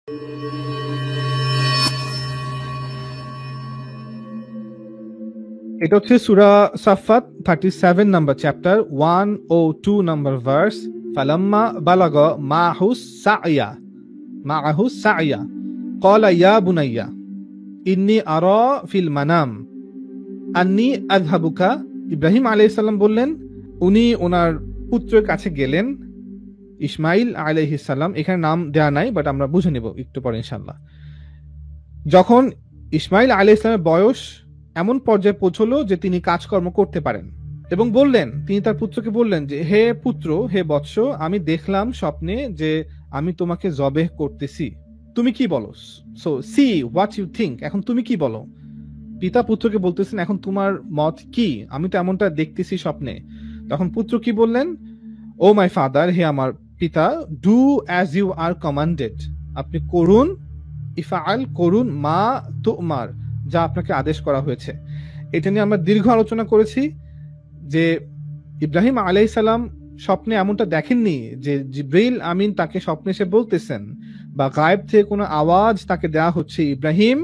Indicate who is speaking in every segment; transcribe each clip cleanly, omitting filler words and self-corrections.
Speaker 1: এটা হচ্ছে সূরা Saffat 37 number chapter 102 number verse. ফালাম্মা বালাগা মাআহুস সা'য়া ক্বালা ইয়া বুনাইয়া ইন্নী আরা ফিল মানাম আন্নী আযহাবুকা। ইব্রাহিম আলাইহিস সালাম বললেন, উনি ওনার পুত্রের কাছে গেলেন, ইসমাইল আলাইহিস সালাম, এখানে নাম দেয়া নাই বাট আমরা বুঝে নেব একটু পরে ইনশাআল্লাহ। যখন ইসমাইল আলাইহিস সালামের বয়স এমন পর্যায়ে পৌঁছলো যে তিনি কাজকর্ম করতে পারেন এবং বললেন, তিনি তার পুত্রকে বললেন যে হে পুত্র, হে বৎস, আমি দেখলাম স্বপ্নে যে আমি তোমাকে জবেহ করতেছি, তুমি কি বলো? So see what you think, এখন তুমি কি বলো? পিতা পুত্রকে বলতেছেন, এখন তোমার মত কি, আমি তো এমনটা দেখতেছি স্বপ্নে। তখন পুত্র কি বললেন, ও মাই ফাদার, হে আমার পিতা, do as you are commanded, আপনি করুন, ইফআল করুন, মা তুমার, যা আপনাকে আদেশ করা হয়েছে। এটা নিয়ে আমরা দীর্ঘ আলোচনা করেছি যে ইব্রাহিম আলাইহিস সালাম স্বপ্নে এমনটা দেখেননি যে জিব্রাইল আমিন তাকে স্বপ্নে এসে বলতেছেন বা গায়েব থেকে কোনো আওয়াজ তাকে দেয়া হচ্ছে, ইব্রাহিম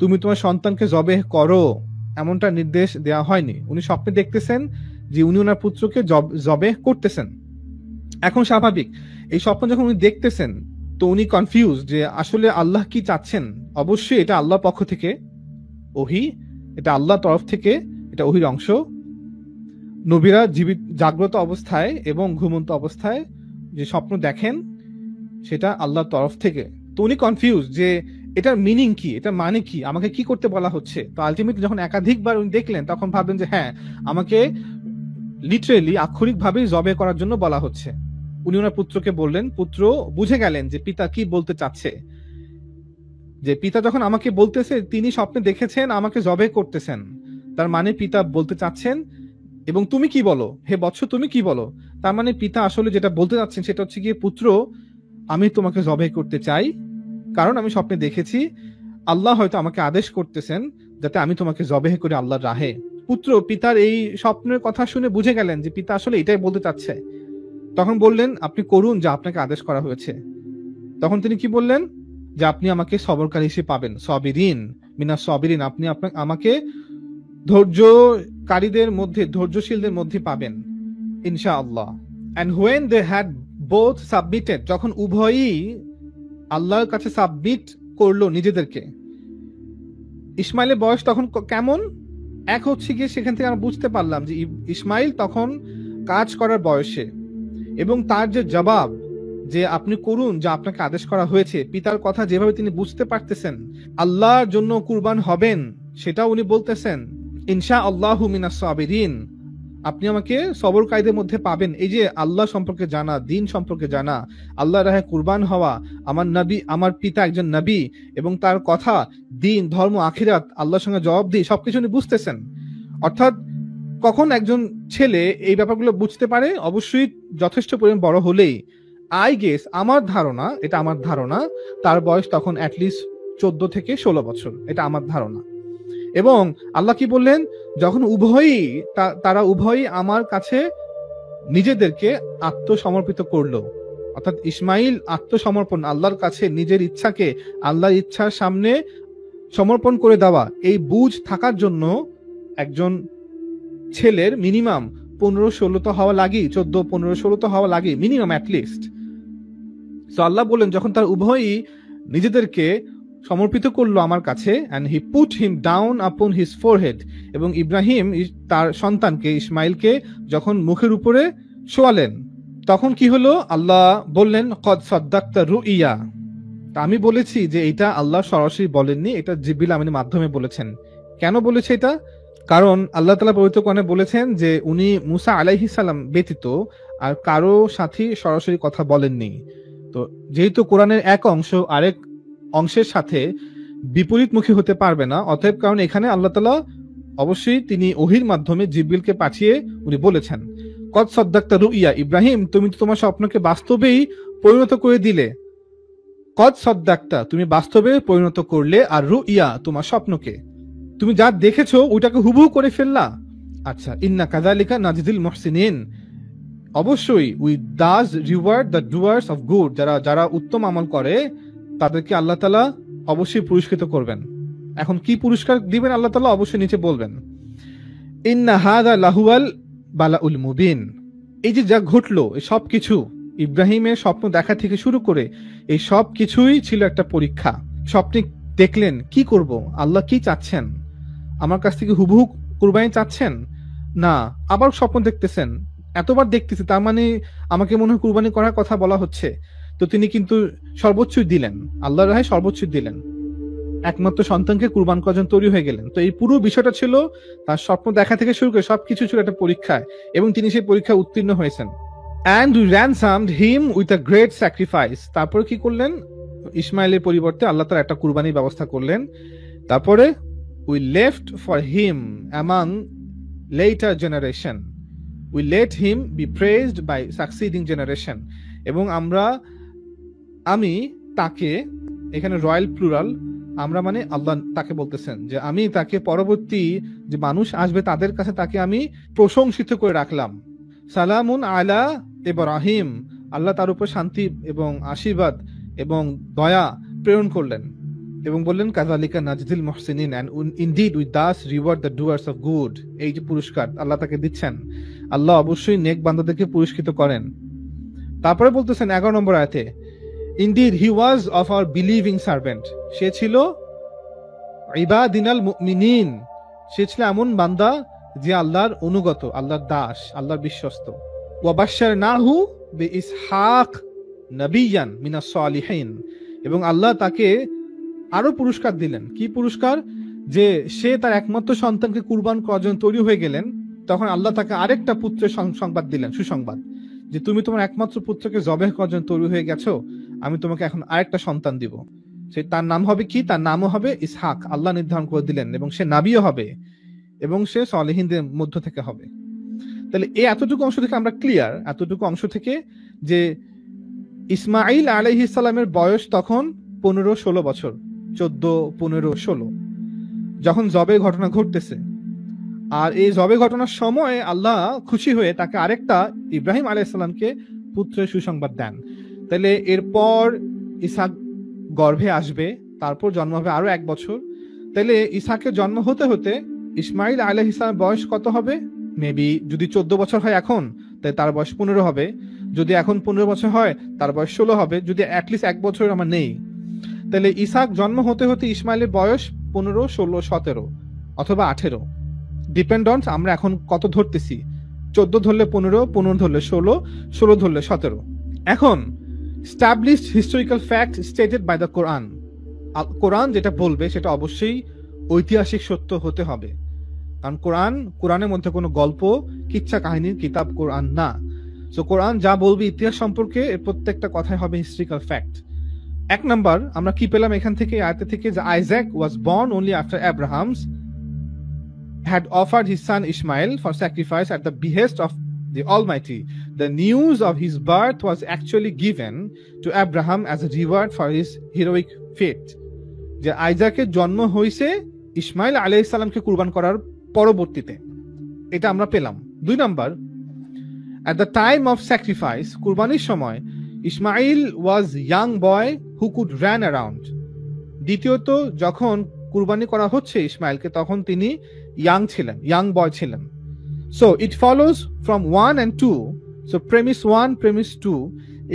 Speaker 1: তুমি তোমার সন্তানকে জবেহ করো, এমনটা নির্দেশ দেয়া হয়নি। উনি স্বপ্নে দেখতেছেন যে উনি ওনার পুত্রকে জবেহ করতেছেন। এখন স্বাভাবিক, এই স্বপ্ন যখন উনি দেখতেছেন তো উনি কনফিউজ যে আসলে আল্লাহ কি চাচ্ছেন। অবশ্যই এটা আল্লাহর পক্ষ থেকে ওহী, এটা আল্লাহর তরফ থেকে, এটা ওহীর অংশ। নবীরা জীবিত জাগ্রত অবস্থায় এবং ঘুমন্ত অবস্থায় যে স্বপ্ন দেখেন সেটা আল্লাহর তরফ থেকে। তো উনি কনফিউজ যে এটার মিনিং কি, এটা মানে কি, আমাকে কি করতে বলা হচ্ছে। তো আলটিমেটলি যখন একাধিকবার উনি দেখলেন তখন ভাবলেন যে হ্যাঁ, আমাকে লিটারেলি আক্ষরিকভাবে জবে করার জন্য বলা হচ্ছে। উনি ওনার পুত্রকে বললেন, পুত্র বুঝে গেলেন যে পিতা কি বলতে চাচ্ছে, যে পিতা যখন আমাকে বলতেছে তিনি স্বপ্নে দেখেছেন আমাকে জবে করতেছেন, তার মানে পিতা বলতে চাচ্ছেন এবং তুমি কি বলো, হে বৎস তুমি কি বলো, তার মানে পিতা আসলে যেটা বলতে চাচ্ছেন সেটা হচ্ছে গিয়ে, পুত্র আমি তোমাকে জবে করতে চাই, কারণ আমি স্বপ্নে দেখেছি আল্লাহ হয়তো আমাকে আদেশ করতেছেন যাতে আমি তোমাকে জবেহ করি আল্লাহর রাহে। পুত্র পিতার এই স্বপ্নের কথা শুনে বুঝে গেলেন যে পিতা আসলে এটাই বলতে চাচ্ছে। তখন বললেন, আপনি করুন যা আপনাকে আদেশ করা হয়েছে। তখন তিনি কি বললেন, যে আপনি আমাকে সবরকারী হিসেবে পাবেন, সবিরিন মিনাস সবিরিন, আপনি আমাকে ধৈর্যকারীদের মধ্যে, ধৈর্যশীলদের মধ্যে পাবেন ইনশাআল্লাহ। And when they had both submitted, যখন উভয়ই আল্লাহর কাছে সাবমিট করলো নিজেদেরকে। ইসমাইলের বয়স তখন কেমন, এক হচ্ছে গিয়ে সেখান থেকে আমরা বুঝতে পারলাম যে ইসমাইল তখন কাজ করার বয়সে, এবং তার যে জবাব যে আপনি করুন যা আপনাকে আদেশ করা হয়েছে, পিতার কথা যেভাবে তিনি বুঝতে পারতেছেন, আল্লাহর জন্য কুরবান হবেন সেটা উনি বলতেছেন, ইনশাআল্লাহু মিনাস সাবিরিন, আপনি আমাকে সবরকারীদের মধ্যে পাবেন। এই যে আল্লাহ সম্পর্কে জানা, দিন সম্পর্কে জানা, আল্লাহর রাহে কুরবান হওয়া, আমার নবী, আমার পিতা একজন নবী, এবং তার কথা, দিন, ধর্ম, আখিরাত, আল্লাহর সঙ্গে জবাব দিয়ে সবকিছু উনি বুঝতেছেন। অর্থাৎ কখন একজন ছেলে এই ব্যাপারগুলো বুঝতে পারে, অবশ্যই যথেষ্ট পরিমাণ বড় হলেই। আই গেস, আমার ধারণা, এটা আমার ধারণা, তার বয়স তখন অ্যাটলিস্ট 14 থেকে 16 বছর, এটা আমার ধারণা। এবং আল্লাহ কি বললেন, যখন তারা উভয়ই আমার কাছে নিজেদেরকে আত্মসমর্পিত করলো, অর্থাৎ ইসমাইল আত্মসমর্পণ, আল্লাহর কাছে নিজের ইচ্ছাকে আল্লাহর ইচ্ছার সামনে সমর্পণ করে দেওয়া, এই বুঝ থাকার জন্য একজন ছেলের মিনিমাম 15-16 তো হওয়া লাগে, 14-15-16 তো হওয়া লাগে মিনিমাম অ্যাটলিস্ট। সো আল্লাহ বলেন, যখন তার উভয়ই নিজেদেরকে সমর্পিত করলো আমার কাছে, and he put him down upon his forehead, এবং ইব্রাহিম তার সন্তানকে ইসমাইলকে যখন মুখের উপরে শোয়ালেন, তখন কি হলো, আল্লাহ বললেন, কদ সাদ্দাকতা রুইয়া, তা আমি বলেছি যে এটা আল্লাহ সরাসরি বলেননি, এটা জিবরিল আমিনের মাধ্যমে বলেছেন। কেন বলেছে এটা? কারণ আল্লাহ তাআলা পবিত্র কোরআনে বলেছেন যে উনি মুসা আলাইহিস সালাম ব্যতীত আর কারো সাথে সরাসরি কথা বলেননি। তো যেহেতু কোরআনের এক অংশ আরেক অংশের সাথে বিপরীতমুখী হতে পারবে না, অতএব কারণ এখানে আল্লাহ তাআলা অবশ্যই তিনি ওহীর মাধ্যমে জিবরিলকে পাঠিয়ে উনি বলেছেন, কদ সাদ্দাকতা রুইয়া, ইব্রাহিম তুমি তো তোমার স্বপ্নকে বাস্তবেই পরিণত করে দিলে, কদ সাদ্দাকতা তুমি বাস্তবে পরিণত করলে, আর রুইয়া তোমার স্বপ্নকে, তুমি যা দেখেছো ওইটাকে হুবহু করে ফেললা। আচ্ছা, ইন্না কাযালিকা নাজিদিল মুহসিনিন, অবশ্যই we thus reward the doers of good, যারা উত্তম আমল করে তাদেরকে আল্লাহ তাআলা অবশ্যই পুরস্কৃত করবেন। এখন কি পুরস্কার দিবেন আল্লাহ তাআলা অবশ্যই নিচে বলবেন। ইন্না হাযা লাহুয়াল বালাউল মুবিন। এই যে যা ঘটলো এই সব কিছু, ইব্রাহিমের স্বপ্ন দেখা থেকে শুরু করে এই সব কিছুই ছিল একটা পরীক্ষা। স্বপ্নে দেখলেন কি করব, আল্লাহ কি চাচ্ছেন, আমার কাছ থেকে হুবহু কুরবানি চাচ্ছেন না, আবার স্বপ্ন দেখতেছেন, এতবার দেখতেছি তার মানে আমাকে মনে হয় কুরবানি করার কথা বলা হচ্ছে। তো তিনি কিন্তু সর্বোচ্চই দিলেন, আল্লাহর রাহে সর্বোচ্চই দিলেন, একমাত্র সন্তানকে কুরবান করার জন্য তৈরি হয়ে গেলেন। তো এই পুরো বিষয়টা ছিল তার স্বপ্ন দেখা থেকে শুরু করে সবকিছু ছিল একটা পরীক্ষায়, এবং তিনি সেই পরীক্ষায় উত্তীর্ণ হয়েছেন। And we ransomed him with a great sacrifice. তারপরে কি করলেন, ইসমাইলের পরিবর্তে আল্লাহ তাআলা একটা কুরবানির ব্যবস্থা করলেন। তারপরে we left for him among later generation, we let him be praised by succeeding generation। এবং আমি তাকে, এখানে রয়্যাল প্লুরাল, আমরা মানে আল্লাহ তাকে বলতেছেন যে আমি তাকে পরবর্তী যে মানুষ আসবে তাদের কাছে তাকে আমি প্রশংসিত করে রাখলাম। সালামুন আলা ইব্রাহিম, আল্লাহ তার উপর শান্তি এবং আশীর্বাদ এবং দয়া প্রেরণ করলেন এবং বললেন কাযালিকা নাজদিল মুহসিনিন, and indeed we thus reward the doers of good. এই যে পুরস্কার আল্লাহ তাকে দিচ্ছেন, আল্লাহ অবশ্যই নেক বান্দাদেরকে পুরস্কৃত করেন। তারপরে বলতেছেন 11 নম্বর আয়াতে, indeed he was of our believing servant, সে ছিল ইবাদিনাল মুমিনিন, সে ছিল এমন বান্দা যে আল্লাহর অনুগত, আল্লাহর দাস, আল্লাহর বিশ্বস্ত। ওয়াবাশশারনাহু বিইসহাক নবিয়ান মিনাস সালিহিন, এবং আল্লাহ তাকে আরো পুরস্কার দিলেন। কি পুরস্কার, যে সে তার একমাত্র সন্তানকে কুরবান করার জন্য তৈরি হয়ে গেলেন, তখন আল্লাহ তাকে আরেকটা পুত্রের সংবাদ দিলেন, সুসংবাদ, যে তুমি তোমার একমাত্র পুত্রকে জবেহ করার জন্য তৈরি হয়ে গেছো, আমি তোমাকে এখন আরেকটা সন্তান দিব। সে তার নাম হবে কি, তার নামও হবে ইসহাক, আল্লাহ নির্ধারণ করে দিলেন, এবং সে নাবিও হবে এবং সে সলিহিনদের মধ্য থেকে হবে। তাহলে এই এতটুকু অংশ থেকে আমরা ক্লিয়ার, এতটুকু অংশ থেকে যে ইসমাইল আলাইহিস সালামের বয়স তখন 15-16 বছর, 14-15-16, যখন জবে ঘটনা ঘটতেছে। আর এই জবে ঘটনার সময় আল্লাহ খুশি হয়ে তাকে আরেকটা ইব্রাহিম আলাইহিস সালামকে পুত্রের সুসংবাদ দেন। তাহলে এরপর ইসহাক গর্ভে আসবে, তারপর জন্ম হবে আরো 1 বছর। তাহলে ইসহাকের জন্ম হতে হতে ইসমাইল আলাইহিস সালামের বয়স কত হবে, মেবি যদি 14 বছর হয় এখন, তাই তার বয়স 15 হবে। যদি এখন 15 বছর হয় তার বয়স 16 হবে, যদি অ্যাটলিস্ট 1 বছর আমার নেই। তাহলে ইসহাক জন্ম হতে হতে ইসমাইলের বয়স 15, 16, 17 অথবা 18, ডিপেন্ড অন আমরা এখন কত ধরতেছি। 14 ধরলে 15, 15 ধরলে 16, 16 ধরলে 17। এখন established historical fact stated by the Quran, কোরআন যেটা বলবে সেটা অবশ্যই ঐতিহাসিক সত্য হতে হবে, কারণ কোরআনের মধ্যে কোনো গল্প কিচ্ছা কাহিনীর কিতাব কোরআন না। সো কোরআন যা বলবে ইতিহাস সম্পর্কে এর প্রত্যেকটা কথাই হবে হিস্ট্রিক্যাল ফ্যাক্ট। 1 নাম্বার আমরা কি পেলাম এখান থেকে, আয়াতে থেকে, যে Isaac was born only after Abraham's had offered his son Ishmael for sacrifice at the behest of the Almighty. The news of his birth was actually given to Abraham as a reward for his heroic feat. যে আইজাকের জন্ম হয়েছে ইসমাইল আলাইহিস সালামকে কুরবান করার পরবর্তীতে, এটা আমরা পেলাম। 2 number, at the time of sacrifice, কুরবানির সময় Ismail was young boy who could run around. দ্বিতীয়ত যখন কুরবানি করা হচ্ছে ইসমাইলকে, তখন তিনি ইয়াং বয় ছিলেন। So it follows from 1 and 2, so premise 1, premise 2,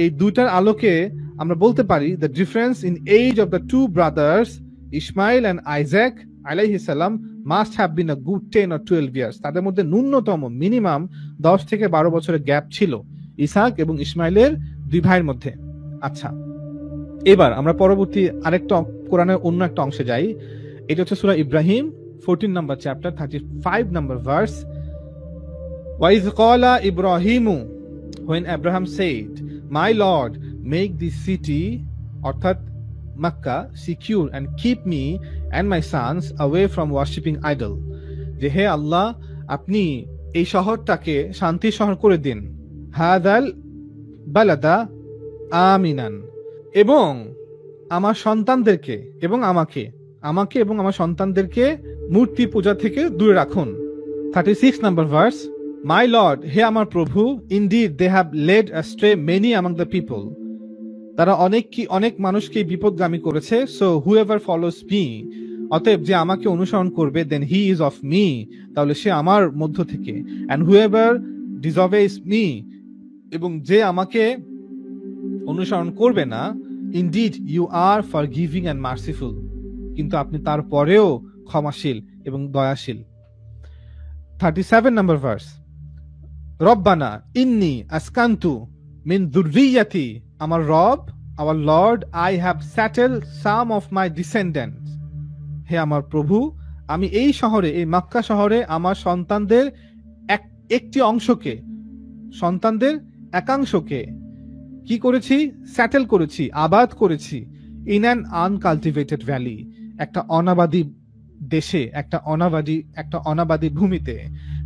Speaker 1: এই দুইটার আলোকে আমরা বলতে পারি the difference in age of the two brothers Ishmael and Isaac alayhis salam must have been a good 10 or 12 years. তাদের মধ্যে ন্যূনতম মিনিমাম 10 থেকে 12 বছরের গ্যাপ ছিল ইসহাক এবং ইসমাইলের দুই ভাইয়ের মধ্যে। আচ্ছা, এবার আমরা পরবর্তী আরেকটা কোরআনের অন্য একটা অংশে যাই। এটা হচ্ছে সূরা ইব্রাহিম 14 নম্বর chapter 35 number verse. وَإِذْ قَالَ إِبْرَاهِيمُ, when Abraham said, my Lord, make this city, অর্থাৎ Mecca, secure and keep me and my sons away from worshipping idol. যে হে আল্লাহ, আপনি এই শহরটাকে শান্তির শহর করে দিন, হাদাল বালাদা আমিনান, এবং আমার সন্তানদেরকে এবং আমাকে এবং আমার সন্তানদেরকে মূর্তি পূজা থেকে দূরে রাখুন। 36 নম্বর ভার্স। My Lord, হে আমার প্রভু, indeed they have led astray many among the people. তারা অনেক মানুষকে বিপদগামী করেছে। সো হুএভার ফলোস মি, অতএব যে আমাকে অনুসরণ করবে, দেন হি ইজ অফ মি, তাহলে সে আমার মধ্য থেকে। অ্যান্ড হুএভার ডিসঅবেইস মি, এবং যে আমাকে অনুসরণ করবে না, indeed you are forgiving and merciful, কিন্তু আপনি তারপরেও ক্ষমাশীল এবং দয়াশীল। 37 নম্বর ভার্স, রব্বানা ইন্নী আসকান্তু মিন যুররিয়াতি, আমার রব, our lord, I have settle some of my descendants, হে আমার প্রভু, আমি এই শহরে, এই মক্কা শহরে আমার সন্তানদের একটি অংশকে, সন্তানদের একাংশকে কি করেছি? স্যাটেল করেছি, আবাদ করেছি, ইন অ্যান আনকালটিভেটেড ভ্যালি, একটা অনাবাদী দেশে, একটা অনাবাদী ভূমিতে,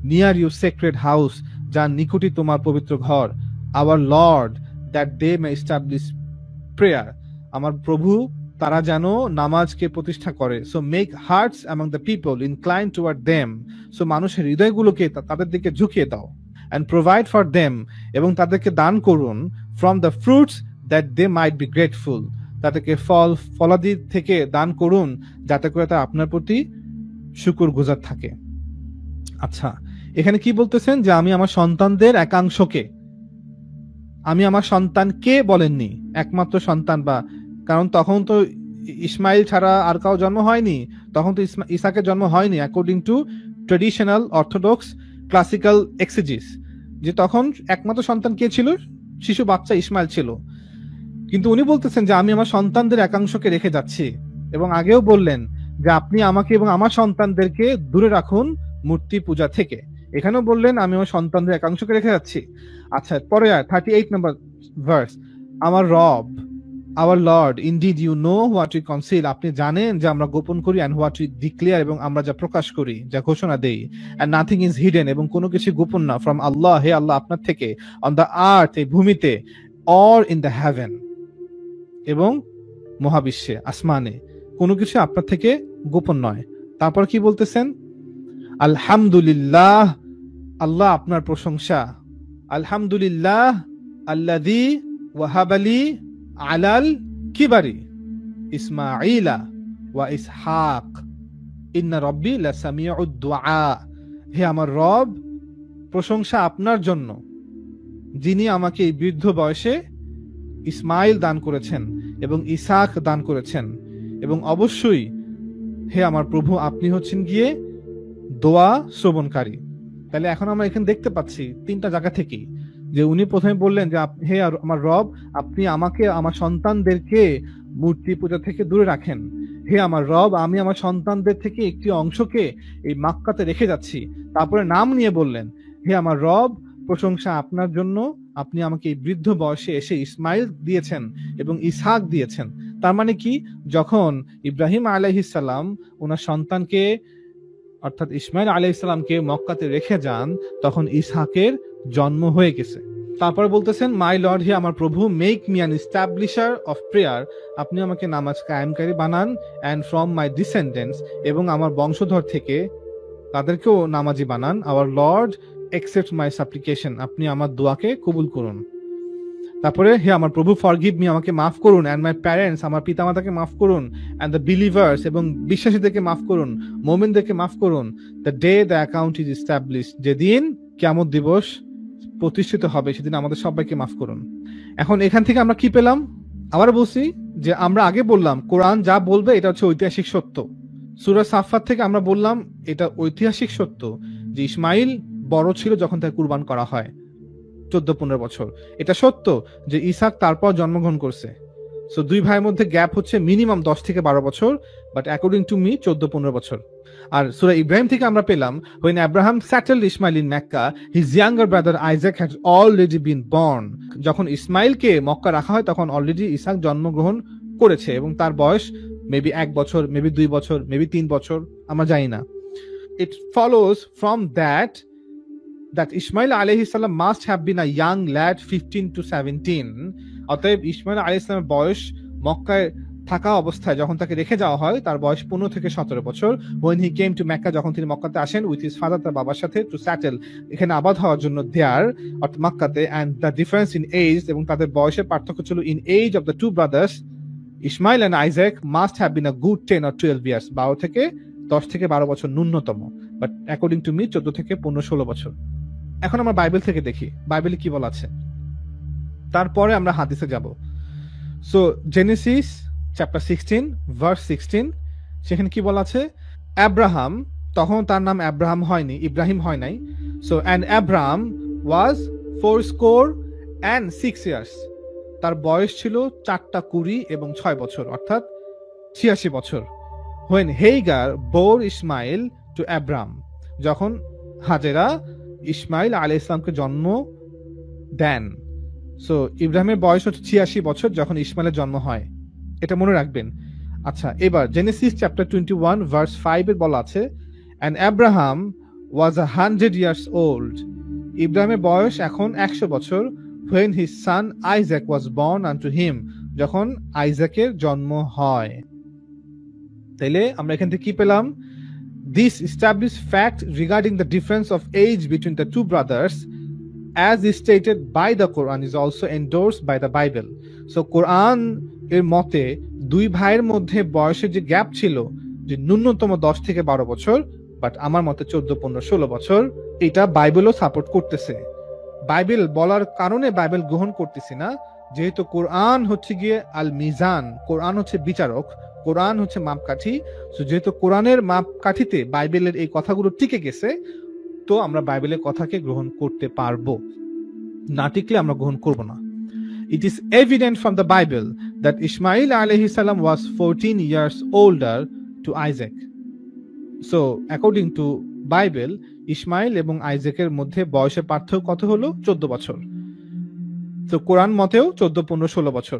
Speaker 1: নিয়ার ইউ সেক্রেড হাউস, যার নিকটই তোমার পবিত্র ঘর, our lord, that they may establish prayer, আমার প্রভু, তারা যেন নামাজকে প্রতিষ্ঠা করে। So make hearts among the people incline toward them, so মানুষের হৃদয়গুলোকে তাদের দিকে ঝুঁকিয়ে দাও। অ্যান্ড প্রোভাইড ফর দেম, এবং তাদেরকে দান করুন, from the fruits that they might be grateful, তাদেরকে ফলাদি থেকে দান করুন, যাতে করে তা আপনার প্রতি শুকর গুজার থাকে। আচ্ছা, এখানে কি বলতেছেন? যে আমি আমার সন্তানদের একাংশকে, আমি আমার সন্তানকে বলেননি, একমাত্র সন্তান, বা কারণ তখন তো ইসমাইল ছাড়া আর কাউ জন্ম হয়নি, তখন তো ইসাকের জন্ম হয়নি according to traditional orthodox classical exegesis, যে তখন একমাত্র সন্তান কে ছিল? শিশু বাচ্চা ইসমাইল ছিল। কিন্তু উনি বলতেছেন যে আমি আমার সন্তানদের একাংশকে রেখে যাচ্ছি, এবং আগেও বললেন যে আপনি আমাকে এবং আমার সন্তানদেরকে দূরে রাখুন মূর্তি পূজা থেকে। এখানেও বললেন আমি আমার সন্তানদের একাংশকে রেখে যাচ্ছি। আচ্ছা, পরে 38 নম্বর ভার্স, আমার রব, our lord, indeed you know what we conceal, আপনি জানেন যে আমরা গোপন করি, অ্যান্ড হোয়াট উই ডিক্লেয়ার, এবং আমরা যা প্রকাশ করি, যা ঘোষণা দেই, অ্যান্ড নাথিং ইজ হিডেন, এবং কোনো কিছু গোপন না, ফ্রম আল্লাহ, হে আল্লাহ, আপনার থেকে, অন দ্য আর্থ, এই ভূমিতে, অর ইন দ্য হ্যাভেন, এবং মহাবিশ্বে, আসমানে, কোনো কিছু আপনার থেকে গোপন নয়। তারপর কি বলতেছেন? আলহামদুলিল্লাহ, আল্লাহ আপনার প্রশংসা, আলহামদুলিল্লাহ আল্লাযী ওয়াহাবালি আলাল কিবারি ইসমাঈলা ওয়া ইসহাক ইন্না রব্বি লাসামিউদ দুআ, হে আমার রব, প্রশংসা আপনার জন্য, যিনি আমাকে এই বৃদ্ধ বয়সে ইসমাইল দান করেছেন এবং ইসহাক দান করেছেন, এবং অবশ্যই হে আমার প্রভু, আপনি হচ্ছেন গিয়ে দোয়া শ্রবণকারী। তাহলে এখন আমরা এখানে দেখতে পাচ্ছি তিনটা জায়গা থেকেই যে উনি প্রথমে বললেন যে হে আমার রব, আপনি আমাকে, আমার সন্তানদেরকে মূর্তি পূজা থেকে দূরে রাখেন। হে আমার রব, আমি আমার সন্তানদের থেকে একটি অংশকে এই মক্কাতে রেখে যাচ্ছি। তারপরে নাম নিয়ে বললেন, হে আমার রব, প্রশংসা আপনার জন্য, আপনি আমাকে এই বৃদ্ধ বয়সে এসে ইসমাইল দিয়েছেন এবং ইসহাক দিয়েছেন। তার মানে কি, যখন ইব্রাহিম আলাইহিস সালাম ওনার সন্তানকে অর্থাৎ ইসমাইল আলাইহিস সালামকে মক্কাতে রেখে যান, তখন ইসহাকের জন্ম হয়ে গেছে। তারপর বলতেছেন, মাই লর্ড, হে আমার প্রভু, make me an establisher of prayer, আপনি আমাকে নামাজ কায়েমকারী বানান, অ্যান্ড ফ্রম মাই ডিসেন্ডেন্টস, এবং আমার বংশধর থেকে তাদেরকেও নামাজি বানান, our lord accept my supplication, আপনি আমার দোয়াকে কবুল করুন। তারপরে, হে আমার প্রভু, ফরগিভ মি, আমাকে মাফ করুন, অ্যান্ড মাই প্যারেন্টস, আমার পিতামাতাকে মাফ করুন, অ্যান্ড দ্য বিলিভার্স, এবং বিশ্বাসীদেরকে মাফ করুন, মুমিনদেরকে মাফ করুন, the day the account is establish, যেদিন কিয়ামত দিবস প্রতিষ্ঠিত হবে সেদিন আমাদের সবাইকে মাফ করুন। এখন এখান থেকে আমরা কি পেলাম? আবার বলছি যে আমরা আগে বললাম কোরআন যা বলবে এটা হচ্ছে ঐতিহাসিক সত্য। সূরা সাফফাত থেকে আমরা বললাম এটা ঐতিহাসিক সত্য যে ইসমাইল বড় ছিল যখন তাকে কুরবান করা হয়, 14-15 বছর। এটা সত্য যে ইসহাক তারপর জন্মগ্রহণ করছে। সো দুই ভাইয়ের মধ্যে গ্যাপ হচ্ছে মিনিমাম 10 থেকে 12 বছর, বাট অ্যাকর্ডিং টু মি 14-15 বছর। আর সূরা ইব্রাহিম থেকে আমরা পেলাম, when Abraham settled Ishmael in Mecca, his younger brother Isaac had already been born. যখন ইসমাইলকে মক্কা রাখা হয় তখন অলরেডি ইসহাক জন্মগ্রহণ করেছে, এবং তার বয়স মেবি 1 বছর, মেবি 2 বছর, মেবি 3 বছর, আমরা জানি না। It follows from that Ishmael alayhi salam must have been a young lad, 15 to 17. অতএব ইসমাইল আলাইহিস সালামের বয়স মক্কায় থাকা অবস্থায় যখন তাকে রেখে যাওয়া হয় তার বয়স 15 থেকে 17 বছর। when he came to Mecca, যখন তিনি মক্কাতে আসেন with his father, তার বাবার সাথে, to settle, এখানে আবাদ হওয়ার জন্য, there অর্থাৎ মক্কাতে, and the difference in age, এবং তাদের বয়সের পার্থক্য ছিল in age of the two brothers Ishmael and Isaac must have been a good 10 or 12 years, 10 থেকে 12 বছর ন্যূনতম, বাট অ্যাকর্ডিং টু মি 14 থেকে 15-16 বছর। এখন আমরা বাইবেল থেকে দেখি বাইবেলে কি বলা আছে, তারপরে আমরা হাদিসে যাব। সো জেনেসিস চ্যাপ্টার 16 ভার্স 16, সেখানে কি বলা আছে, আব্রাহাম, তখন তার নাম আব্রাহাম হয়নি, ইব্রাহিম হয় নাই। So and Abraham was 86 years, তার বয়স ছিল 420 এবং 6 বছর, অর্থাৎ 86 বছর। when Hagar bore Ishmael to Abram, যখন হাজেরা ইসমাইল আলাইহিস সালামকে জন্ম দেন। সো ইব্রাহিমের বয়স হচ্ছে 86 বছর যখন ইসমাইলের জন্ম হয়, এটা মনে রাখবেন। আচ্ছা, এবার জেনেসিস চ্যাপ্টার 21 ভার্স 5 এর বলা আছে, and Abraham was 100 years old, ইব্রাহিমের বয়স এখন 100 বছর, when his son Isaac was born unto him, যখন আইজাকের জন্ম হয়। তাইলে আমরা এখান থেকে কি পেলাম, this established fact regarding the difference of age between the two brothers as is stated by the Quran is also endorsed by the Bible. So কোরআন এর মতে দুই ভাইয়ের মধ্যে বয়সের যে গ্যাপ ছিল, যে ন্যূনতম 10 থেকে 12 বছর, বাট আমার মতে 14, 15, 16 বছর, এটা বাইবেলও সাপোর্ট করতেছে। বাইবেল বলার কারণে বাইবেল গ্রহণ করতেছি না, যেহেতু কোরআন হচ্ছে গিয়ে আল মিজান, কোরআন হচ্ছে বিচারক, কোরআন হচ্ছে মাপকাঠি। সো যেহেতু কোরআনের মাপকাঠিতে বাইবেলের এই কথাগুলো টিকে গেছে, তো আমরা বাইবেলের কথাকে গ্রহণ করতে পারবো, না টিকলে আমরা গ্রহণ করব না। It is evident from the Bible that Ishmael alayhi salam was 14 years older to Isaac. So according to Bible, Ismail এবং আইজাকের মধ্যে বয়সের পার্থক্য কত হলো, 14 বছর। তো কোরআন মতেও 14, 15, 16 বছর।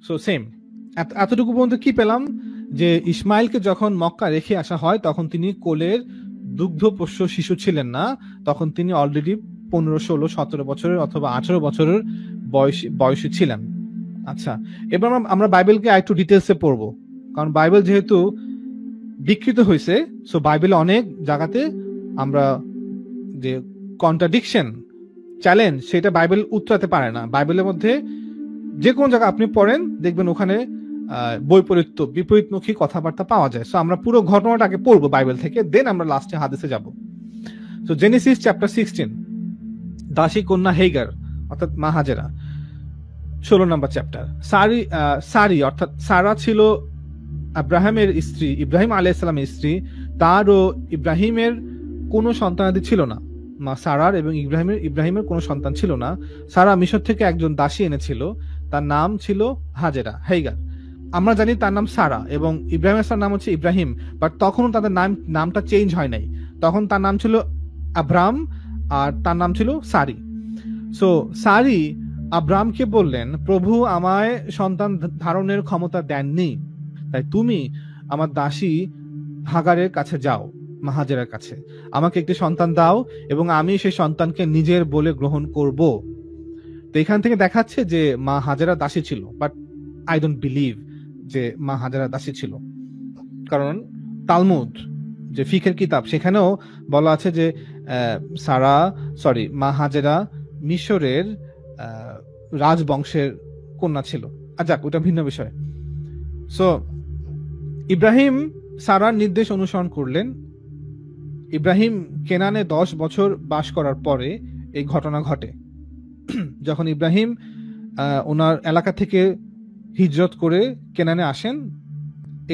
Speaker 1: So same. এতটুকু পর্যন্ত কি পেলাম, যে ইসমাইলকে যখন মক্কা রেখে আসা হয় তখন তিনি কোলের দুগ্ধপোষ্য শিশু ছিলেন না, তখন তিনি অলরেডি 15, 16, 17 বছরের অথবা 18 বছরের বয়সী ছিলেন। আচ্ছা, এবার আমরা বাইবেলকে আরেকটু ডিটেলসে পড়বো, কারণ বাইবেল যেহেতু বিকৃত হয়েছে, সো বাইবেলে অনেক জায়গাতে আমরা যে কন্ট্রাডিকশন, চ্যালেঞ্জ, সেটা বাইবেল উত্তরাতে পারে না। বাইবেলের মধ্যে যে কোনো জায়গা আপনি পড়েন দেখবেন ওখানে বৈপরীত্য, বিপরীতমুখী কথাবার্তা পাওয়া যায়। সো আমরা পুরো ঘটনাটা আগে পড়বো বাইবেল থেকে, দেন আমরা লাস্টে হাদিসে যাব। সো জেনেসিস চ্যাপ্টার 16, দাসী কন্যা হেগার অর্থাৎ মা হাজেরা, 16 নম্বর চ্যাপ্টার। সারি অর্থাৎ সারা ছিল আব্রাহামের স্ত্রী, ইব্রাহিম আলাইহিস সালামের স্ত্রী। তার ও ইব্রাহিমের কোনো সন্তানাদি ছিল না। মা সারার এবং ইব্রাহিমের কোনো সন্তান ছিল না। সারা মিশর থেকে একজন দাসী এনেছিল, তার নাম ছিল হাজেরা, হেগার। আমরা জানি তার নাম সারা এবং ইব্রাহিমের নাম হচ্ছে ইব্রাহিম, বাট তখনও তাদের নামটা চেঞ্জ হয় নাই। তখন তার নাম ছিল আব্রাম আর তার নাম ছিল সারি। সো সারি আব্রামকে বললেন, প্রভু আমায় সন্তান ধারণের ক্ষমতা দেননি, তাই তুমি আমার দাসী হাগারের কাছে যাও, মা হাজেরার কাছে, আমাকে একটি সন্তান দাও এবং আমি সেই সন্তানকে নিজের বলে গ্রহণ করব। তো এখান থেকে দেখাচ্ছে যে মা হাজেরা দাসী ছিল, বাট আই ডোন্ট বিলিভ যে মা হাজেরা দাসী ছিল, কারণ তালমুদ যে ফিকের কিতাব সেখানেও বলা আছে যে মা হাজেরা মিশরের রাজবংশের কন্যা ছিল। যাক, ওটা ভিন্ন বিষয়। সো ইব্রাহিম সারার নির্দেশ অনুসরণ করলেন। ইব্রাহিম কেনানে 10 বছর বাস করার পরে এই ঘটনা ঘটে। যখন ইব্রাহিম ওনার এলাকা থেকে হিজরত করে কেনানে আসেন,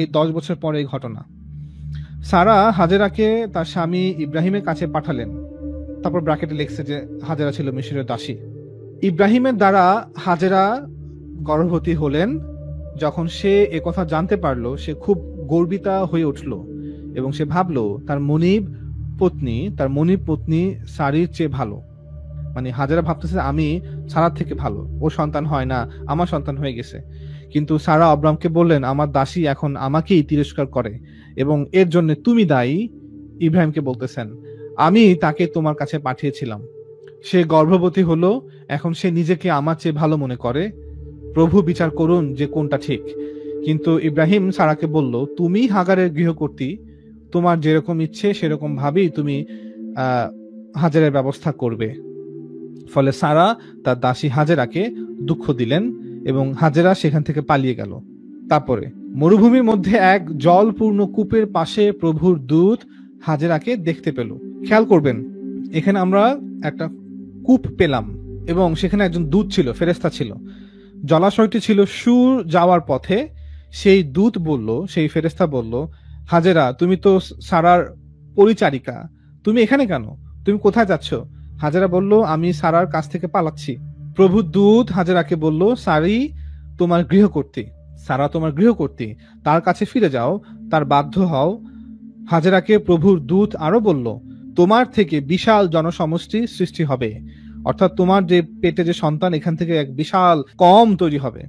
Speaker 1: এই 10 বছর পরে এই ঘটনা। সারা হাজেরাকে তার স্বামী ইব্রাহিমের কাছে পাঠালেন। তারপর ব্র্যাকেটে লিখছে যে হাজেরা ছিল মিশরের দাসী। ইব্রাহিমের দ্বারা হাজেরা গর্ভবতী হলেন। যখন সে একথা জানতে পারলো, সে খুব গর্বিতা হয়ে উঠল এবং সে ভাবলো তার মনিব পত্নী সারির চেয়ে ভালো। মানে হাজেরা ভাবতেছে আমি সারার থেকে ভালো, ওর সন্তান হয় না, আমার সন্তান হয়ে গেছে। কিন্তু সারা আব্রামকে বললেন, আমার দাসী এখন আমাকেই তিরস্কার করে এবং এর জন্য তুমি দায়ী। ইব্রাহিমকে বলতেছেন, আমি তাকে তোমার কাছে পাঠিয়েছিলাম, সে গর্ভবতী হলো, এখন সে নিজেকে আমার চেয়ে ভালো মনে করে। প্রভু বিচার করুন যে কোনটা ঠিক। কিন্তু ইব্রাহিম সারাকে বলল, তুমি হাগারের গৃহকর্ত্রী, তোমার যেরকম ইচ্ছে সেরকম ভাবেই তুমি হাজারের ব্যবস্থা করবে। ফলে সারা তার দাসী হাজেরাকে দুঃখ দিলেন এবং হাজেরা সেখান থেকে পালিয়ে গেল। তারপরে মরুভূমির মধ্যে এক জলপূর্ণ কূপের পাশে প্রভুর দূত হাজেরাকে দেখতে পেল। খেয়াল করবেন, এখানে আমরা একটা কূপ পেলাম এবং সেখানে একজন দূত ছিল, ফেরেশতা ছিল। জলাশয়টি ছিল সুর যাওয়ার পথে। সেই দূত বলল, সেই ফেরেশতা বলল, হাজেরা, তুমি তো সারার পরিচারিকা, তুমি এখানে কেন? তুমি কোথায় যাচ্ছ? হাজেরা বলল, আমি সারার কাছ থেকে পালাচ্ছি। প্রভু দূত হাজেরাকে বলল, সারি তোমার গৃহকর্ত্রী, সারা তোমার গৃহকর্ত্রী, তার কাছে ফিরে যাও, তার বাধ্য হও। হাজেরাকে প্রভুর দূত আরো বলল, তোমার থেকে বিশাল জনসমষ্টি সৃষ্টি হবে, অর্থাৎ তোমার যে পেটে যে সন্তান, এখান থেকে এক বিশাল কম তৈরি হবে,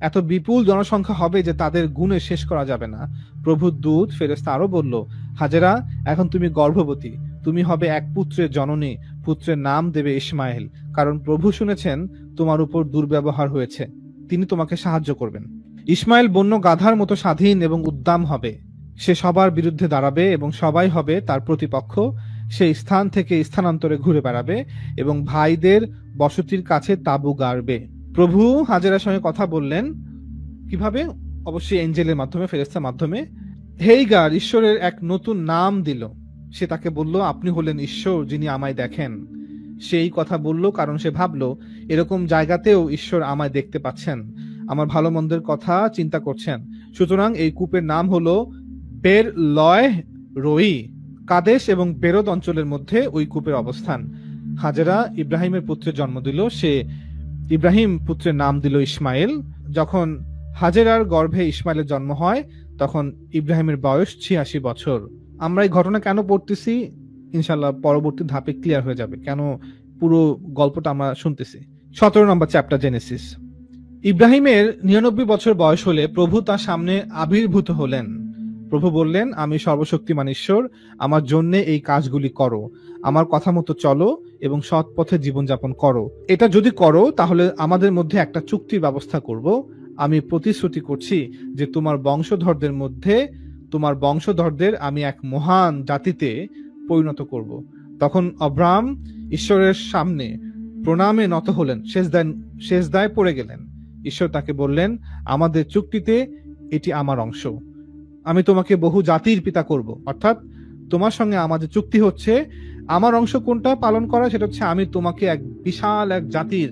Speaker 1: এত বিপুল জনসংখ্যা হবে যে তাদের গুণে শেষ করা যাবে না। প্রভুর দূত ফেরেশতা আরো বলল, হাজেরা, এখন তুমি গর্ভবতী, তুমি হবে এক পুত্রের জননী, পুত্রের নাম দেবে ইসমাইল, কারণ প্রভু শুনেছেন তোমার উপর দুর্ব্যবহার হয়েছে, তিনি তোমাকে সাহায্য করবেন। ইসমাইল বন্য গাধার মতো স্বাধীন এবং উদ্দাম হবে, সে সবার বিরুদ্ধে দাঁড়াবে এবং সবাই হবে তার প্রতিপক্ষ। সে স্থান থেকে স্থানান্তরে ঘুরে বেড়াবে এবং ভাইদের বসতির কাছে তাঁবু গাড়বে। প্রভু হাজেরার সঙ্গে কথা বললেন কিভাবে? অবশ্যই এঞ্জেলের মাধ্যমে, ফেরেশতার মাধ্যমে। হেইগার ঈশ্বরের এক নতুন নাম দিল। সে তাকে বলল, আপনি হলেন ঈশ্বর যিনি আমায় দেখেন। সেই কথা বলল কারণ সে ভাবল, এরকম জায়গাতেও ঈশ্বর আমায় দেখতে পাচ্ছেন, আমার ভালো মন্দের কথা চিন্তা করছেন। সুতরাং এই কূপের নাম হলো বের লয় রই। কাদেশ এবং বেরদ অঞ্চলের মধ্যে ওই কূপের অবস্থান। হাজেরা ইব্রাহিমের পুত্রের জন্ম দিল, সে ইব্রাহিম পুত্রের নাম দিল ইসমাইল। যখন হাজেরার গর্ভে ইসমাইলের জন্ম হয় তখন ইব্রাহিমের বয়স 86 বছর। আমরা এই ঘটনা কেন পড়তেছি ইনশাল্লাহ পরবর্তী ধাপে ক্লিয়ার হয়ে যাবে, কেন পুরো গল্পটা আমরা শুনতেছি। 17 নম্বর চ্যাপ্টার, জেনেসিস। ইব্রাহিমের 99 বছর বয়স হলে প্রভু তার সামনে আবির্ভূত হলেন। প্রভু বললেন, আমি সর্বশক্তিমান ঈশ্বর, আমার জন্য এই কাজগুলি করো, আমার কথা মতো চলো এবং সৎ পথে জীবনযাপন করো। এটা যদি করো তাহলে আমাদের মধ্যে একটা চুক্তির ব্যবস্থা করব। আমি প্রতিশ্রুতি করছি যে তোমার বংশধরদের আমি এক মহান জাতিতে পরিণত করব। তখন আব্রাহাম ঈশ্বরের সামনে প্রণামে নত হলেন, সেজদায় পড়ে গেলেন। ঈশ্বর তাকে বললেন, আমাদের চুক্তিতে এটি আমার অংশ, আমি তোমাকে বহু জাতির পিতা করব। অর্থাৎ তোমার সঙ্গে আমাদের চুক্তি হচ্ছে, আমার অংশ কোনটা পালন করা, সেটা হচ্ছে আমি তোমাকে এক বিশাল এক জাতির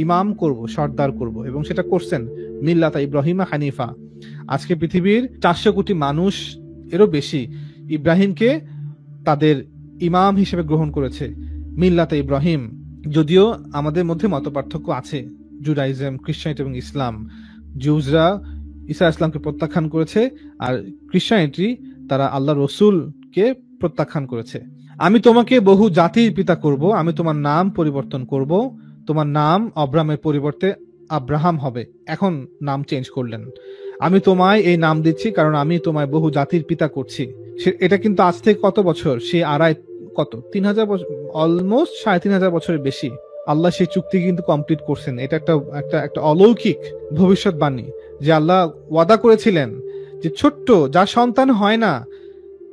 Speaker 1: ইমাম করব, সর্দার করব। এবং সেটা করছেন মিল্লাতা ইব্রাহিমা হানিফা। আজকে পৃথিবীর 400 কোটি মানুষ এরও বেশি ইব্রাহিমকে তাদের ইমাম হিসেবে গ্রহণ করেছে, মিল্লাতা ইব্রাহিম। যদিও আমাদের মধ্যে মতপার্থক্য আছে, জুডাইজম, খ্রিস্টানিটি এবং ইসলাম। জিউজরা ঈসা ইসলামকে প্রত্যাখ্যান করেছে, আর খ্রিস্টানিটি তারা আল্লাহ রসুলকে প্রত্যাখ্যান করেছে। আমি তোমাকে বহু জাতির পিতা করব, আমি তোমার নাম পরিবর্তন করব, তোমার নাম আব্রাহামের পরিবর্তে আব্রাহাম হবে। এখন নাম চেঞ্জ করলেন, আমি তোমায় এই নাম দিচ্ছি কারণ আমি তোমায় বহু জাতির পিতা করছি। এটা কিন্তু আজ থেকে কত বছর, সে 3000 বছর, অলমোস্ট 3500 বছরের বেশি। আল্লাহ সেই চুক্তি কিন্তু কমপ্লিট করছেন। এটা একটা অলৌকিক ভবিষ্যৎবাণী যে আল্লাহ ওয়াদা করেছিলেন যে ছোট্ট যার সন্তান হয় না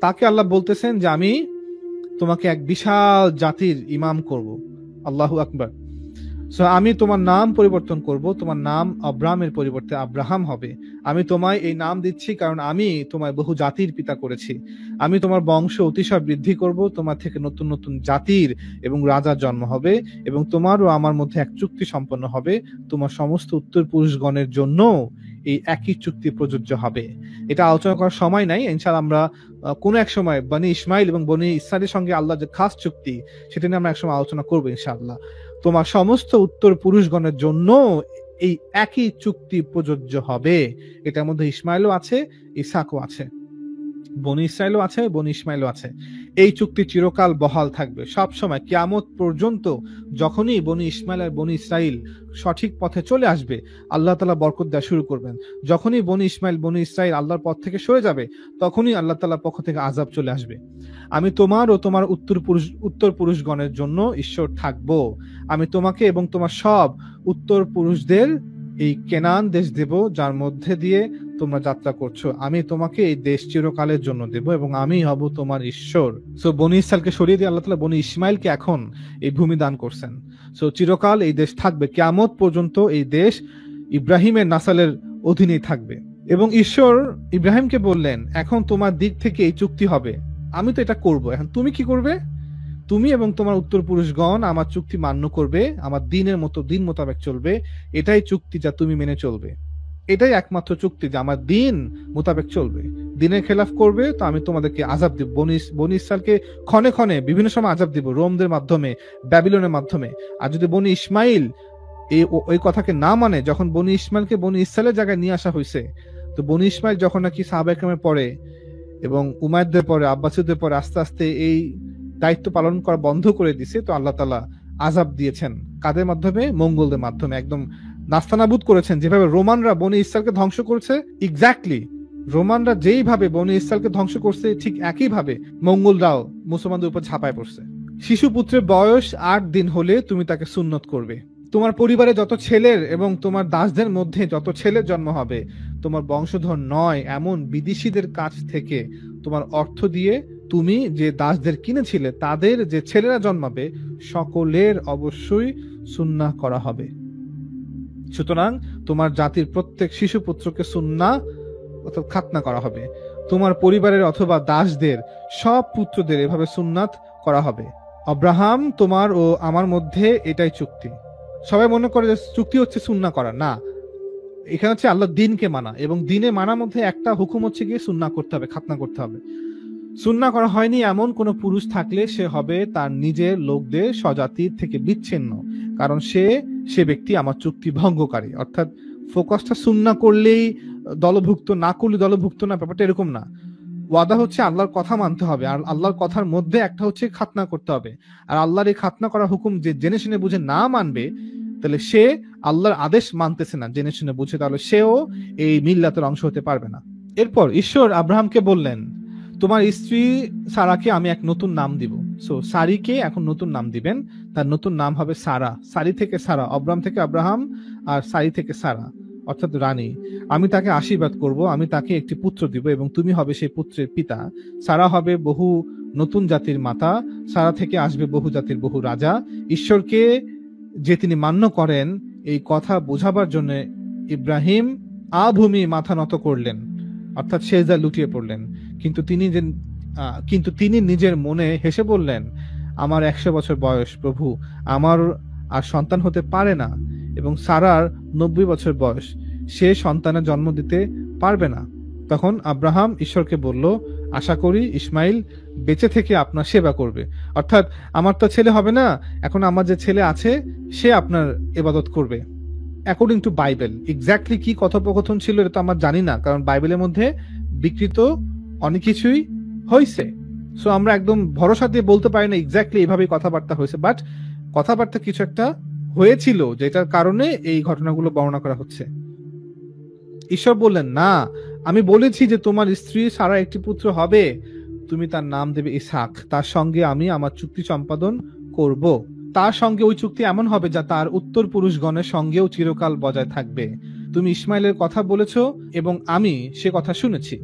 Speaker 1: তাকে আল্লাহ বলতেছেন যে আমি তোমাকে এক বিশাল জাতির ইমাম করব। আল্লাহু আকবার। সো আমি তোমার নাম পরিবর্তন করব, তোমার নাম আব্রাহামের পরিবর্তে আব্রাহাম হবে। আমি তোমায় এই নাম দিচ্ছি কারণ আমি তোমায় বহু জাতির পিতা করেছি। আমি তোমার বংশ অতিশয় বৃদ্ধি করব, তোমার থেকে নতুন নতুন জাতির এবং রাজার জন্ম হবে এবং তোমার ও আমার মধ্যে এক চুক্তি সম্পন্ন হবে। তোমার সমস্ত উত্তর পুরুষগণের জন্য এই একই চুক্তি প্রযোজ্য হবে। এটা আলোচনা করার সময় নাই, ইনশাআল্লাহ আমরা কোনো এক সময় বনি ইসমাইল এবং বনি ইসরাইলের সঙ্গে আল্লাহর যে খাস চুক্তি সেটা নিয়ে আমরা একসময় আলোচনা করবো ইনশাআল্লাহ। তোমার সমস্ত উত্তর পুরুষগণের জন্য এই একই চুক্তি প্রযোজ্য হবে। এটার মধ্যে ইসমাইলও আছে, ইসাকও আছে, বনি ইসরাইলও আছে, বনি ইসমাইলও আছে। এই চুক্তি চিরকাল বহাল থাকবে, সব সময় কিয়ামত পর্যন্ত। যখনই বনি ইসমাইল আর বনি ইসরাইল সঠিক পথে চলে আসবে আল্লাহ তাআলা বরকত দেওয়া শুরু করবেন। যখনই বনি ইসমাইল বনি ইসরাইল আল্লাহর পথ থেকে সরে যাবে তখনই আল্লাহ তাআলার পক্ষ থেকে আযাব চলে আসবে। আমি তোমার ও তোমার উত্তর পুরুষগণের জন্য ঈশ্বর থাকবো। আমি তোমাকে এবং তোমার সব উত্তর পুরুষদের এই কেনান দেশ দেব, যার মধ্যে দিয়ে তোমরা যাত্রা করছো, আমি তোমাকে এই দেশ চিরকালের জন্য দেব এবং আমি হব তোমার ঈশ্বর। সো বনি ইসরাইলকে সরিয়ে দিয়ে আল্লাহ তাআলা বনি ইসমাইলকে এখন এই ভূমি দান করছেন। সো চিরকাল এই দেশ থাকবে, কিয়ামত পর্যন্ত এই দেশ ইব্রাহিমের নাসালের অধীনেই থাকবে। এবং ঈশ্বর ইব্রাহিমকে বললেন, এখন তোমার দিক থেকে এই চুক্তি হবে, আমি তো এটা করব, এখন তুমি কি করবে? তুমি এবং তোমার উত্তর পুরুষগণ আমার চুক্তি মান্য করবে, আমার দিনের মতো দিন মোতাবেক চলবে। এটাই চুক্তি যা তুমি মেনে চলবে, এটাই একমাত্র চুক্তি যে আমার দিন মোতাবেক চলবে। দিনের খেলাফ করবে তো আমি তোমাদেরকে আযাব দিব। বনি ইসরাইলকে ক্ষণে ক্ষণে বিভিন্ন সময় আযাব দিব, রোমদের মাধ্যমে, ব্যাবিলনের মাধ্যমে। আর যদি বনি ইসমাইল ওই কথাকে না মানে, যখন বনি ইসমাইলকে বনি ইসরাইলের জায়গায় নিয়ে আসা হয়েছে, তো বনি ইসমাইল যখন নাকি সাহাবা ইকরামের পরে এবং উমাইয়াদের পরে, আব্বাসীদের পরে আস্তে আস্তে এই দায়িত্ব পালন করা বন্ধ করে দিছে, তো আল্লাহ তাআলা আযাব দিয়েছেন। কাদের মাধ্যমে? মঙ্গলদের মাধ্যমে। একদম নাস্তানাবুদ করেছেন। যেভাবে রোমানরা বনি ইসরাইলকে ধ্বংস করেছে, এক্স্যাক্টলি রোমানরা যেইভাবে বনি ইসরাইলকে ধ্বংস করছে, ঠিক একইভাবে মঙ্গলরাও মুসলমানদের উপর ঝাঁপায় পড়ছে। শিশু পুত্রের বয়স 8 দিন হলে তুমি তাকে সুন্নত করবে। তোমার পরিবারে যত ছেলের এবং তোমার দাসদের মধ্যে যত ছেলের জন্ম হবে, তোমার বংশধর নয় এমন বিদেশীদের কাছ থেকে তোমার অর্থ দিয়ে তুমি যে দাসদের কিনেছিলে তাদের যে ছেলেরা জন্মাবে সকলের অবশ্যই সুন্নাহ করা হবে। সুতরাং তোমার জাতির প্রত্যেক শিশু পুত্রকে সুন্নাহ অর্থাৎ খাতনা করা হবে। তোমার পরিবারের অথবা দাসদের সব পুত্রদের এভাবে সুন্নাত করা হবে। আব্রাহাম তোমার ও আমার মধ্যে এটাই চুক্তি। সবাই মনে করে যে চুক্তি হচ্ছে সুন্নাহ করা, না, এখানে হচ্ছে আল্লাহর দিনকে মানা, এবং দিনে মানার মধ্যে একটা হুকুম হচ্ছে গিয়ে সুন্নাহ করতে হবে, খাতনা করতে হবে। সুন্নাহ করা হয়নি এমন কোন পুরুষ থাকলে সে হবে তার নিজের লোকদের স্বজাতির থেকে বিচ্ছিন্ন, কারণ সে ব্যক্তি আমার চুক্তি ভঙ্গকারী। অর্থাৎ ফোকাসটা সুন্নাহ করলেই দলভুক্ত, না করলে দলভুক্ত না, ব্যাপারটা এরকম না। ওয়াদা হচ্ছে আল্লাহর কথা মানতে হবে, আর আল্লাহর কথার মধ্যে একটা হচ্ছে খাতনা করতে হবে। আর আল্লাহর এই খাতনা করা হুকুম যে জেনে শুনে বুঝে না মানবে, তাহলে সে আল্লাহর আদেশ মানতেছে না জেনে শুনে বুঝে, তাহলে সেও এই মিল্লাতের অংশ হতে পারবে না। এরপর ঈশ্বর আব্রাহামকে বললেন, তোমার স্ত্রী সারাকে আমি এক নতুন নাম দিব। সো সারিকে এখন নতুন নাম দিবেন, তার নতুন নাম হবে সারা। সারি থেকে সারা, আব্রাহাম থেকে আব্রাহাম, আর সারি থেকে সারা অর্থাৎ রানী। আমি তাকে আশীর্বাদ করব, আমি তাকে একটি পুত্র দিব এবং তুমি হবে সেই পুত্রের পিতা। সারা হবে বহু নতুন জাতির মাতা, সারা থেকে আসবে বহু জাতির বহু রাজা। ঈশ্বরকে যে তিনি মান্য করেন এই কথা বোঝাবার জন্য ইব্রাহিম আভূমি মাথা নত করলেন, অর্থাৎ সেজদা লুটিয়ে পড়লেন। কিন্তু তিনি নিজের মনে হেসে বললেন, আমার 100 বছর বয়স, প্রভু, আমার আর সন্তান হতে পারে না, এবং সারার 90 বছর বয়স, সে সন্তানের জন্ম দিতে পারবে না। তখন আব্রাহাম ঈশ্বরকে বলল, আশা করি ইসমাইল বেঁচে থেকে আপনার সেবা করবে। অর্থাৎ আমার তো ছেলে হবে না, এখন আমার যে ছেলে আছে সে আপনার ইবাদত করবে। অ্যাকর্ডিং টু বাইবেল, এক্স্যাক্টলি কি কথোপকথন ছিল এটা তো আমরা জানি না, কারণ বাইবেলের মধ্যে বিকৃত অনেক কিছুই হয়েছে। সো আমরা একদম ভরসা দিয়ে বলতে পারি না এক্স্যাক্টলি এইভাবেই কথাবার্তা হয়েছে, বাট কথাবার্তা কিছু একটা হয়েছিল যেটার কারণে এই ঘটনাগুলো বর্ণনা করা হচ্ছে। ঈশ্বর বললেন, না, আমি বলেছি যে তোমার স্ত্রী সারা একটি পুত্র হবে, তুমি তার নাম দেবে ইসহাক, তার সঙ্গে আমি আমার চুক্তি সম্পাদন করব। তার সঙ্গে ওই চুক্তি এমন হবে যা তার উত্তর পুরুষগণের সঙ্গেও চিরকাল বজায় থাকবে। তুমি ইসমাইলের কথা বলেছ এবং আমি সে কথা শুনেছি।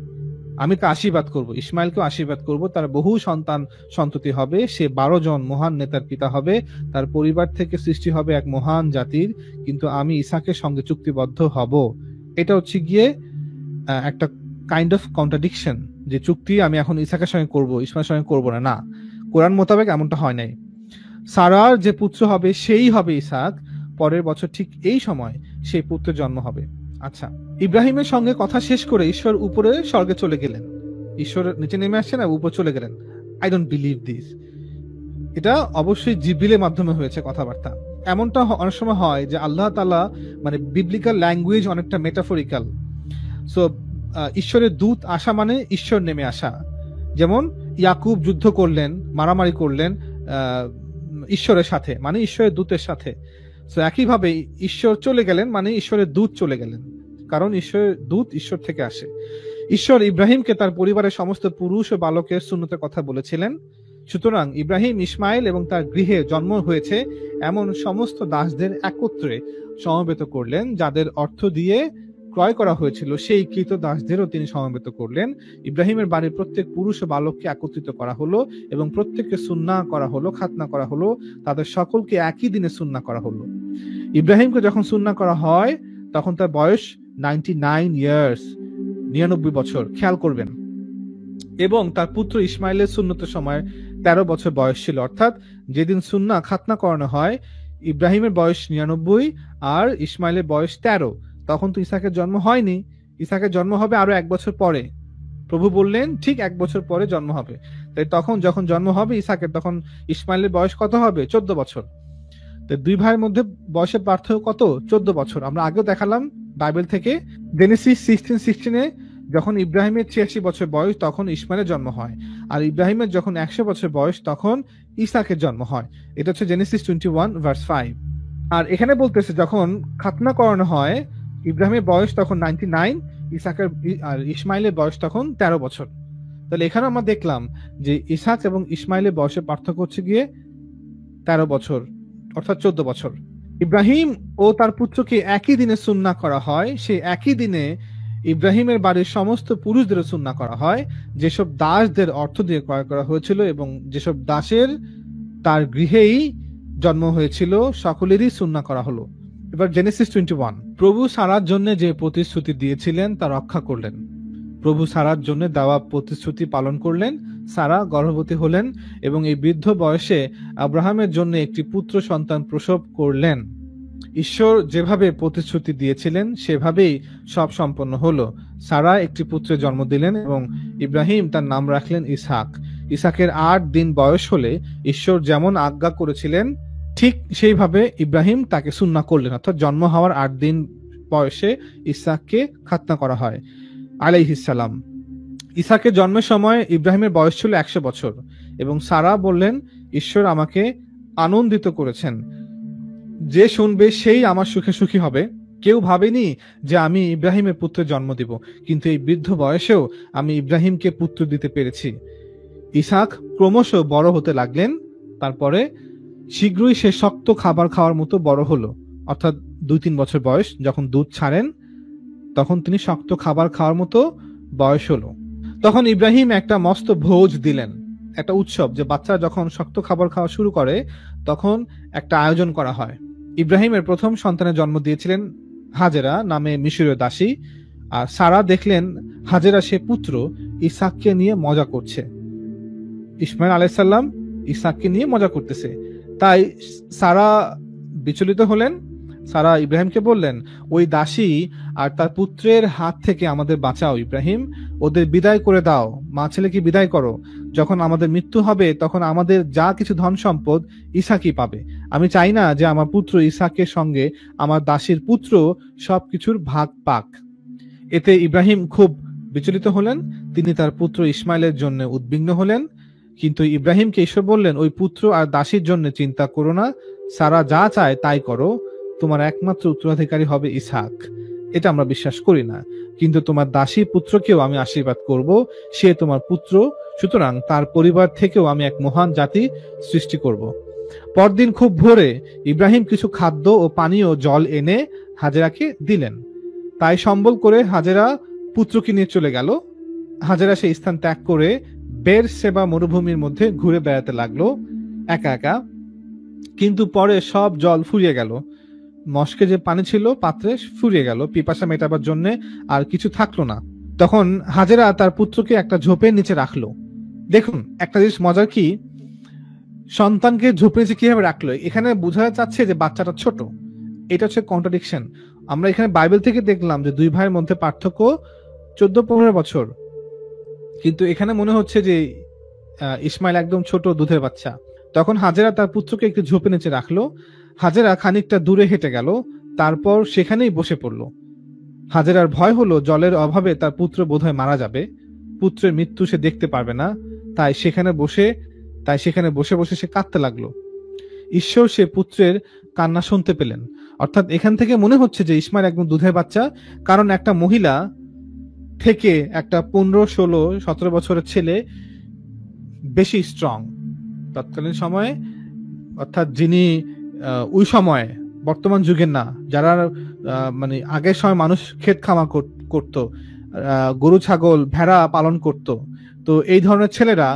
Speaker 1: আমি তা আশীর্বাদ করব, ইসমাইলকেও আশীর্বাদ করব, তার বহু সন্তান সন্ততি হবে, সে 12 জন মহান নেতার পিতা হবে, তার পরিবার থেকে সৃষ্টি হবে এক মহান জাতির, কিন্তু আমি ইসহাকের সঙ্গে চুক্তিবদ্ধ হব। এটা হচ্ছে গিয়ে একটা কাইন্ড অফ কন্ট্রাডিকশন, যে চুক্তি আমি এখন ইসহাকের সঙ্গে করব, ইসমাইলের সঙ্গে করব না। না, কোরআন মোতাবেক এমনটা হয় নাই। সারার যে পুত্র হবে সেই হবে ইসহাক। পরের বছর ঠিক এই সময় সেই পুত্রের জন্ম হবে। আচ্ছা, ইব্রাহিমের সঙ্গে কথা শেষ করে ঈশ্বর উপরে স্বর্গে চলে গেলেন। ঈশ্বর নিচে নেমে আসছেন আর উপর চলে গেলেন। I don't believe this. এটা অবশ্যই জিবরিলের মাধ্যমে হয়েছে কথাবার্তা। এমনটা অনেক সময় হয় যে আল্লাহ তাআলা মানে বিবলিক্যাল ল্যাঙ্গুয়েজ অনেকটা মেটাফরিক্যাল। সো ঈশ্বরের দূত আসা মানে ঈশ্বর নেমে আসা। যেমন ইয়াকুব যুদ্ধ করলেন, মারামারি করলেন ঈশ্বরের সাথে, মানে ঈশ্বরের দূতের সাথে। সো একইভাবে ঈশ্বর চলে গেলেন মানে ঈশ্বরের দূত চলে গেলেন, কারণ ঈশ্বরের দূত ঈশ্বর থেকে আসে। ঈশ্বর ইব্রাহিমকে তার পরিবারের সমস্ত পুরুষ ও বালকের সুন্নতের কথা বলেছিলেন। সুতরাং ইব্রাহিম ইসমাইল এবং তার গৃহে জন্ম হয়েছে এমন সমস্ত দাসদের একত্রে সমবেত করলেন, যাদের অর্থ দিয়ে ক্রয় করা হয়েছিল সেই কৃতদাসদেরও তিনি সমবেত করলেন। ইব্রাহিমের বাড়ির প্রত্যেক পুরুষ ও বালককে একত্রিত করা হলো এবং প্রত্যেককে সুন্নাহ করা হলো, খাতনা করা হলো, তাদের সকলকে একই দিনে সুন্নাহ করা হলো। ইব্রাহিমকে যখন সুন্নাহ করা হয় তখন তার বয়স 99 ইয়ার্স, 99 বছর, খেয়াল করবেন। এবং তার পুত্র ইসমাইলের সুন্নতের সময় 13 বছর বয়স ছিল, অর্থাৎ যেদিন সুন্নাহ খাতনা করানো হয় ইব্রাহিমের বয়স 99 আর ইসমাইলের বয়স 13। তখন তো ইসাকের জন্ম হয়নি, ইসাকের জন্ম হবে আরো 1 বছর পরে। প্রভু বললেন ঠিক 1 বছর পরে জন্ম হবে। তাই তখন যখন জন্ম হবে ইসাকের, তখন ইসমাইলের বয়স কত হবে? 14 বছর। তো দুই ভাইয়ের মধ্যে বয়সের পার্থক্য কত? 14 বছর। আমরা আগেও দেখালাম বাইবেল থেকে, জেনেসিস 16:16 যখন ইব্রাহিমের 86 বছর বয়স তখন ইসমাইলের জন্ম হয়, আর ইব্রাহিমের যখন 100 বছর বয়স তখন ইসাকের জন্ম হয়। এটা হচ্ছে জেনেসিস 21:5। আর এখানে বলতেছে যখন খাতনা করানো হয় ইব্রাহিমের বয়স তখন 99, ইসাকের আর ইসমাইলের বয়স তখন 13 বছর। তাহলে এখানে আমরা দেখলাম যে ইসাক এবং ইসমাইলের বয়সের পার্থক্য হচ্ছে গিয়ে 13 বছর, অর্থাৎ 14 বছর। ইব্রাহিম ও তার পুত্রকে একই দিনে সুন্নাহ করা হয়। সেই একই দিনে ইব্রাহিমের বাড়ির সমস্ত পুরুষদেরও সুন্নাহ করা হয়, যেসব দাসদের অর্থ দিয়ে ক্রয় করা হয়েছিল এবং যেসব দাসের তার গৃহেই জন্ম হয়েছিল সকলেরই সুন্নাহ করা হলো। এবার জেনেসিস 21। প্রভু সারার জন্য যে প্রতিশ্রুতি দিয়েছিলেন তা রক্ষা করলেন। প্রভু সারার জন্য দেওয়া প্রতিশ্রুতি পালন করলেন। সারা গর্ভবতী হলেন এবং এই বৃদ্ধ বয়সে আব্রাহামের জন্য একটি পুত্র সন্তান প্রসব করলেন। ঈশ্বর যেভাবে প্রতিশ্রুতি দিয়েছিলেন সেভাবেই সব সম্পন্ন হলো। সারা একটি পুত্রের জন্ম দিলেন এবং ইব্রাহিম তার নাম রাখলেন ইসহাক। ইসহাকের 8 দিন বয়স হলে ঈশ্বর যেমন আজ্ঞা করেছিলেন ঠিক সেইভাবে ইব্রাহিম তাকে সুন্নাহ করলেন, অর্থাৎ জন্ম হওয়ার 8 দিন বয়সে ইসহাককে খাতনা করা হয় আলাইহিস সালাম। ইসহাকের জন্মের সময় ইব্রাহিমের বয়স ছিল 100 বছর এবং সারা বললেন, ঈশ্বর আমাকে আনন্দিত করেছেন, যে শুনবে সেই আমার সুখে সুখী হবে। কেউ ভাবেনি যে আমি ইব্রাহিমের পুত্রের জন্ম দিব, কিন্তু এই বৃদ্ধ বয়সেও আমি ইব্রাহিমকে পুত্র দিতে পেরেছি। ইসহাক ক্রমশ বড় হতে লাগলেন। তারপরে শীঘ্রই সে শক্ত খাবার খাওয়ার মতো বড় হলো, অর্থাৎ 2-3 বছর বয়স যখন দুধ ছাড়েন তখন তিনি শক্ত খাবার খাওয়ার মতো বয়স হলো। তখন ইব্রাহিম একটা মস্ত ভোজ দিলেন, একটা উৎসব, যে বাচ্চারা যখন শক্ত খাবার খাওয়া শুরু করে তখন একটা আয়োজন করা হয়। ইব্রাহিমের প্রথম সন্তানের জন্ম দিয়েছিলেন হাজেরা নামে মিশরীয় দাসী। আর সারা দেখলেন হাজেরা সে পুত্র ইসহাককে নিয়ে মজা করছে। ইসমাইল আলাইহিস সালাম ইসহাককে নিয়ে মজা করতেছে, তাই সারা বিচলিত হলেন। সারা ইব্রাহিমকে বললেন, ওই দাসী আর তার পুত্রের হাত থেকে আমাদের বাঁচাও ইব্রাহিম, ওদের বিদায় করে দাও, মা ছেলেকে বিদায় করো। যখন আমাদের মৃত্যু হবে তখন আমাদের যা কিছু ধন সম্পদ ইসহাকই পাবে। আমি চাই না যে আমার পুত্র ইসহাকের সঙ্গে আমার দাসীর পুত্র সবকিছুর ভাগ পাক। এতে ইব্রাহিম খুব বিচলিত হলেন। তিনি তার পুত্র ইসমাইলের জন্য উদ্বিগ্ন হলেন, কিন্তু ইব্রাহিমকে ঈশ্বর বললেন, ওই পুত্র আর দাসীর জন্য চিন্তা করো না, সারা যা চায় তাই করো, তোমার একমাত্র উত্তরাধিকারী হবে ইসহাক। এটা আমরা বিশ্বাস করি না, কিন্তু তোমার দাসী পুত্রকেও আমি আশীর্বাদ করব, সে তোমার পুত্র, সুতরাং তার পরিবার থেকেও আমি এক মহান জাতি সৃষ্টি করব। পরদিন খুব ভোরে ইব্রাহিম কিছু খাদ্য ও পানীয় জল এনে হাজেরাকে দিলেন। তাই সম্বল করে হাজেরা পুত্রকে নিয়ে চলে গেল। হাজেরা সেই স্থান ত্যাগ করে বেরশেবা মরুভূমির মধ্যে ঘুরে বেড়াতে লাগলো একা একা। কিন্তু পরে সব জল ফুরিয়ে গেল, মশকে যে পানি ছিল পাত্রে ফুরিয়ে গেল, পিপাসা মেটাবার জন্য আর কিছু থাকলো না। তখন হাজেরা তার পুত্রকে একটা ঝোপের নিচে রাখলো। দেখুন একটা জিনিস মজার, কি সন্তানকে ঝোপের নিচে কিভাবে রাখলো, এখানে বোঝা যাচ্ছে যে বাচ্চাটা ছোট। এটা হচ্ছে কন্ট্রাডিকশন। আমরা এখানে বাইবেল থেকে দেখলাম যে দুই ভাইয়ের মধ্যে পার্থক্য 14-15 বছর, কিন্তু এখানে মনে হচ্ছে যে ইসমাইল একদম ছোট দুধের বাচ্চা। তখন হাজেরা তার পুত্রকে একটু ঝোপে নিচে রাখলো। হাজেরা খানিকটা দূরে হেঁটে গেল, তারপর সেখানেই বসে পড়ল। হাজেরার ভয় হলো জলের অভাবে তার পুত্র বোধহয় মারা যাবে, পুত্রের মৃত্যু সে দেখতে পারবে না, তাই সেখানে বসে বসে সে কাঁদতে লাগলো। ঈশ্বর সে পুত্রের কান্না শুনতে পেলেন। অর্থাৎ এখান থেকে মনে হচ্ছে যে ইসমাইল একদম দুধের বাচ্চা, কারণ একটা মহিলা থেকে একটা 15-16-17 বছরের ছেলে বেশি স্ট্রং তৎকালীন সময়ে, অর্থাৎ যিনি ওই সময়ে বর্তমান যুগের না, যারা মানে আগের সময় মানুষ ক্ষেত খামা করতো, গরু ছাগল ভেড়া পালন করত, তো এই ধরনের ছেলেরা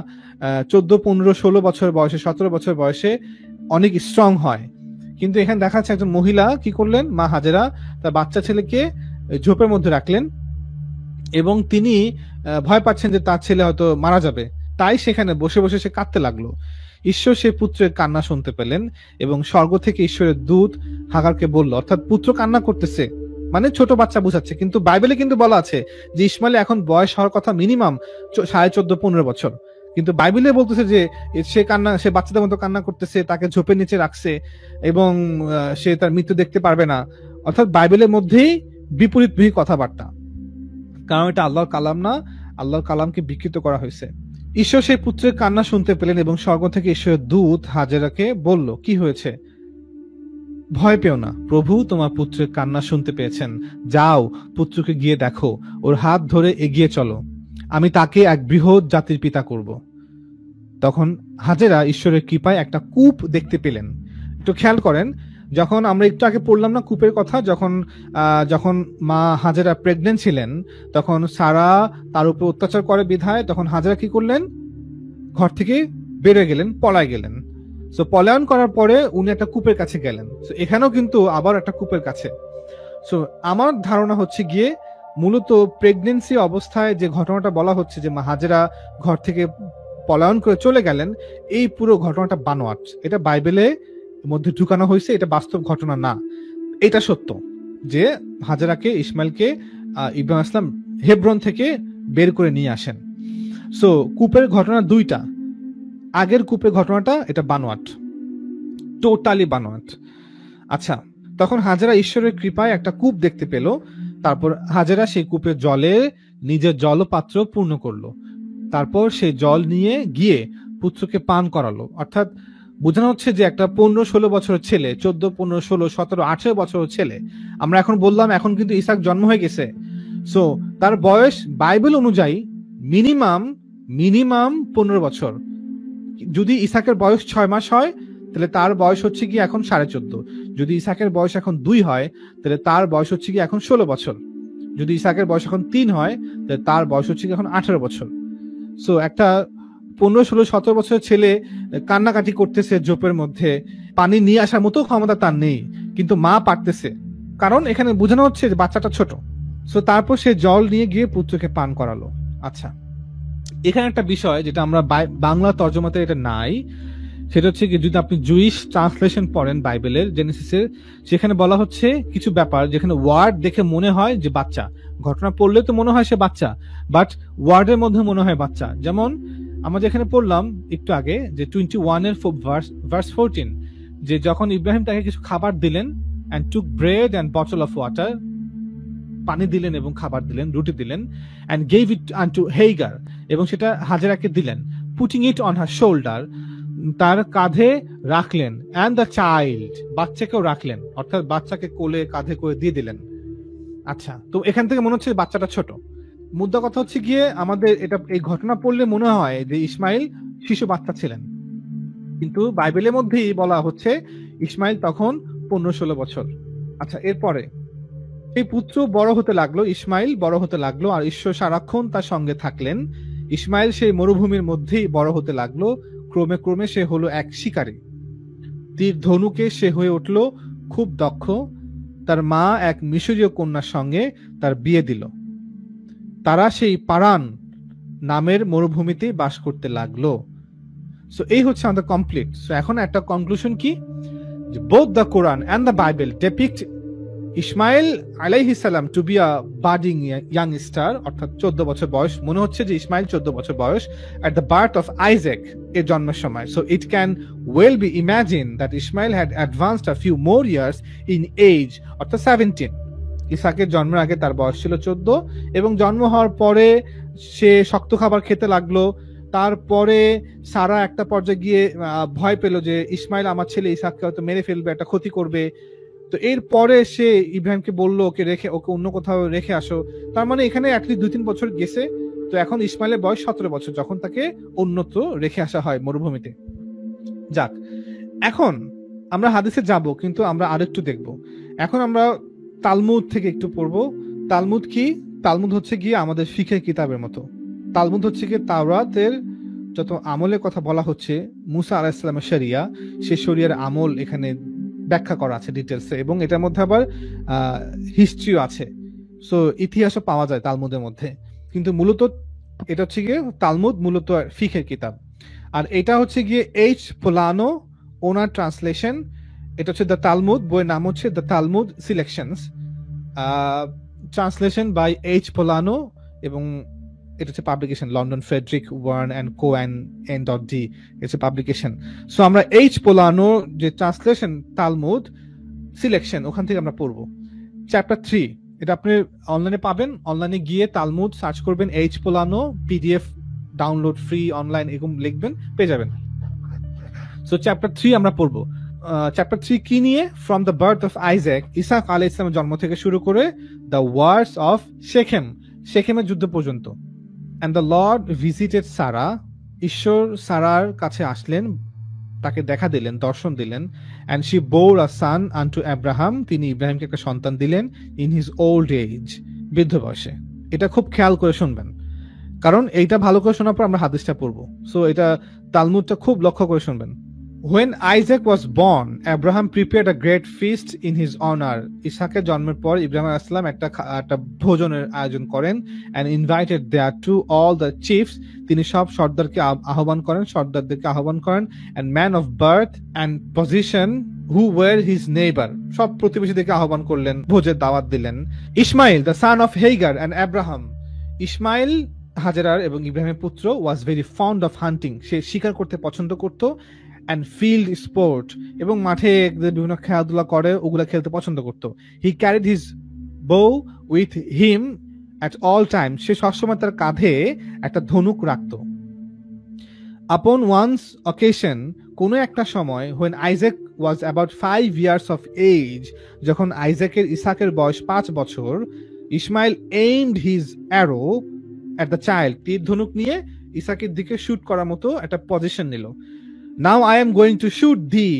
Speaker 1: 14, 15, 16 বছর বয়সে, 17 বছর বয়সে অনেক স্ট্রং হয়। কিন্তু এখানে দেখা যাচ্ছে একজন মহিলা কি করলেন, মা হাজেরা তার বাচ্চা ছেলেকে ঝোপের মধ্যে রাখলেন এবং তিনি ভয় পাচ্ছেন যে তার ছেলে হয়তো মারা যাবে, তাই সেখানে বসে বসে সে কাঁদতে লাগলো। ঈশ্বর সে পুত্রের কান্না শুনতে পেলেন এবং স্বর্গ থেকে ঈশ্বরের দূত হাগারকে বলল, অর্থাৎ পুত্র কান্না করতেছে মানে ছোট বাচ্চা বুঝাচ্ছে, কিন্তু বাইবেলে কিন্তু বলা আছে যে ইসমাইল এখন বয়স হওয়ার কথা মিনিমাম 14.5-15 বছর, কিন্তু বাইবেলে বলতেছে যে সে বাচ্চাদের মতো কান্না করতেছে, তাকে ঝোপের নিচে রাখছে এবং সে তার মৃত্যু দেখতে পারবে না। অর্থাৎ বাইবেলের মধ্যেই বিপরীতমুখী কথাবার্তা, কারণ এটা আল্লাহর কালাম না, আল্লাহর কালামকে বিকৃত করা হয়েছে। ঈশ্বর সেই পুত্রের কান্না শুনতে পেলেন এবং স্বর্গ থেকে ঈশ্বরের দূত হাজেরাকে বলল, কি হয়েছে? ভয় পেও না, প্রভু তোমার পুত্রের কান্না শুনতে পেয়েছেন। যাও, পুত্রকে গিয়ে দেখো, ওর হাত ধরে এগিয়ে চলো, আমি তাকে এক বৃহৎ জাতির পিতা করব। তখন হাজেরা ঈশ্বরের কৃপায় একটা কূপ দেখতে পেলেন। একটু খেয়াল করেন, যখন আমরা একটু আগে পড়লাম না কূপের কথা, যখন মা হাজেরা প্রেগনেন্ট ছিলেন, তখন সারা তার উপর অত্যাচার করে বিধায় তখন হাজেরা কি করলেন, ঘর থেকে বেরিয়ে গেলেন, পলায় গেলেন। সো পলায়ন করার পরে উনি একটা কূপের কাছে গেলেন। সো এখানেও কিন্তু আবার একটা কূপের কাছে। সো আমার ধারণা হচ্ছে গিয়ে মূলত প্রেগনেন্সি অবস্থায় যে ঘটনাটা বলা হচ্ছে যে মা হাজেরা ঘর থেকে পলায়ন করে চলে গেলেন, এই পুরো ঘটনাটা বানোয়াট, এটা বাইবেলে মধ্যে ঢুকানো হয়েছে, এটা বাস্তব ঘটনা না। এটা সত্য যে হাজেরাকে ইসমাইলকে ইব্রাহিম ইসলাম হেব্রন থেকে বের করে নিয়ে আসেন। সো কূপের ঘটনা দুইটা, আগের কূপের ঘটনাটা এটা বানোয়াট, টোটালি বানোয়াট। আচ্ছা, তখন হাজেরা ঈশ্বরের কৃপায় একটা কূপ দেখতে পেল। তারপর হাজেরা সেই কূপের জলে নিজের জলপাত্র পূর্ণ করলো, তারপর সেই জল নিয়ে গিয়ে পুত্রকে পান করালো। অর্থাৎ বোঝানো হচ্ছে যে একটা 15-16 বছরের ছেলে, 14, 15, 16, 17, 18 বছরের ছেলে, আমরা এখন বললাম এখন কিন্তু ইসাক জন্ম হয়ে গেছে। সো তার বয়স বাইবেল অনুযায়ী মিনিমাম 15 বছর। যদি ইসাকের বয়স 6 মাস হয় তাহলে তার বয়স হচ্ছে কি এখন 14.5। যদি ইসাকের বয়স এখন 2 হয় তাহলে তার বয়স হচ্ছে কি এখন 16 বছর। যদি ইসাকের বয়স এখন 3 হয় তাহলে তার বয়স হচ্ছে কি এখন 18 বছর। সো একটা 15, 16, 17 বছরের ছেলে কান্নাকাটি করতেছে ঝোপের মধ্যে, পানি নিয়ে আসার মতো ক্ষমতা তার নেই, কিন্তু মা পারতেছে, কারণ এখানে বোঝানো হচ্ছে যে বাচ্চাটা ছোট। সো তারপর সে জল নিয়ে গিয়ে পুত্রকে পান করালো। আচ্ছা, এখানে একটা বিষয় যেটা আমরা বাংলা তর্জমাতে এটা নাই, সেটা হচ্ছে কি, যদি আপনি জুইশ ট্রান্সলেশন পড়েন বাইবেলের জেনেসিসের, সেখানে বলা হচ্ছে কিছু ব্যাপার যেখানে ওয়ার্ড দেখে মনে হয় যে বাচ্চা, ঘটনা পড়লে তো মনে হয় সে বাচ্চা, বাট ওয়ার্ডের মধ্যে মনে হয় বাচ্চা। যেমন আমরা যেখানে পড়লাম একটু আগে যে 21 ভার্স 14, যে যখন ইব্রাহিম তাকে কিছু খাবার দিলেন, and took bread and bottle of water, পানি দিলেন এবং খাবার দিলেন, রুটি দিলেন, and gave it unto Hagar, এবং সেটা হাজেরাকে দিলেন, putting it on her shoulder, তার কাঁধে রাখলেন, and the child, বাচ্চাকেও রাখলেন, অর্থাৎ বাচ্চাকে কোলে কাঁধে করে দিয়ে দিলেন। আচ্ছা, তো এখান থেকে মনে হচ্ছে বাচ্চাটা ছোট। মুদ্রা কথা হচ্ছে গিয়ে আমাদের এটা এই ঘটনা পড়লে মনে হয় যে ইসমাইল শিশু বাচ্চা ছিলেন, কিন্তু বাইবেলের মধ্যেই বলা হচ্ছে ইসমাইল তখন 15-16 বছর। আচ্ছা, এরপরে সেই পুত্র বড় হতে লাগলো, ইসমাইল বড় হতে লাগলো, আর ঈশ্বর সারাক্ষণ তার সঙ্গে থাকলেন। ইসমাইল সেই মরুভূমির মধ্যেই বড় হতে লাগলো, ক্রমে ক্রমে সে হলো এক শিকারী, তীর ধনুকে সে হয়ে উঠল খুব দক্ষ। তার মা এক মিশরীয় কন্যার সঙ্গে তার বিয়ে দিল, তারা সেই পারান নামের মরুভূমিতে বাস করতে লাগলো। সো এই হচ্ছে আমাদের কমপ্লিট। সো এখন একটা কনক্লুশন কি, যে both the Quran and the Bible depict Ismail আলাইহিস সালাম to be a budding young star, অর্থাৎ 14 বছর বয়স, মনে হচ্ছে যে ইসমাইল 14 বছর বয়স at the birth of Isaac, এর জন্মের সময়। So it can well be imagined that Ishmael had advanced a few more years in age, অর্থাৎ 17। ইসাকের জন্মের আগে তার বয়স ছিল 14, এবং জন্ম হওয়ার পরে সে শক্ত খাবার খেতে লাগলো। তারপরে সারা একটা পর্যায়ে গিয়ে ভয় পেল যে ইসমাইল আমার ছেলে ইসাককে হয়তো মেরে ফেলবে, একটা ক্ষতি করবে। তো এরপরে সে ইব্রাহিমকে বললো ওকে অন্য কোথাও রেখে আসো। তার মানে এখানে অ্যাটলিস্ট 2-3 বছর গেছে। তো এখন ইসমাইলের বয়স 17 বছর যখন তাকে অন্যত্র রেখে আসা হয় মরুভূমিতে। যাক, এখন আমরা হাদিসে যাব, কিন্তু আমরা আরেকটু দেখব। এখন আমরা তালমুদ থেকে একটু পড়বো। তালমুদ কি? তালমুদ হচ্ছে গিয়ে আমাদের ফিকহের কিতাবের মতো। তালমুদ হচ্ছে গিয়ে তাওরাতের যত আমলের কথা বলা হচ্ছে, মুসা আলাইহিস সালামের শরিয়া, সেই শরিয়ার আমল এখানে ব্যাখ্যা করা আছে ডিটেলসে, এবং এটার মধ্যে আবার হিস্ট্রিও আছে। সো ইতিহাসও পাওয়া যায় তালমুদের মধ্যে। কিন্তু মূলত এটা হচ্ছে গিয়ে তালমুদ মূলত ফিকহের কিতাব। আর এটা হচ্ছে গিয়ে এইচ পোলানো ওনার ট্রান্সলেশন। এটা হচ্ছে দ্য তালমুদ, বইয়ের নাম হচ্ছে the Talmud selections, translation by H Polano, এবং এটা হচ্ছে publication London Frederick Warne and Co N.D, এটা পাবলিকেশন। সো আমরা এইচ পোলানো যে ট্রান্সলেশন তালমুদ সিলেকশন, ওখান থেকে আমরা পড়বো চ্যাপ্টার 3। এটা আপনি অনলাইনে পাবেন, অনলাইনে গিয়ে তালমুদ সার্চ করবেন, H Polano, PDF download free online এরকম লিখবেন, পেয়ে যাবেন। সো চ্যাপ্টার 3 আমরা পড়বো। চ্যাপ্টার 3 কি নিয়ে? From the birth of Isaac, Isaac আলাইহিস সালামের জন্ম থেকে শুরু করে দ্য ওয়ার্স অফ শেখেম, শেখেমের যুদ্ধ পর্যন্ত। And the lord visited Sarah, ঈশ্বর সারার কাছে আসলেন, তাকে দেখা দিলেন, দর্শন দিলেন। And she bore a son unto Abraham, তিনি ইব্রাহিমকে একটা সন্তান দিলেন, ইন হিজ ওল্ড এজ, বৃদ্ধ বয়সে। এটা খুব খেয়াল করে শুনবেন, কারণ এইটা ভালো করে শোনার পর আমরা হাদিসটা পড়বো। সো এটা তালমুদটা খুব লক্ষ্য করে শুনবেন। When Isaac was born, Abraham prepared a great feast in his honor. ইসাকের জন্মের পর ইব্রাহিম আলাইহিস সালাম একটা ভোজনের আয়োজন করেন, and invited there to all the chiefs, তিনি সব সর্দারকে আহ্বান করেন, সর্দারদেরকে আহ্বান করেন, and men of birth and position who were his neighbor, সব প্রতিবেশীদেরকে আহ্বান করলেন, ভোজের দাওয়াত দিলেন। Ishmael, the son of Hagar and Abraham, Ismail হাজেরার এবং ইব্রাহিমের পুত্র, was very fond of hunting, সে শিকার করতে পছন্দ করত, and field sport, এবং মাঠে বিভিন্ন খেলাধুলা করে ওগুলা খেলতে পছন্দ করত। He carried his bow with him at all times, সে সবসময় তার কাঁধে একটা ধনুক রাখত। Upon one's occasion, কোনো একটা সময়, when Isaac was about 5 years of age, যখন ইসাকের বয়স 5 বছর, Ismail aimed his arrow at the child, তীর ধনুক নিয়ে ইসাকের দিকে শুট করার মতো একটা পজিশন নিল। Now I am going to shoot thee,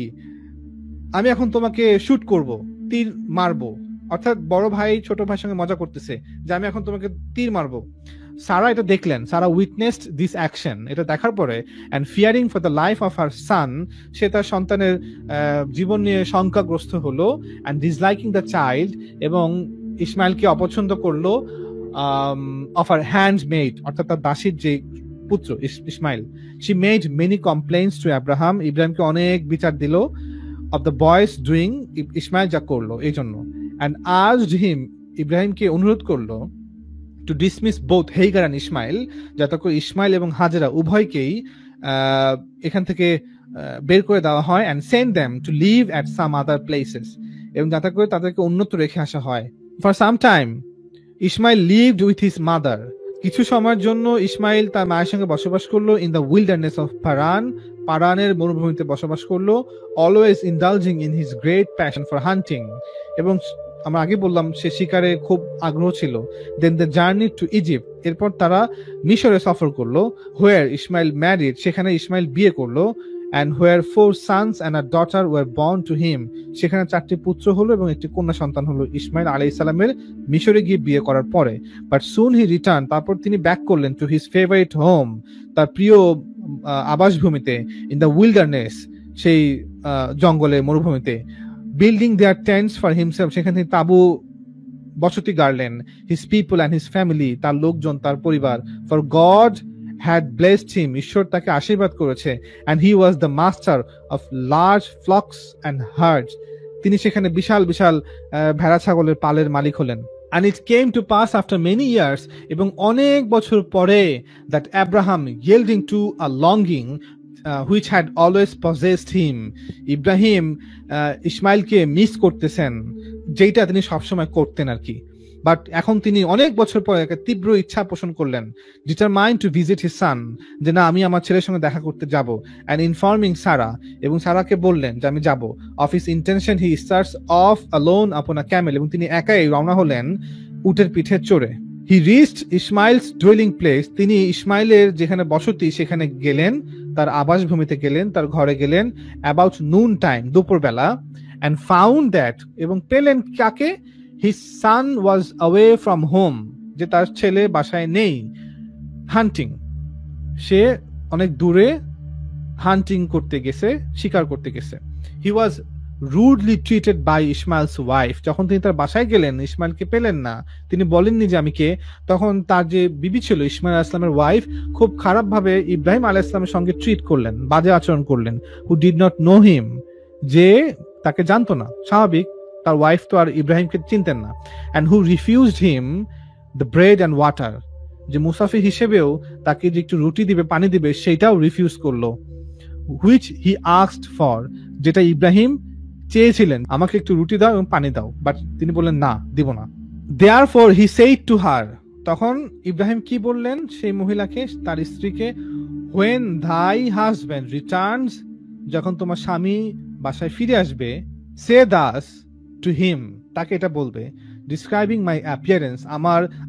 Speaker 1: আমি এখন তোমাকে শুট করব, তীর মারবো। অর্থাৎ বড় ভাই ছোট ভাইয়ের সঙ্গে মজা করতেছে যে আমি এখন তোমাকে তীর মারবো। সারা এটা দেখলেন, সারা উইটনেসড দিস অ্যাকশন, এটা দেখার পরে, and fearing for the life of her son, সে তার সন্তানের জীবন নিয়ে শঙ্কাগ্রস্ত হলো, and disliking the child, এবং ইসমাইলকে অপছন্দ করলো, of her handmaid, অর্থাৎ তার দাসীর যে পুত্র Ismail. She made many complaints to Abraham, ইব্রাহিমকে অনেক বিচার দিল, of the boys doing, Ismail যা করলো এই জন্য, and asked him, ইব্রাহিমকে অনুরোধ করলো, to dismiss both Hagar and Ishmael, যাতে করে ইসমাইল এবং হাজেরা উভয়কেই এখান থেকে বের করে দেওয়া হয়, and send them to live at some other places, এবং যাতে করে তাদেরকে অন্যত্র রেখে আসা হয়। For some time Ishmael lived with his mother, কিছু সময়ের জন্য ইসমাইল তার মায়ের সঙ্গে বসবাস করলো, in the wilderness of Paran, পারানের মরুভূমিতে বসবাস করলো, always indulging in his great passion for hunting, এবং আমরা আগে বললাম সে শিকারে খুব আগ্রহ ছিল। Then the journey to Egypt, এরপর তারা মিশরে সফর করলো, হোয়ার ইসমাইল ম্যারিড, সেখানে ইসমাইল বিয়ে করলো, and where 4 sons and a daughter were born to him, সেখানে 4টি পুত্র হলো এবং একটি কন্যা সন্তান হলো ইসমাইল আলাইহিস সালামের মিশরে গিয়ে বিয়ে করার পরে। বাট সুন হি রিটার্ন, তারপর তিনি ব্যাক করলেন, টু হিজ ফেভারিট হোম, তার প্রিয় আবাসভূমিতে, ইন দ্য উইল্ডারনেস, সেই জঙ্গলে মরুভূমিতে, building their tents for himself, সেখানে তিনি তাবু বসতি গাড়লেন, his people and his family, তার লোকজন, তার পরিবার, for God had blessed him, ঈশ্বর তাকে আশীর্বাদ করেছে, and he was the master of large flocks and herds, তিনি সেখানে বিশাল বিশাল ভেড়া ছাগলের পালের মালিক হলেন। And it came to pass after many years, এবং অনেক বছর পরে, that Abraham, yielding to a longing which had always possessed him, Ibrahim ইসমাইলকে মিস করতেছেন, যেটা তিনি সবসময় করতেন আর কি। বাট এখন তিনি অনেক বছর পরে একটা তীব্র ইচ্ছা পোষণ করলেন, determined to visit his son, যে না আমি আমার ছেলের সঙ্গে দেখা করতে যাব, অ্যান্ড ইনফর্মিং সারা, এবং সারাকে বললেন যে আমি যাব। Of his intention he starts of alone আপন আ ক্যামেল, এবং তিনি একাই রওনা হলেন উটের পিঠে চড়ে। হি রিচড ইসমাইলস ডুয়েলিং প্লেস, তিনি ইসমাইলের যেখানে বসতি সেখানে গেলেন, তার আবাসভূমিতে গেলেন, তার ঘরে গেলেন অ্যাবাউট নুন টাইম, দুপুরবেলা, অ্যান্ড ফাউন্ড দ্যাট, এবং পেলেন কাকে, his son was away from home, যে তার ছেলে বাসায় নেই, হান্টিং, সে অনেক দূরে হান্টিং করতে গেছে, শিকার করতে গেছে। হি ওয়াজ রুডলি ট্রিটেড বাই ইসমাইলস ওয়াইফ, যখন তিনি তার বাসায় গেলেন ইসমাইলকে পেলেন না, তিনি বলেননি যে আমি কে, তখন তার যে বিবি ছিল ইসমাইল আলাইহিস সালামের ওয়াইফ খুব খারাপ ভাবে ইব্রাহিম আলাইহিস সালামের সঙ্গে ট্রিট করলেন, বাজে আচরণ করলেন। Who did not know him, যে তাকে জানতো না, স্বাভাবিক, তার ওয়াইফ তো আর ইব্রাহিমকে চিনতেন না। And who refused him the bread and water, যে মুসাফির হিসেবেও তাকে যে একটু রুটি দিবে, পানি দিবে, সেটাও রিফিউজ করলো। হুইচ হি আস্কড ফর, যেটা ইব্রাহিম চেয়েছিলেন, আমাকে একটু রুটি দাও এবং পানি দাও, বাট তিনি বললেন না, দিব না। Therefore he said to her, তখন ইব্রাহিম কি বললেন সেই মহিলাকে, তার স্ত্রীকে, হোয়েন থাই হাজব্যান্ড রিটার্নস, যখন তোমার স্বামী বাসায় ফিরে আসবে, সে দাস টু হিম, তাকে এটা বলবে, ডিসক্রাইবিং মাই অ্যাপিয়ারেন্স,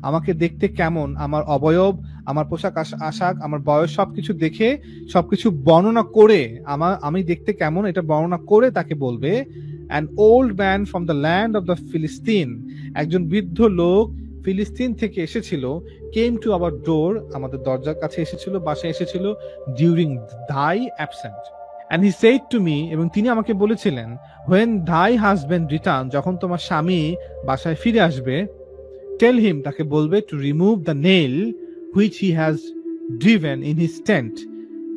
Speaker 1: আমাকে দেখতে কেমন, আমার অবয়ব, আমার পোশাক আশাক, আমার বয়স, সবকিছু দেখে, সবকিছু বর্ণনা করে, আমি দেখতে কেমন এটা বর্ণনা করে তাকে বলবে। An old man from the land of the ফিলিস্তিন, একজন বৃদ্ধ লোক ফিলিস্তিন থেকে এসেছিল, কেম টু আওয়ার ডোর, আমাদের দরজার কাছে এসেছিল, বাসায় এসেছিল, ডিউরিং দাই absent. And he said to me, এবং তিনি আমাকে বলেছিলেন, when thy husband return, যখন তোমার স্বামী বাসায় ফিরে আসবে, tell him, তাকে বলবে, to remove the nail which he has driven in his tent,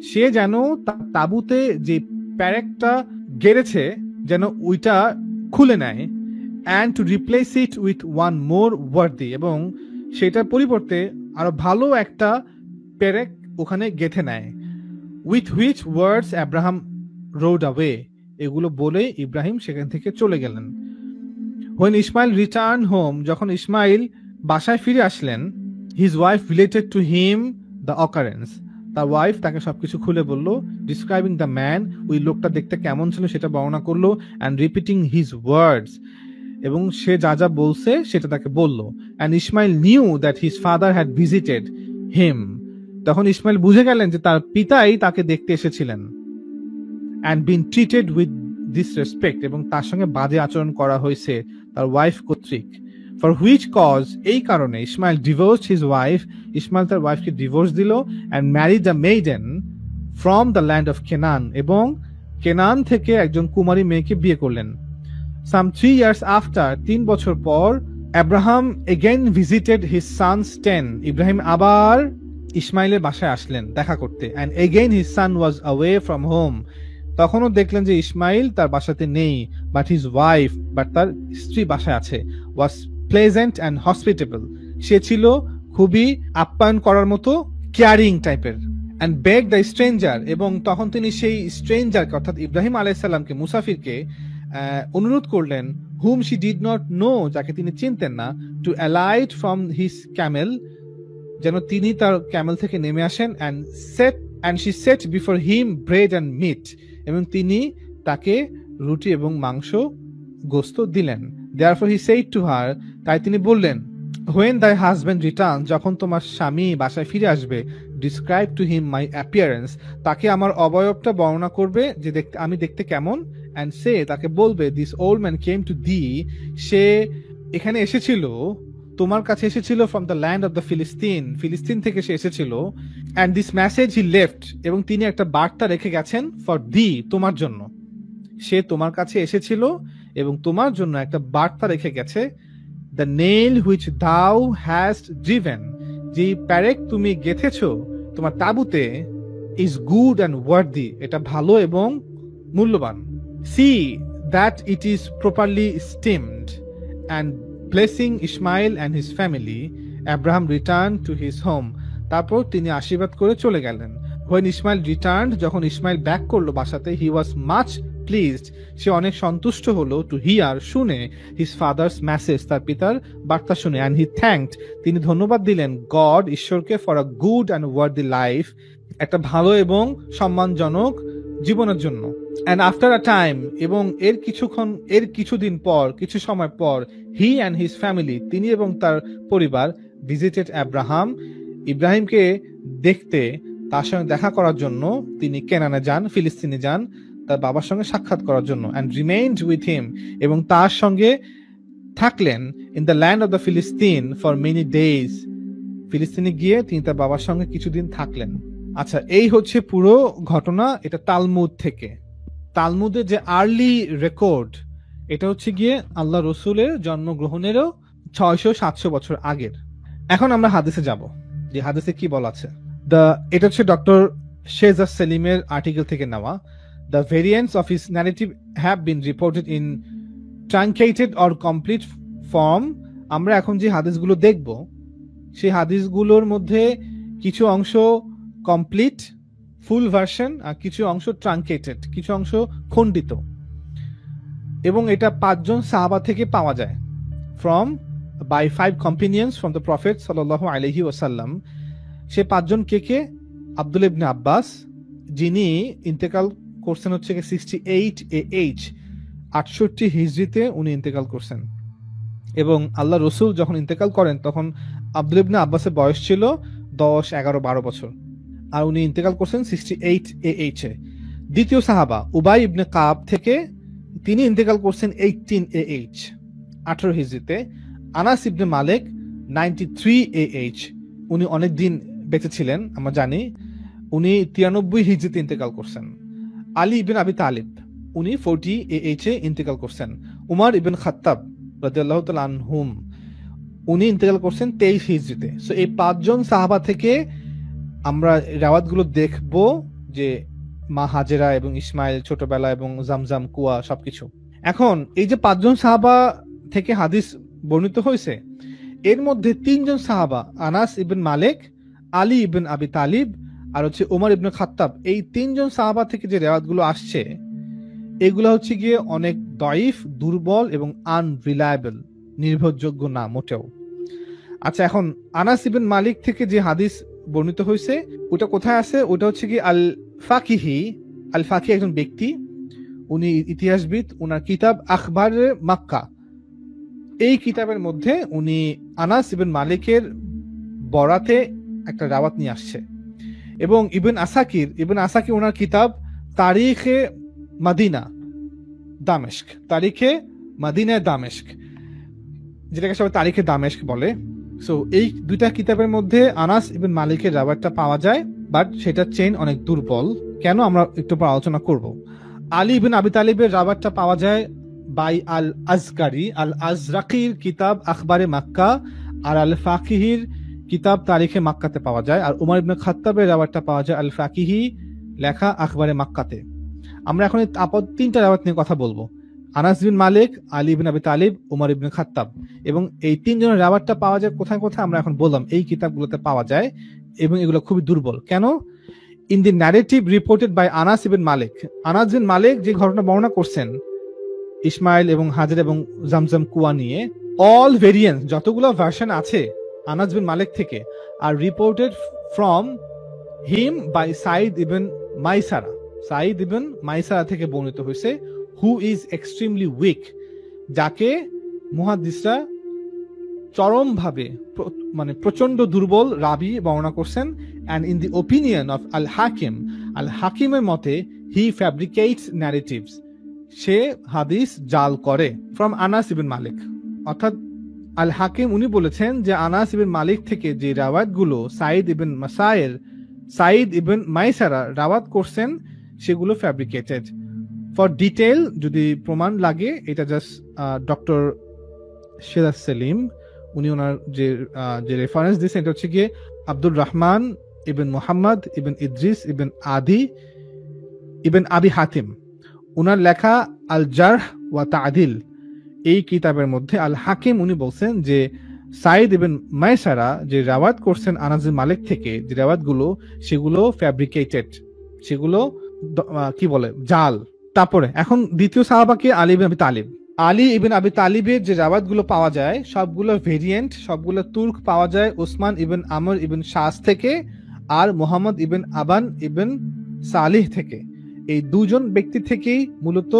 Speaker 1: সে যেন তার তাঁবুতে যে প্যারেকটা গেড়েছে যেন ওইটা খুলে নেয়, and to replace it with one more worthy, এবং সেটার পরিবর্তে আরো ভালো একটা প্যারেক ওখানে গেঁথে নেয়। With which words Abraham rode away, এগুলো বলে ইব্রাহিম সেখান থেকে চলে গেলেন। When Ishmael returned home, যখন ইসমাইল বাসায় ফিরে আসলেন, his wife related to him the occurrence, তার ওয়াইফ তাকে সবকিছু খুলে বলল, ডিসক্রাইবিং দ্য ম্যান, ওই লোকটা দেখতে কেমন ছিল সেটা বর্ণনা করলো, and repeating his words, এবং সে যা যা বলছে সেটা তাকে বলল। And Ishmael knew that his father had visited him, তখন ইসমাইল বুঝে গেলেন যে তার পিতাই তাকে দেখতে এসেছিলেন, and been treated with disrespect, এবং তার সঙ্গে বাজে আচরণ করা হয়েছে তার ওয়াইফ কর্তৃক। For which cause, এই কারণে Ismail divorced his wife, Ismail তার ওয়াইফকে ডিভোর্স দিল, and married a maiden from the land of Canaan, এবং কেনান থেকে একজন কুমারী মেয়েকে বিয়ে করলেন। Some 3 years after, 3 বছর পর, Abraham again visited his son's tent, Ibrahim আবার ইসমাইলের বাসায় আসলেন দেখা করতে, and again his son was away from home, তখনও দেখলেন যে ইসমাইল তার বাসাতে নেই, but his wife, but তার স্ত্রী বাসায় আছে, was pleasant and hospitable, সে ছিল খুবই আপ্যায়ন করার মতো, কেয়ারিং টাইপের, and begged the stranger, এবং তখন তিনি সেই স্ট্রেঞ্জারকে অর্থাৎ ইব্রাহিম আলাইহিস সালামকে, মুসাফিরকে অনুরোধ করলেন, whom she did not know, যাকে তিনি চিনতেন না, to alight from his camel, যেন তিনি তার ক্যামেল থেকে নেমে আসেন, and she set before him bread and meat, এবং তিনি তাকে রুটি এবং মাংস গোস্ত দিলেন। Therefore he said to her, তাই তিনি বললেন, when thy husband returns, যখন তোমার স্বামী বাসায় ফিরে আসবে, describe to him my appearance, তাকে আমার অবয়বটা বর্ণনা করবে যে আমি দেখতে কেমন, and say, তাকে বলবে, this old man came to thee, সে এখানে এসেছিল, তোমার কাছে এসেছিল, from the land of the Philistine, ফিলিস্তিন থেকে সে এসেছিল, and this message he left, এবং তিনি একটা বার্তা রেখে গেছেন, for thee, তোমার জন্য, সে তোমার কাছে এসেছিল এবং তোমার জন্য একটা বার্তা রেখে গেছে, the nail which thou hast driven, যে প্যারেক তুমি গেঁথেছো তোমার তাঁবুতে, is good and worthy, এটা ভালো এবং মূল্যবান, see that it is properly steamed, and blessing Ishmael and his family, Abraham returned to his home, তারপর তিনি আশীর্বাদ করে চলে গেলেন। When Ishmael returned, যখন ইসমাইল ব্যাক করলো বাসাতে, he was much pleased, সে অনেক সন্তুষ্ট হলো, to hear, শুনে, his father's message, তার পিতার বার্তা শুনে, and he thanked, তিনি ধন্যবাদ দিলেন God, ঈশ্বরকে, for a good and worthy life, একটা ভালো এবং সম্মানজনক জীবনের জন্য। And after a time, এবং কিছুদিন পর, কিছু সময় পর, he and his family, তিনি এবং তার পরিবার, visited Abraham, ইব্রাহিমকে দেখতে, তার সঙ্গে দেখা করার জন্য তিনি কেনানে যান, ফিলিস্তিনে যান তার বাবার সঙ্গে সাক্ষাৎ করার জন্য, and remained with him, এবং তার সঙ্গে থাকলেন in the land of the Philistine for many days, ফিলিস্তিনে গিয়ে তিনি তার বাবার সঙ্গে কিছুদিন থাকলেন। আচ্ছা, এই হচ্ছে পুরো ঘটনা, এটা তালমুদ থেকে। তালমুদের যে আর্লি রেকর্ড, এটা হচ্ছে গিয়ে আল্লাহ রসুলের জন্মগ্রহণেরও 600-700 বছর আগের। এখন আমরা হাদিসে যাব, যে হাদিসে কি বলা আছে। এটা হচ্ছে ডক্টর শেজার সেলিমের আর্টিকেল থেকে নেওয়া। The variants of his narrative have been reported in truncated or complete form. আমরা এখন যে হাদিসগুলো দেখব, সেই হাদিসগুলোর মধ্যে কিছু অংশ কমপ্লিট ফুল ভার্সন, আর কিছু অংশ ট্রাঙ্কেটেড, কিছু অংশ খণ্ডিত, এবং এটা 5 জন সাহাবা থেকে পাওয়া যায়, from by 5 companions from the Prophet sallallahu alaihi wasallam। সে 5 জন কে? আব্দুল্লাহ ইবনে আব্বাস, যিনি ইন্তেকাল করছেন হচ্ছে 68 AH, 68 হিজরিতে উনি ইন্তেকাল করছেন, এবং আল্লাহ রসুল যখন ইন্তেকাল করেন তখন আব্দুল্লাহ ইবনে আব্বাসের বয়স ছিল 10, 11, 12 বছর, আর উনি ইন্তেকাল করছেন 68 AH এ। দ্বিতীয় সাহাবা উবাই ইবনে কাব থেকে, তিনি ইন্তেকাল করছেন 18 AH, 18 হিজরিতে। আনাস ইবনে মালিক 93 AH, উনি অনেক দিন বেঁচে ছিলেন আমরা জানি, উনি 93 হিজরিতে ইন্তেকাল করছেন। আলী ইবনে আবি তালিব, উনি 40 AH এ ইন্তেকাল করছেন। উমর ইবনে খাত্তাব রাদিয়াল্লাহু তাআলা আনহুম, উনি ইন্তেকাল করছেন 23 হিজরিতে। সো এই 5 জন সাহাবা থেকে আমরা রাওয়াতগুলো দেখব, যে মা হাজেরা এবং ইসমাইল ছোটবেলা এবং জামজাম কুয়া সবকিছু। এখন এই যে 5 জন সাহাবা থেকে হাদিস বর্ণিত হয়েছে, এর মধ্যে 3 জন সাহাবা, আনাস ইবনে মালিক, আলী ইবনে আবি তালিব আর হচ্ছে উমর ইবনে খাত্তাব, এই 3 জন সাহাবা থেকে যে রেওয়ায়াতগুলো আসছে, এগুলো হচ্ছে গিয়ে অনেক দয়ীফ, দুর্বল এবং আনরিলায়েবল, নির্ভরযোগ্য না মোটেও। আচ্ছা, এখন আনাস ইবনে মালিক থেকে যে হাদিস বর্ণিত হয়েছে ওটা কোথায় আছে? ওটা হচ্ছে কি আল ফাকিহি। আল ফাকি একজন ব্যক্তি, উনি ইতিহাসবিদ, উনার কিতাব আখবার মক্কা, এই কিতাবের মধ্যে উনি আনাস ইবনে মালিকের বরাতে একটা রাওয়াত নিয়ে আসছে। এবং ইবনে আসাকির ওনার কিতাব তারিখে মাদিনা দামেস্ক, তারিখে মাদিনা দামেস্ক, যেটাকে সবাই তারিখে দামেস্ক বলে। সো এই দুইটা কিতাবের মধ্যে আনাস ইবনে মালিকের রাওয়াতটা পাওয়া যায়, বাট সেটা চেইন অনেক দুর্বল। কেন আমরা একটু পর আলোচনা করব। আলী ইবনে আবি তালিবের রাওয়াতটা পাওয়া যায় বাই আল আজরাকির কিতাব আখবারে মাক্কা, আর আল ফাকিহির কিতাব তারিখে মাক্কাতে পাওয়া যায়। আর উমর ইবনে খাত্তাবের রাওয়াতটা পাওয়া যায় আল ফাকিহি লেখা আখবারে মাক্কাতে। আমরা এখন এই 3টা রাওয়াত নিয়ে কথা বলবো, আনাস বিন মালিক, আলী ইবনে আবি তালিব, উমর ইবনে খাত্তাব, এবং এই 3 জনের রাওয়াতটা পাওয়া যায় কোথায় কোথায় আমরা এখন বললাম এই কিতাবগুলোতে পাওয়া যায়, এবং এগুলো খুবই দুর্বল। কেন? In the narrative reported by Anas bin Malik, Anas bin Malik যে ঘটনা বর্ণনা করছেন ইসমাইল এবং হাজের এবং জামজাম কুয়া নিয়ে, অল ভেরিয়েন্স, যতগুলো ভার্সন আছে আনাস বিন মালিক থেকে, আর reported from him by Said ibn Maisara, Said ibn Maisara থেকে বর্ণিত হয়েছে, হু ইজ এক্সট্রিমলি উইক, যাকে মুহাদ্দিসরা চরমভাবে মানে প্রচন্ড দুর্বল রাবি বর্ণনা করছেন। And in the opinion of আল হাকিমের মতে, হি ফ্যাব্রিকেটস ন্যারেটিভস, সে হাদিস জাল করে। ফ্রম আনাস ইবন মালিক, অর্থাৎ আল হাকিম উনি বলেছেন যে আনাস ইবন মালিক থেকে যে রাওয়াতগুলো সাইদ ইবন মাইসারা রাওয়াত করছেন, সেগুলো ফ্যাব্রিকেটেড। ফর ডিটেল যদি প্রমাণ লাগে, এটা জাস্ট ডক্টর শেজার সেলিম উনি ওনার যে রেফারেন্স দিয়েছেন, এটা হচ্ছে গিয়ে আব্দুর রহমান ইবন মুহাম্মদ ইবন ইদ্রিস ইবন আদি ইবন আবি হাতিম, উনার লেখা আল জারহ ওয়া তা'দিল, এই কিতাবের মধ্যে আল হাকিম উনি বলছেন যে সাইদ ইবন মাইসারা যে রাওয়াত করছেন আনাস বিন মালিক থেকে, যে রাওয়াতগুলো সেগুলো ফ্যাব্রিকেটেড, সেগুলো কি বলে জাল। তারপরে এখন দ্বিতীয় সাহাবাকে আলী ইবনে আবি তালিব। আলী ইবন আবি তালিবের যে রাওয়াতগুলো পাওয়া যায় সবগুলো ভেরিয়েন্ট, সবগুলো তুর্ক পাওয়া যায় ওসমান ইবন আমর ইবন শাস থেকে আর মোহাম্মদ ইবন আবান ইবন সালিহ থেকে। এই 2 জন ব্যক্তি থেকেই মূলত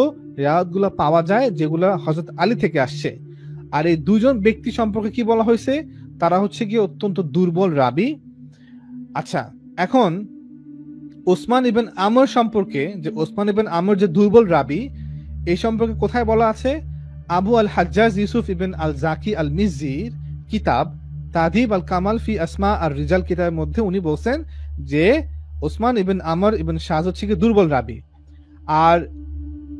Speaker 1: রাওয়াতগুলো পাওয়া যায়, যেগুলো হযরত আলী থেকে আসছে। আর এই 2 জন ব্যক্তি সম্পর্কে কি বলা হয়েছে? তারা হচ্ছে গিয়ে অত্যন্ত দুর্বল রাবি। আচ্ছা, এখন ওসমান ইবন আমর সম্পর্কে, যে ওসমান ইবন আমর যে দুর্বল রাবি, এই সম্পর্কে কোথায় বলা আছে? আবু আল হাজ্জাজ ইউসুফ ইবন আল জাকি আল মিজির কিতাব তাদিব আল কামাল ফি আসমা আর রিজাল কিতাবের মধ্যে উনি বলছেন যে ওসমান ইবন আমর ইবন শাজ হচ্ছে গিয়ে দুর্বল রাবি। আর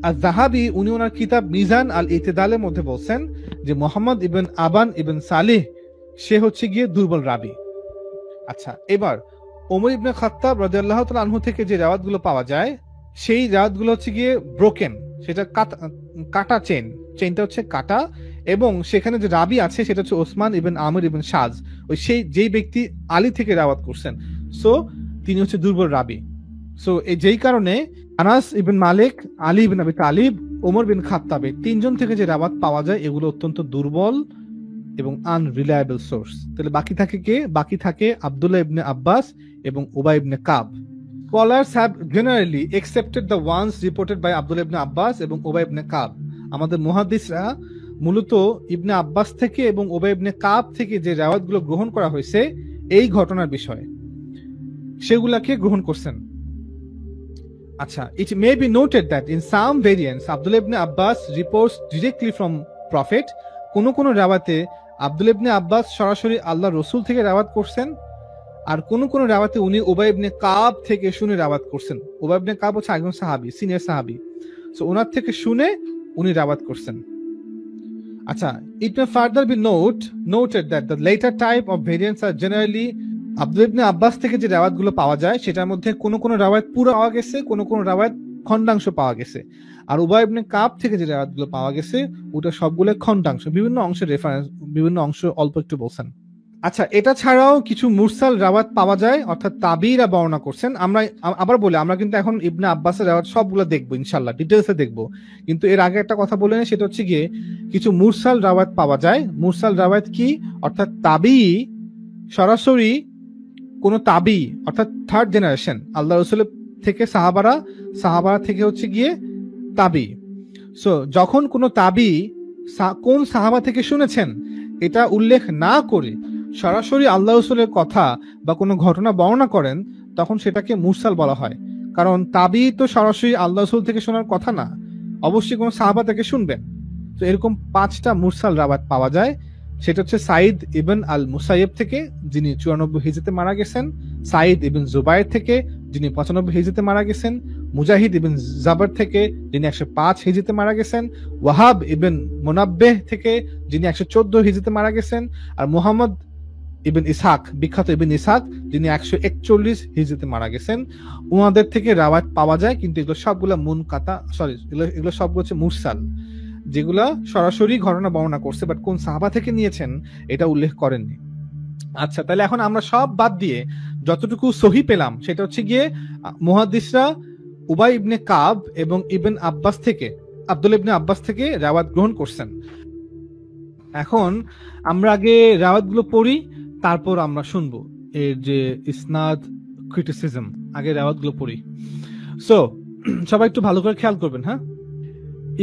Speaker 1: আয-যাহাবী উনি ওনার কিতাব মিজান আল ইতিদালের মধ্যে বলছেন যে মোহাম্মদ ইবন আবান ইবন সালিহ সে হচ্ছে গিয়ে দুর্বল রাবি। আচ্ছা, এবার ওমর ইবনে খাত্তাব রাদিয়াল্লাহু তাআলা আনহু থেকে যে রাওয়াতগুলো পাওয়া যায়, সেই রাওয়াতগুলো হচ্ছে গিয়ে ব্রোকেন, সেটা কাটা চেইনটা হচ্ছে কাটা, এবং সেখানে যে রাবি আছে সেটা হচ্ছে ওসমান ইবন আমর ইবন শাজ, ওই সেই যেই ব্যক্তি আলী থেকে রাওয়াত করছেন, সো তিনি হচ্ছে দুর্বল রাবি। সো এই যেই কারণে আনাস ইবন মালিক, আলী ইবন আবি তালিব, ওমর বিন খাত্তাবে তিনজন থেকে যে রাওয়াত পাওয়া যায় এগুলো অত্যন্ত দুর্বল এবং আনরিলায়েবল সোর্স। তাহলে বাকি থাকে কে? বাকি থাকে আব্দুল্লাহ ইবনে আব্বাস এবং উবাই ইবনে কাব। Scholars have generally accepted the ones reported by Abdullah ibn Abbas এবং উবাই ইবনে কাব। আমাদের মুহাদ্দিসরা মূলত ইবনে আব্বাস থেকে এবং উবাই ইবনে কাব থেকে যে রাওয়াতগুলো গ্রহণ করা হয়েছে এই ঘটনার বিষয়ে, সেগুলাকে গ্রহণ করছেন। আচ্ছা, it may be noted that in some variants Abdullah ibn Abbas reports directly from Prophet। কোন কোন রাওয়াতে আব্দুল্লাহ ইবনে আব্বাস সরাসরি আল্লাহ রসুল থেকে রাওয়াত করছেন, আর কোন কোন রাওয়াতে উনি উবাই ইবনে কাব থেকে শুনে রাওয়াত করছেন। উবাই ইবনে কাব হচ্ছে একজন সাহাবী, সিনিয়র সাহাবী, সো ওনার থেকে শুনে উনি রাওয়াত করছেন। আচ্ছা, it may further be noted that the later type of variants are generally Abdullah ibn Abbas থেকে যে রাওয়াতগুলো পাওয়া যায় সেটার মধ্যে কোন কোন রাওয়াত পুরো পাওয়া গেছে, কোন কোন রাওয়াত খণ্ডাংশ পাওয়া গেছে। আর উবাই ইবনে কাব থেকে যে রাওয়াতগুলো পাওয়া গেছে ওটা সবগুলো খণ্ডাংশ, বিভিন্ন অংশের রেফারেন্স, বিভিন্ন অংশ অল্প একটু বলছেন। আচ্ছা, এটা ছাড়াও কিছু মুরসাল রাওয়াত পাওয়া যায়, অর্থাৎ তাবিরা বর্ণনা করছেন। আমরা আবার বলি, আমরা কিন্তু এখন ইবনে আব্বাসের রাওয়াত সবগুলো দেখবো ইনশাআল্লাহ, ডিটেইলসে দেখবো, কিন্তু এর আগে একটা কথা বলে নেই, সেটা হচ্ছে গিয়ে কিছু মুরসাল রাওয়াত পাওয়া যায়। মুরসাল রাওয়াত কি? অর্থাৎ তাবি, সরাসরি কোন তাবি, অর্থাৎ থার্ড জেনারেশন আল্লাহ রসুলের থেকে সাহাবারা থেকে হচ্ছে গিয়ে তাবি। সো যখন কোন তাবি কোন সাহাবা থেকে শুনেছেন এটা উল্লেখ না করে সরাসরি আল্লাহ রসুলের কথা বা কোনো ঘটনা বর্ণনা করেন, তখন সেটাকে মুরসাল বলা হয়। কারণ তাবি তো সরাসরি আল্লাহ রসুল থেকে শোনার কথা না, অবশ্যই কোনো সাহাবা থেকে শুনবেন। তো এরকম 5টা মুরসাল রাওয়াত পাওয়া যায়। সেটা হচ্ছে সাইদ ইবন আল মুসাইয়্যিব থেকে, যিনি 94 হিজরিতে মারা গেছেন, সাইদ ইবন জুবায়ের থেকে, যিনি 95 হিজরিতে মারা গেছেন, মুজাহিদ ইবন জাবর থেকে, যিনি 105 হিজরিতে মারা গেছেন, ওয়াহাব ইবন মুনাব্বিহ থেকে, যিনি 114 হিজরিতে মারা গেছেন, আর মুহাম্মদ ইবন ইসহাক, বিখ্যাত ইবন ইসহাক, যিনি 141 হিজরিতে মারা গেছেন, ওনাদের থেকে রাওয়াত পাওয়া যায়। কিন্তু এগুলো সবগুলো এগুলো সবগুলো হচ্ছে মুরসাল, যেগুলা সরাসরি ঘটনা বর্ণনা করছে, বাট কোন সাহাবা থেকে নিয়েছেন এটা উল্লেখ করেননি। আচ্ছা, তাহলে এখন আমরা সব বাদ দিয়ে যতটুকু সহি পেলাম সেটা হচ্ছে গিয়ে মুহাদ্দিসরা উবাই ইবনে কাব এবং আব্দুল্লাহ ইবনে আব্বাস থেকে রাওয়াত গ্রহণ করছেন। এখন আমরা আগে রাওয়াতগুলো পড়ি, তারপর আমরা শুনবো এর যে ইসনাদ ক্রিটিসিজম। আগে রাওয়াতগুলো পড়ি। সো সবাই একটু ভালো করে খেয়াল করবেন, হ্যাঁ।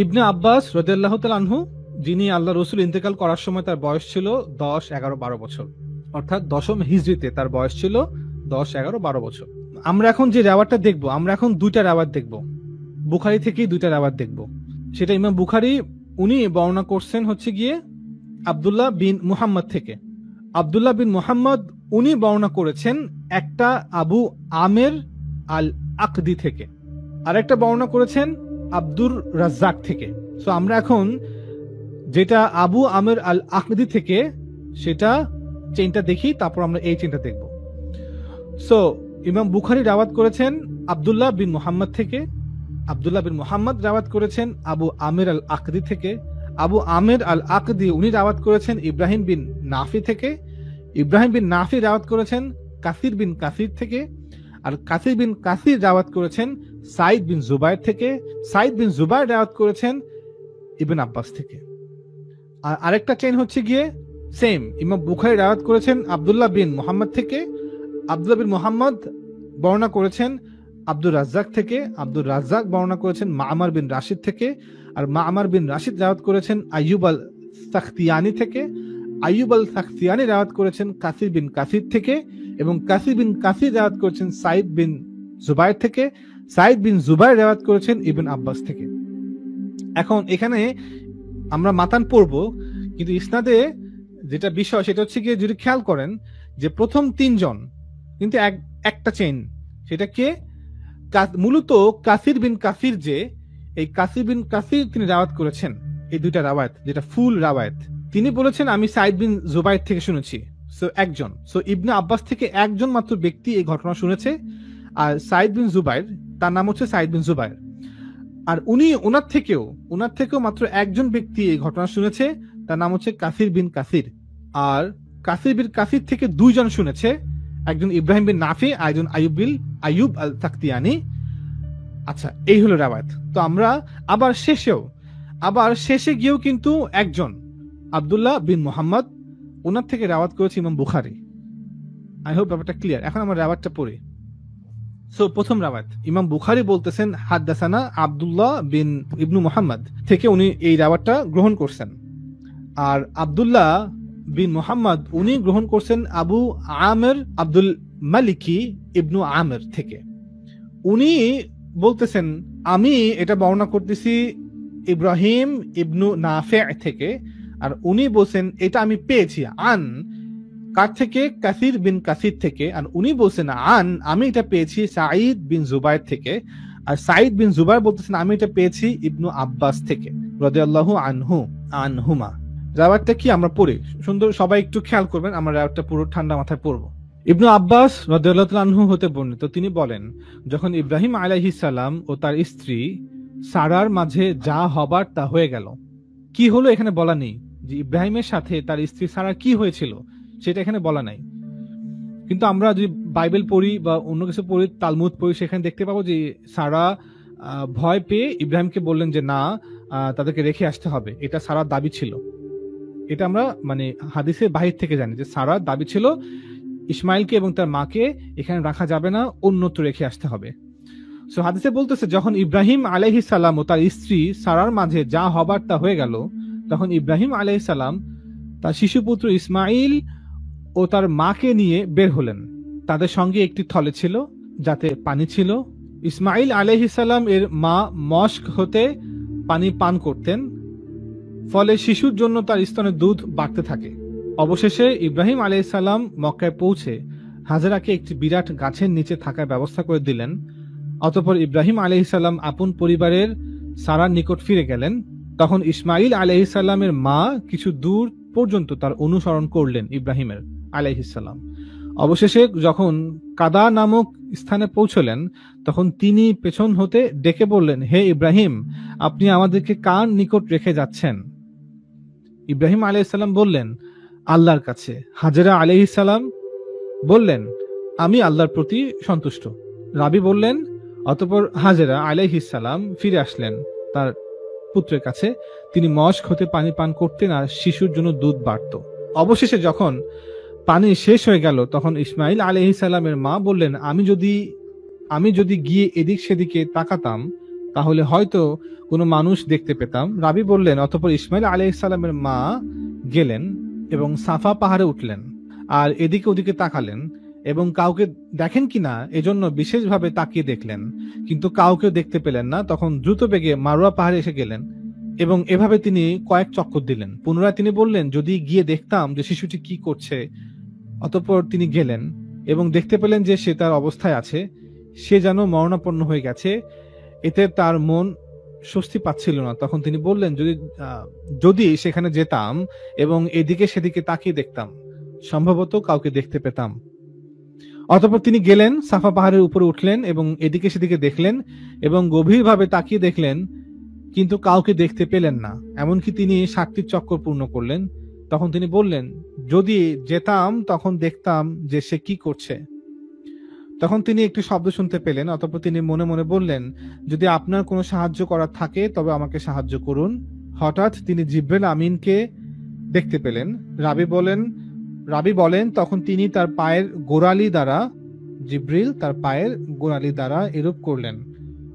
Speaker 1: ইবনে আব্বাস রাদিয়াল্লাহু তাআলা আনহু, যিনি আল্লাহ রসুল ইন্তেকাল করার সময় তার বয়স ছিল 10, 11, 12 বছর, অর্থাৎ 10ম হিজরিতে তার বয়স ছিল 10, 11, 12 বছর। আমরা এখন যে রাওয়াতটা দেখবো, আমরা এখন 2টা রাওয়াত দেখবো, বুখারী থেকেই 2টা রাওয়াত দেখবো। সেটা ইমাম বুখারী উনি বর্ণনা করছেন হচ্ছে গিয়ে আব্দুল্লাহ বিন মুহাম্মদ থেকে। আব্দুল্লাহ বিন মুহাম্মদ উনি বর্ণনা করেছেন একটা আবু আমের আল আকদি থেকে, আর একটা বর্ণনা করেছেন আব্দুর রাজ্জাক থেকে। সো আমরা এখন যেটা আবু আমের আল আকদি থেকে সেটা চেইনটা দেখি, তারপর আমরা এই চেইনটা দেখব। সো ইমাম বুখারী রাওয়াত করেছেন আব্দুল্লাহ বিন মুহাম্মদ থেকে, আব্দুল্লাহ বিন মুহাম্মদ রাওয়াত করেছেন আবু আমের আল আকদি থেকে, আবু আমের আল আকদি উনি রাওয়াত করেছেন ইব্রাহিম বিন নাফি থেকে, ইব্রাহিম বিন নাফি রাওয়াত করেছেন কাসির বিন কাসির থেকে, আর কাসির বিন কাসির রাওয়াত করেছেন সাইদ বিন জুবায়ের থেকে, সাইদ বিন জুবায়ের রাওয়াত করেছেন ইবনে আব্বাস থেকে। আর আরেকটা চেইন হচ্ছে গিয়ে সেম, ইমাম বুখারী রাওয়াত করেছেন আব্দুল্লাহ বিন মুহাম্মদ থেকে, আব্দুল্লাহ বিন মুহাম্মদ বর্ণনা করেছেন আব্দুর রাজ্জাক থেকে, আব্দুর রাজ্জাক বর্ণনা করেছেন মা'মার বিন রাশিদ থেকে, আর মা'মার বিন রাশিদ রাওয়াত করেছেন আইয়ুব আল সাখতিয়ানি থেকে, আইয়ুব আল সাখতিয়ানি রিওয়ায়াত করেছেন কাসির বিন কাসির থেকে, এবং কাসির বিন কাসির রিওয়ায়াত করেছেন সাইদ বিন জুবাইর থেকে, সাইদ বিন জুবাইর রিওয়ায়াত করেছেন ইবনে আব্বাস থেকে। এখন এখানে আমরা মাতান পড়বো, কিন্তু ইসনাদে যেটা বিষয় সেটা হচ্ছে গিয়ে যদি খেয়াল করেন যে প্রথম তিনজন কিন্তু একটা চেইন, সেটা কে? মূলত কাসির বিন কাসির, যে এই কাসির বিন কাসির তিনি রাওয়াত করেছেন এই দুইটা রাওয়ায়াত, যেটা ফুল রাওয়ায়াত, তিনি বলেছেন আমি সাইদ বিন জুবাইর থেকে শুনেছি। সো একজন, সো ইবনে আব্বাস থেকে একজন মাত্র ব্যক্তি এই ঘটনা শুনেছে, আর সাইদ বিন জুবাইর, তার নাম হচ্ছে সাইদ বিন জুবাইর, আর ওনার থেকেও মাত্র একজন ব্যক্তি এই ঘটনা শুনেছে, তার নাম হচ্ছে কাসির বিন কাসির। আর কাসির বিন কাসির থেকে দুইজন শুনেছে, একজন ইব্রাহিম বিন নাফি, একজন আইয়ুব আল সাখতিয়ানি। আচ্ছা, এই হলো রাওয়ায়াত। তো আমরা আবার শেষে গিয়েও কিন্তু একজন আব্দুল্লাহ বিন মুহাম্মদ, ওনার থেকে রাওয়াত করেছে ইমাম বুখারী। আই হোপ ব্যাপারটা ক্লিয়ার। এখন আমরা রাওয়াতটা পড়ি। সো প্রথম রাওয়াত, ইমাম বুখারী বলতেছেন হাদ্দাসানা আব্দুল্লাহ বিন ইবনু মুহাম্মদ থেকে উনি এই রাওয়াতটা গ্রহণ করছেন। আর আব্দুল্লাহ বিন মুহাম্মদ উনি গ্রহণ করছেন আবু আমের আব্দুল মালিকি ইবনু আমের থেকে। উনি বলতেছেন আমি এটা বর্ণনা করতেছি ইব্রাহিম ইবনু নাফে থেকে, আর উনি বলছেন এটা আমি পেয়েছি কার থেকে? কাসির বিন কাসির থেকে। আর উনি বলছেন আমি এটা পেয়েছি সাঈদ বিন জুবাইর থেকে, আর সাঈদ বিন জুবাইর বলতেছেন আমি এটা পেয়েছি ইবনু আব্বাস থেকে রাদিয়াল্লাহু আনহুমা। রাওয়াতটা কি আমরা পড়ি সুন্দর, সবাই একটু খেয়াল করবেন, আমরা রাওয়াতটা পুরো ঠান্ডা মাথায় পড়বো। ইবনু আব্বাস রাদিয়াল্লাহু আনহু হতে বর্ণিত, তিনি বলেন যখন ইব্রাহিম আলাইহিস সালাম ও তার স্ত্রী সারার মাঝে যা হবার তা হয়ে গেল। কি হলো এখানে বলা নেই, যে ইব্রাহিমের সাথে তার স্ত্রী সারার কি হয়েছিল সেটা এখানে বলা নাই। কিন্তু আমরা যদি বাইবেল পড়ি বা অন্য কিছু পড়ি, তালমুদ পড়ি, সেখানে দেখতে পাবো যে সারা ভয় পেয়ে ইব্রাহিমকে বললেন যে না, তাদেরকে রেখে আসতে হবে। এটা সারার দাবি ছিল। এটা আমরা মানে হাদিসের বাহির থেকে জানি যে সারার দাবি ছিল ইসমাইলকে এবং তার মাকে এখানে রাখা যাবে না, অন্যত্র রেখে আসতে হবে। সো হাদিসে বলতেছে যখন ইব্রাহিম আলাইহিস সালাম ও তার স্ত্রী সারার মাঝে যা হবার তা হয়ে গেল, তখন ইব্রাহিম আলাইহিস সালাম তার শিশুপুত্র ইসমাইল ও তার মাকে নিয়ে বের হলেন। তাদের সঙ্গে একটি থলে ছিল যাতে পানি ছিল। ইসমাইল আলাইহিস সালাম এর মা মস্ক হতে পানি পান করতেন, ফলে শিশুর জন্য তার স্তনের দুধ বাড়তে থাকে। অবশেষে ইব্রাহিম আলাইহিস সালাম মক্কায় পৌঁছে হাজেরাকে একটি বিরাট গাছের নিচে থাকার ব্যবস্থা করে দিলেন। অতঃপর ইব্রাহিম আলাইহিস সালাম আপন পরিবারের সারার নিকট ফিরে গেলেন। তখন ইসমাইল আলাইহিস সালামের মা কিছু দূর পর্যন্ত তার অনুসরণ করলেন ইব্রাহিমের আলাইহিস সালাম। অবশেষে যখন কাদা নামক স্থানে পৌঁছলেন, তখন তিনি পেছন হতে ডেকে বললেন, হে ইব্রাহিম, আপনি আমাদেরকে কার নিকট রেখে যাচ্ছেন? ইব্রাহিম আলাইহিস সালাম বললেন, আল্লাহর কাছে। হাজেরা আলাইহিস সালাম বললেন, আমি আল্লাহর প্রতি সন্তুষ্ট। রাবি বললেন, অতঃপর হাজেরা আলাইহিস সালাম ফিরে আসলেন তার পুত্রের কাছে। তিনি মস্ক হতে পানি পান করতেন আর শিশুর জন্য দুধ বাড়ত। অবশেষে যখন পানি শেষ হয়ে গেল, তখন ইসমাইল আলাইহিস সালামের মা বললেন, আমি যদি গিয়ে এদিক সেদিকে তাকাতাম তাহলে হয়তো কোনো মানুষ দেখতে পেতাম। রাবি বললেন, অতঃপর ইসমাইল আলাইহিস সালামের মা গেলেন এবং সাফা পাহাড়ে উঠলেন আর এদিকে ওদিকে তাকালেন এবং কাউকে দেখেন কিনা এজন্য বিশেষভাবে তাকিয়ে দেখলেন, কিন্তু কাউকে দেখতে পেলেন না। তখন দ্রুত বেগে মারুয়া পাহাড়ে এসে গেলেন এবং এভাবে তিনি কয়েক চক্কর দিলেন। পুনরায় তিনি বললেন, যদি গিয়ে দেখতাম যে শিশুটি কি করছে। অতঃপর তিনি গেলেন এবং দেখতে পেলেন যে সে তার অবস্থায় আছে, সে যেন মরণাপন্ন হয়ে গেছে। এতে তার মন স্বস্তি পাচ্ছিল না। তখন তিনি বললেন, যদি সেখানে যেতাম এবং এদিকে সেদিকে তাকিয়ে দেখতাম, সম্ভবত কাউকে দেখতে পেতাম। অতঃপর তিনি গেলেন, সাফা পাহাড়ের উপরে উঠলেন এবং এদিকে সেদিকে দেখলেন এবং গভীরভাবে তাকিয়ে দেখলেন, কিন্তু কাউকে দেখতে পেলেন না। এমনকি তিনি 7টি চক্কর পূর্ণ করলেন। তখন তিনি বললেন, যদি যেতাম তখন দেখতাম যে সে কি করছে। তখন তিনি একটি শব্দ শুনতে পেলেন। অতঃপর তিনি মনে মনে বললেন, যদি আপনার কোনো সাহায্য করার থাকে তবে আমাকে সাহায্য করুন। হঠাৎ তিনি জিবরিল আমিনকে দেখতে পেলেন। রাবি বলেন তখন তিনি তার পায়ের গোড়ালি দ্বারা, জিবরিল তার পায়ের গোড়ালি দ্বারা এরূপ করলেন,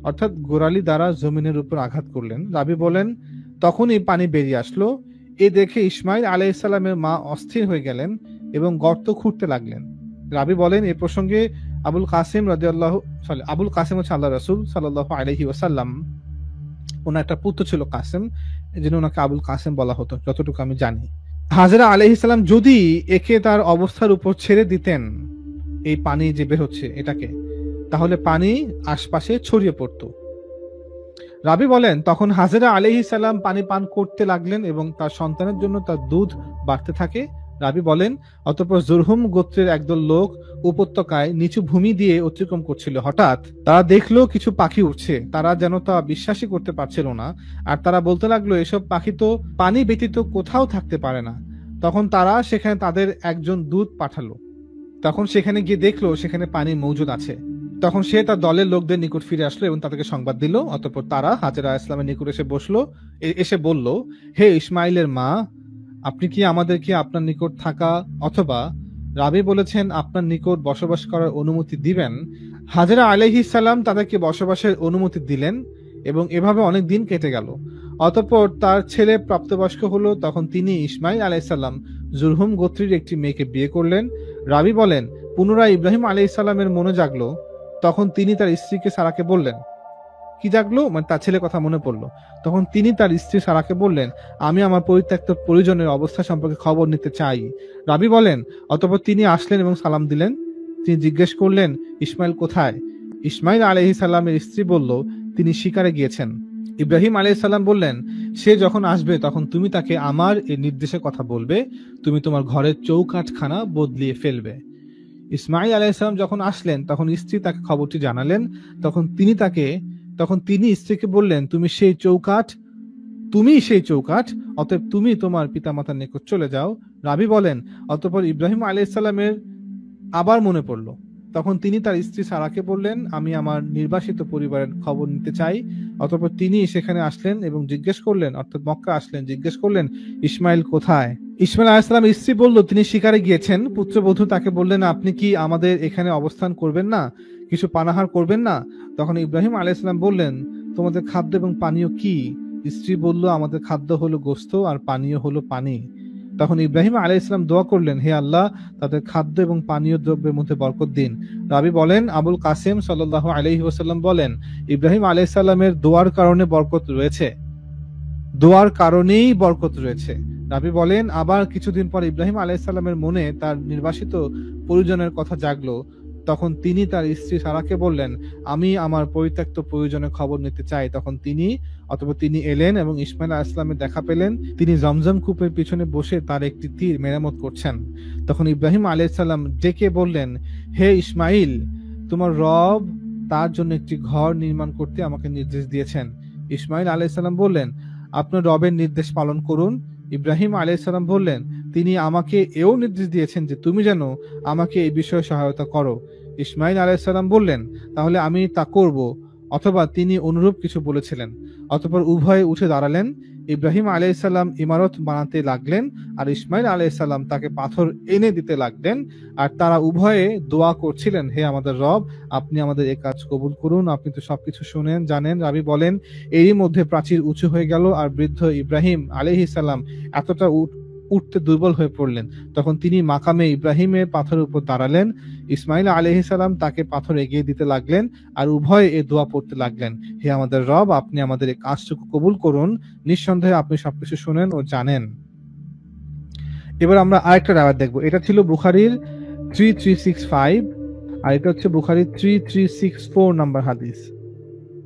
Speaker 1: অর্থাৎ গোড়ালি দ্বারা জমিনের উপর আঘাত করলেন। রাবি বলেন তখনই পানি বেরিয়ে আসলো এ দেখে ইসমাইল আলাইহিস সালামের মা অস্থির হয়ে গেলেন এবং গর্ত খুঁড়তে লাগলেন। রাবি বলেন, এ প্রসঙ্গে আবুল কাসিম হচ্ছে আল্লাহ রাসূল সাল্লাল্লাহু আলাইহি ওয়াসাল্লাম, ওনার একটা পুত্র ছিল কাসেম, এজন্য ওনাকে আবুল কাসেম বলা হতো যতটুকু আমি জানি। হাজরা আলাইহিস সালাম যদি একে তার অবস্থার উপর ছেড়ে দিতেন, এই পানি যে বের হচ্ছে এটাকে, তাহলে পানি আশপাশে ছড়িয়ে পড়তো। রাবি বলেন, তখন হাজরা আলাইহিস সালাম পানি পান করতে লাগলেন এবং তার সন্তানের জন্য তার দুধ বাড়তে থাকে। রাবি বলেন, অতঃপর জুরহুম গোত্রের একদল লোক উপত্যকায় নিচু ভূমি দিয়ে অতিক্রম করছিল। হঠাৎ তারা দেখলো কিছু পাখি উঠছে, তারা যেন তা বিশ্বাসই করতে পারছিল না, আর তারা বলতে লাগলো, এসব পাখি তো পানি ব্যতীত কোথাও থাকতে পারে না। তখন তারা সেখানে তাদের একজন দূত পাঠালো। তখন সেখানে গিয়ে দেখলো সেখানে পানি মজুদ আছে। তখন সে তার দলের লোকদের নিকট ফিরে আসলো এবং তাদেরকে সংবাদ দিল। অতঃপর তারা হাজরা ইসলামের নিকট এসে বলল, হে ইসমাইলের মা, আপনি কি আমাদেরকে আপনার নিকট থাকা অথবা রাবি বলেছেন আপনার নিকট বসবাস করার অনুমতি দিবেন? হাজরা আলাইহিস সালাম তাদেরকে বসবাসের অনুমতি দিলেন এবং এভাবে অনেক দিন কেটে গেল। অতঃপর তার ছেলে প্রাপ্তবয়স্ক হলো, তখন তিনি ইসমাইল আলাইহিস সালাম জুরহুম গোত্রের একটি মেয়েকে বিয়ে করলেন। রাবি বলেন, পুনরায় ইব্রাহিম আলাইহিস সালামের মনে জাগলো। তখন তিনি তার স্ত্রীকে সারাকে বললেন, কি জাগলো? মানে তার ছেলে কথা মনে পড়লো। তখন তিনি তার স্ত্রী সারাকে বললেন, আমি আমার পরিত্যক্ত পরিজনের অবস্থা সম্পর্কে খবর নিতে চাই। রাবি বলেন, অতঃপর তিনি আসলেন এবং সালাম দিলেন। তিনি জিজ্ঞেস করলেন, ইসমাইল কোথায়? ইসমাইল আলাইহিস সালামের স্ত্রী বলল, তিনি শিকারে গিয়েছেন। ইব্রাহিম আলাইহিস সালাম বললেন, সে যখন আসবে তখন তুমি তাকে আমার এই নির্দেশের কথা বলবে, তুমি তোমার ঘরের চৌকাঠখানা বদলিয়ে ফেলবে। ইসমাইল আলাইহিস সালাম যখন আসলেন তখন স্ত্রী তাকে খবরটি জানালেন। তখন তিনি স্ত্রীকে বললেন, তুমি সেই চৌকাঠ, অতএব তুমি তোমার পিতামাতার নিকট চলে যাও। রাবি বলেন, অতঃপর ইব্রাহিম আলাইহিস সালামের আবার মনে পড়ল। তখন তিনি তার স্ত্রী সারাকে বললেন, আমি আমার নির্বাসিত পরিবারের খবর নিতে চাই। অতঃপর তিনি সেখানে আসলেন এবং জিজ্ঞেস করলেন, অর্থাৎ মক্কা আসলেন, জিজ্ঞেস করলেন, ইসমাইল কোথায়? ইসমাইল আলাইহিস সালামের স্ত্রী বলল, তিনি শিকারে গিয়েছেন। পুত্রবধূ তাকে বললেন, আপনি কি আমাদের এখানে অবস্থান করবেন না? কিছু পানাহার করবেন না? তখন ইব্রাহিম আলাইহিস সালাম বললেন, তোমাদের খাদ্য এবং পানীয় কি? স্ত্রী বলল, আমাদের খাদ্য হলো গোশত আর পানীয় হলো পানি। তখন ইব্রাহিম আলাইহিস সালাম দোয়া করলেন, হে আল্লাহ, তাদের খাদ্য এবং পানীয় দ্রব্যের মধ্যে বরকত দিন। রাবি বলেন, আবুল কাসেম সাল্লাল্লাহু আলাইহি ওয়াসাল্লাম বলেন, ইব্রাহিম আলাইহিস সালামের দোয়ার কারণে বরকত রয়েছে, দোয়ার কারণেই বরকত রয়েছে। রাবি বলেন, আবার কিছুদিন পর ইব্রাহিম আলাইহিস সালামের মনে তার নির্বাসিত পরিজনের কথা জাগলো। তখন তিনি তার স্ত্রী সারাকে বললেন, আমি আমার পরিত্যক্ত পরিজনের খবর নিতে চাই। অতঃপর তিনি এলেন এবং ইসমাইল আলাইহিস সালামের দেখা পেলেন। তিনি জমজম কূপের পিছনে বসে তার একটি তীর মেরামত করছেন। তখন ইব্রাহিম আলাইহিস সালাম ডেকে বললেন, হে ইসমাইল, তোমার রব তার জন্য একটি ঘর নির্মাণ করতে আমাকে নির্দেশ দিয়েছেন। ইসমাইল আলাইহিস সালাম বললেন, আপনার রবের নির্দেশ পালন করুন। ইব্রাহিম আলাইহিস সালাম বললেন, তিনি আমাকে এও নির্দেশ দিয়েছেন যে তুমি যেন আমাকে এই বিষয়ে সহায়তা করো। ইসমাইল আলাইহিস সালাম বললেন, তাহলে আমি তা করব। অথবা তিনি অনুরূপ কিছু বলেছিলেন। অতঃপর উভয়ে উঠে দাঁড়ালেন। ইব্রাহিম আলাইহিস সালাম ইমারত বানাতে লাগলেন আর ইসমাইল আলাইহিস সালাম তাকে পাথর এনে দিতে লাগলেন। আর তারা উভয়ে দোয়া করছিলেন, হে আমাদের রব, আপনি আমাদের এই কাজ কবুল করুন, আপনি তো সবকিছু শুনেন, জানেন। রাবি বলেন, এরই মধ্যে প্রাচীর উঁচু হয়ে গেল আর বৃদ্ধ ইব্রাহিম আলাইহিস সালাম এতটা উঠতে দুর্বল হয়ে পড়লেন। তখন তিনি মাকামে ইব্রাহিমের পাথরের উপর দাঁড়ালেন। ইসমাইল আলাইহিস সালাম তাকে পাথর এগিয়ে দিতে লাগলেন আর উভয়ে এ দোয়া পড়তে লাগলেন, হে আমাদের রব, আপনি আমাদের এই কাজটুকু কবুল করুন, নিঃসন্দেহে আপনি সবকিছু শুনেন ও জানেন। এবার আমরা আরেকটা রাওয়াত দেখব। এটা ছিল বুখারীর 3365 আর এটা হচ্ছে বুখারীর 3364 নাম্বার হাদিস।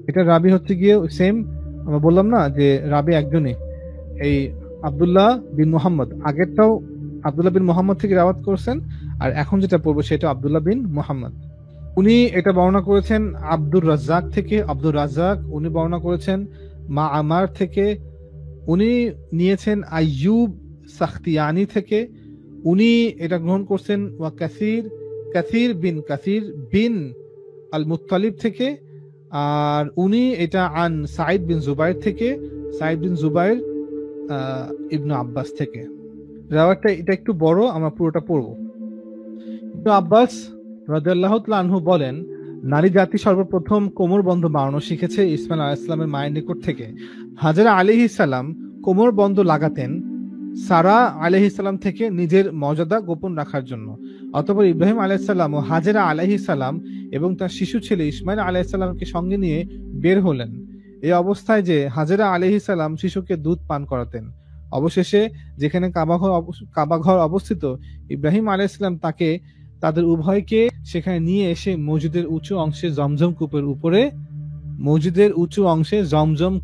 Speaker 1: এটা রাবি হচ্ছে গিয়ে সেম, আমরা বললাম না যে রাবি একজনই, এই আব্দুল্লাহ বিন মুহাম্মদ। আগেরটাও আব্দুল্লাহ বিন মুহাম্মদ থেকে রাওয়াত করেছেন আর এখন যেটা পড়বো সেটা আব্দুল্লাহ বিন মুহাম্মদ। উনি এটা বর্ণনা করেছেন আব্দুর রাজ্জাক থেকে। আব্দুর রাজ্জাক উনি বর্ণনা করেছেন মাআমার থেকে। উনি নিয়েছেন আইয়ুব সাখতিয়ানি থেকে। উনি এটা গ্রহণ করছেন ওয়া কাসির বিন আল মুত্তালিব থেকে। আর উনি এটা আন সাইদ বিন জুবাইর থেকে, সাইদ বিন জুবাইর ইবনু আব্বাস থেকে। রাওয়াতটা এটা একটু বড়, আমরা পুরোটা পড়ব। ইবনু আব্বাস রাদিয়াল্লাহু তাআলা আনহু বলেন, নারী জাতি সর্বপ্রথম কোমর বন্ধ বানানো শিখেছে ইসমাইল আলাইহিস সালামের মায়ের নিকট থেকে। হাজরা আলাইহিস সালাম কোমর বন্ধ লাগাতেন সারা আলাইহিস সালাম থেকে নিজের মর্যাদা গোপন রাখার জন্য। অতঃপর ইব্রাহিম আলাইহিস সালাম ও হাজেরা আলাইহিস সালাম এবং তার শিশু ছেলে ইসমাইল আলাইহিস সালামকে সঙ্গে নিয়ে বের হলেন। এই অবস্থায় যে হাজেরা আলাইহিস সালাম শিশুকে দুধ পান করাতেন। অবশেষে যেখানে কাবাঘর অবস্থিত, ইব্রাহিম আলাইহিস সালাম তাদের উভয়কে সেখানে নিয়ে এসে মসজিদের উঁচু অংশে জমজম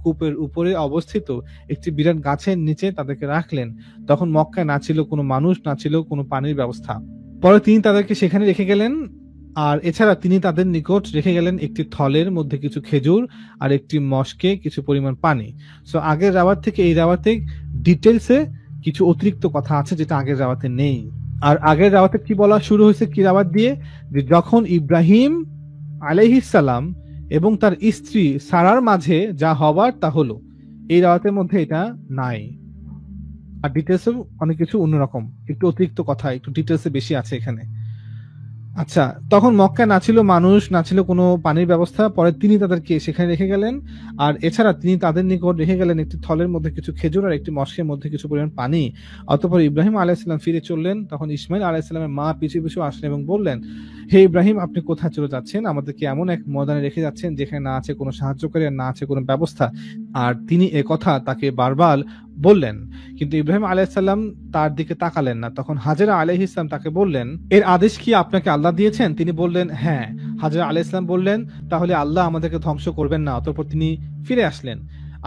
Speaker 1: কূপের উপরে অবস্থিত একটি বিরাট গাছের নিচে তাদেরকে রাখলেন। তখন মক্কায় না ছিল কোনো মানুষ, না ছিল কোনো পানির ব্যবস্থা। পরে তিনি তাদেরকে সেখানে রেখে গেলেন। আর এছাড়া তিনি তাদের নিকট রেখে গেলেন একটি থলের মধ্যে কিছু খেজুর আর একটি মশকে কিছু পরিমাণ পানি। সো আগের রাওয়াত থেকে এই রাওয়াতে ডিটেলসে কিছু অতিরিক্ত কথা আছে যেটা আগের রাওয়াতে নেই। আর আগের রাওয়াতে কি বলা শুরু হয়েছে, কি রাওয়াত দিয়ে, যে যখন ইব্রাহিম আলাইহিস সালাম এবং তার স্ত্রী সারার মাঝে যা হবার তা হলো। এই রাওয়াতের মধ্যে এটা নাই। আর ডিটেলসে অনেক কিছু অন্যরকম, একটু অতিরিক্ত কথা, একটু ডিটেলসে বেশি আছে এখানে। আচ্ছা, তখন মক্কায় না ছিল মানুষ, না ছিল কোনো পানির ব্যবস্থা। পরে তিনি তাদেরকে সেখানে রেখে গেলেন। আর এছাড়া তিনি তাদের নিকট রেখে গেলেন একটি থলের মধ্যে কিছু খেজুর আর একটি মশকের মধ্যে কিছু পরিমাণ পানি। অতঃপর ইব্রাহিম আলাইহিস সালাম ফিরে চললেন। তখন ইসমাইল আলাইহিস সালামের মা পিছু পিছু আসলেন এবং বললেন, হে ইব্রাহিম, আপনি কোথায় চলে যাচ্ছেন? আমাদেরকে এমন এক ময়দানে রেখে যাচ্ছেন যেখানে না আছে কোনো সাহায্যকারী আর না আছে কোনো ব্যবস্থা। আর তিনি কথা তাকে বারবার বললেন, কিন্তু ইব্রাহিম আলাইহিস সালাম তার দিকে তাকালেন না। তখন হাজেরা আলাইহিস সালাম তাকে বললেন, এর আদেশ কি আপনাকে আল্লাহ দিয়েছেন? তিনি বললেন, হ্যাঁ। হাজেরা আলাইহিস সালাম বললেন, তাহলে আল্লাহ আমাদেরকে ধ্বংস করবেন না। অতঃপর তিনি ফিরে আসলেন।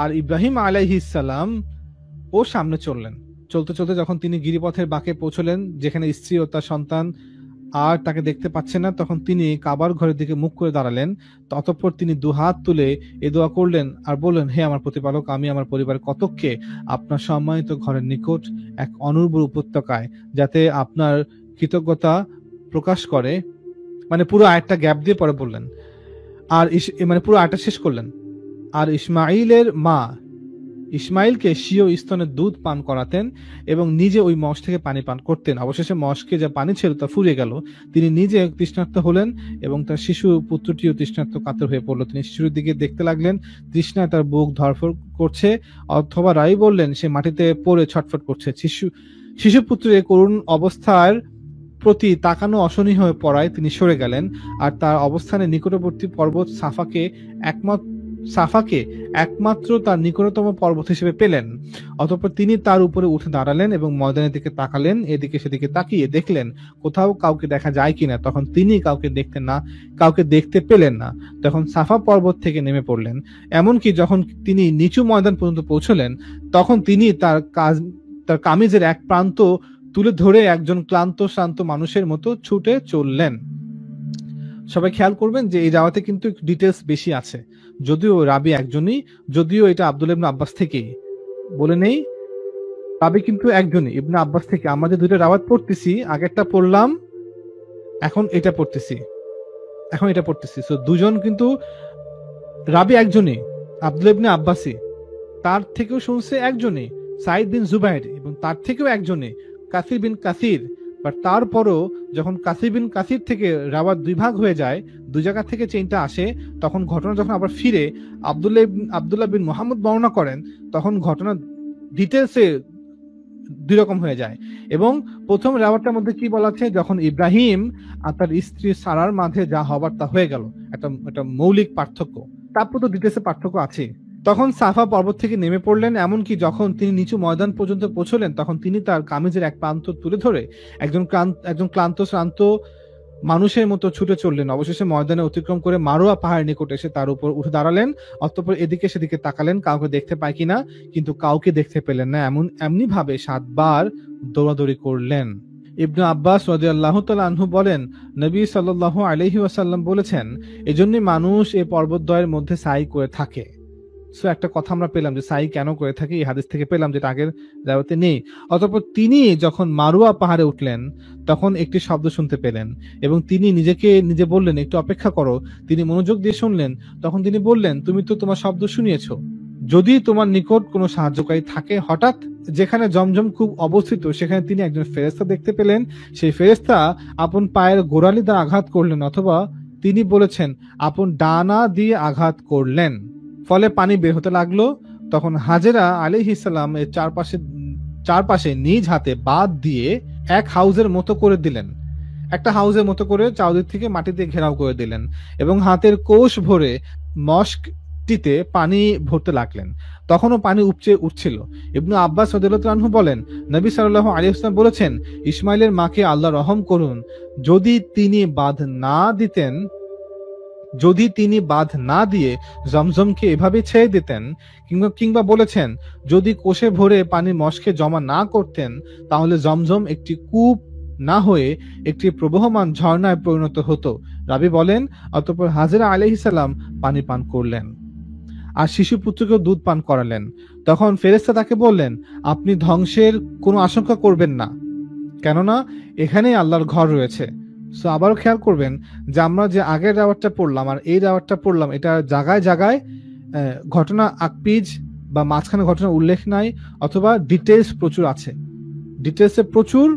Speaker 1: আর ইব্রাহিম আলাইহিস সালাম ও সামনে চললেন। চলতে চলতে যখন তিনি গিরিপথের বাঁকে পৌঁছলেন, যেখানে স্ত্রী ও তার সন্তান আর তাকে দেখতে পাচ্ছেন না, তখন তিনি কাবার ঘরের দিকে মুখ করে দাঁড়ালেন। অতঃপর তিনি দুহাত তুলে এ দোয়া করলেন আর বললেন, হে আমার প্রতিপালক, আমি আমার পরিবারের কতককে আপনার সম্মানিত ঘরের নিকট এক অনুর্বর উপত্যকায়, যাতে আপনার কৃতজ্ঞতা প্রকাশ করে। মানে পুরো আয়াতটা গ্যাপ দিয়ে পরে বললেন, আর মানে পুরো আয়াতটা শেষ করলেন। আর ইসমাইলকে স্বীয় স্তনের দুধ পান করাতেন এবং নিজে ওই মশ থেকে পানি পান করতেন। অবশেষে মশকে যা পানি ছিল তা ফুরিয়ে গেল। তিনি নিজে তৃষ্ণার্ত হলেন এবং তার শিশু পুত্রটিও তৃষ্ণার্ত কাতর হয়ে পড়ল। তিনি শিশুর দিকে দেখতে লাগলেন, তৃষ্ণায় তার বুক ধরফর করছে, অথবা রাই বললেন সে মাটিতে পড়ে ছটফট করছে। শিশু পুত্রের করুণ অবস্থার প্রতি তাকানো অসহনীয় হয়ে পড়ায় তিনি সরে গেলেন। আর তার অবস্থানে নিকটবর্তী পর্বত সাফাকে একমাত্র তার নিকটতম পর্বত হিসেবে পেলেন। অতঃপর তিনি তার উপরে উঠে দাঁড়ালেন এবং ময়দানের দিকে তাকালেন। এদিকে সেদিকে তাকিয়ে দেখলেন কোথাও কাউকে দেখা যায় কিনা। তখন তিনি কাউকে দেখতে পেলেন না। তখন সাফা পর্বত থেকে নেমে পড়লেন। এমনকি যখন তিনি নিচু ময়দান পর্যন্ত পৌঁছলেন, তখন তিনি তার কামিজের এক প্রান্ত তুলে ধরে একজন ক্লান্ত শ্রান্ত মানুষের মতো ছুটে চললেন। সবাই খেয়াল করবেন যে এই রাওয়াতে কিন্তু ডিটেলস বেশি আছে, যদিও রাবি একজনই, যদিও এটা আব্দুল্লাহ ইবনে আব্বাস থেকে বলে নেই, রাবি কিন্তু একজনই, ইবনে আব্বাস থেকে। আমরা যে দুইটা রাওয়াত পড়তেছি, আগেরটা পড়লাম, এখন এটা পড়তেছি। সো দুজন কিন্তু, রাবি একজনই, আব্দুল্লাহ ইবনে আব্বাসী, তার থেকেও শুনছে একজনই সাইদ বিন জুবাইর, এবং তার থেকেও একজনই কাসির বিন কাসির। বাট তারপরও যখন কাসির বিন কাসির থেকে রাওয়াত দুই ভাগ হয়ে যায়, দুই জায়গা থেকে চেইনটা আসে, তখন ঘটনা যখন আবার ফিরে আব্দুল্লাহ বিন মুহাম্মদ বর্ণনা করেন, তখন ঘটনা ডিটেলসে দুই রকম হয়ে যায়। এবং প্রথম রাওয়াতটার মধ্যে কি বলা আছে, যখন ইব্রাহিম আর তার স্ত্রী সারার মাঝে যা হবার তা হয়ে গেল, একটা মৌলিক পার্থক্য। তারপর তো ডিটেলসে পার্থক্য আছে। তখন সাফা পর্বত থেকে নেমে পড়লেন। এমনকি যখন তিনি নিচু ময়দান পর্যন্ত পৌঁছলেন, তখন তিনি তার কামিজের এক প্রান্ত তুলে ধরে একজন ক্লান্ত শ্রান্ত মানুষের মতো ছুটে চললেন। অবশেষে ময়দানে অতিক্রম করে মারোয়া পাহাড়ের নিকট এসে তার উপর উঠে দাঁড়ালেন। অতঃপর এদিকে সেদিকে তাকালেন কাউকে দেখতে পায় কিনা, কিন্তু কাউকে দেখতে পেলেন না। এমনি ভাবে 7 বার দৌড়াদৌড়ি করলেন। ইবনে আব্বাস রাদিয়াল্লাহু তাআলা আনহু বলেন, নবী সাল্লাল্লাহু আলাইহি ওয়াসাল্লাম বলেছেন, এজন্য মানুষ এই পর্বতদ্বয়ের মধ্যে সাই করে থাকে। সো একটা কথা আমরা পেলাম যে সাই কেন করে থাকে, এই হাদিস থেকে পেলাম, যেটা আগের রাওয়াতে নেই। অতঃপর তিনি যখন মারুয়া পাহাড়ে উঠলেন, তখন একটি শব্দ শুনতে পেলেন এবং তিনি নিজে বললেন, একটু অপেক্ষা করো। তিনি মনোযোগ দিয়ে শুনলেন। তখন তিনি বললেন, তুমি তো তোমার শব্দ শুনিয়েছো, যদি তোমার নিকট কোনো সাহায্যকারী থাকে। হঠাৎ যেখানে জমজম কূপ অবস্থিত, সেখানে তিনি একজন ফেরেশতা দেখতে পেলেন। সেই ফেরেশতা আপন পায়ের গোড়ালি দ্বারা আঘাত করলেন, অথবা তিনি বলেছেন আপন ডানা দিয়ে আঘাত করলেন, ফলে পানি বের হতে লাগলো। তখন হাজেরা আলাইহিস সালাম এর চারপাশে চারপাশে নিজ হাতে বাঁধ দিয়ে এক হাউজের মতো করে দিলেন, একটা হাউজের মতো করে চারদিক থেকে মাটি দিয়ে ঘেরাও করে দিলেন এবং হাতের কোষ ভরে মস্কটিতে পানি ভরতে লাগলেন। তখনও পানি উপচে উঠছিল। ইবনু আব্বাস রাদিয়াল্লাহু আনহু বলেন, নবী সাল্লাল্লাহু আলাইহি ওয়াসাল্লাম বলেছেন, ইসমাইলের মাকে আল্লাহ রহম করুন, যদি তিনি বাঁধ না দিয়ে জমজমকে এভাবে ছেড়ে দিতেন, কিংবা বলেছেন যদি কোষে ভরে পানি মস্কে জমা না করতেন, তাহলে জমজম একটি কূপ না হয়ে একটি প্রবহমান ঝর্ণায় পরিণত হতো। রাবি বলেন, অতঃপর হাজেরা আলাইহিস সালাম পানি পান করলেন আর শিশু পুত্রকেও দুধ পান করালেন। তখন ফেরেশতা তাকে বললেন, আপনি ধ্বংসের কোনো আশঙ্কা করবেন না, কেননা এখানেই আল্লাহর ঘর রয়েছে। সো আবারও খেয়াল করবেন যে আমরা যে আগের রাওয়াতটা পড়লাম আর এই রাওয়াতটা পড়লাম, এটা জায়গায় জায়গায় ঘটনা আকপিজ বা মাঝখানে ঘটনা উল্লেখ নাই, অথবা ডিটেলস প্রচুর আছে, ডিটেলসে প্রচুর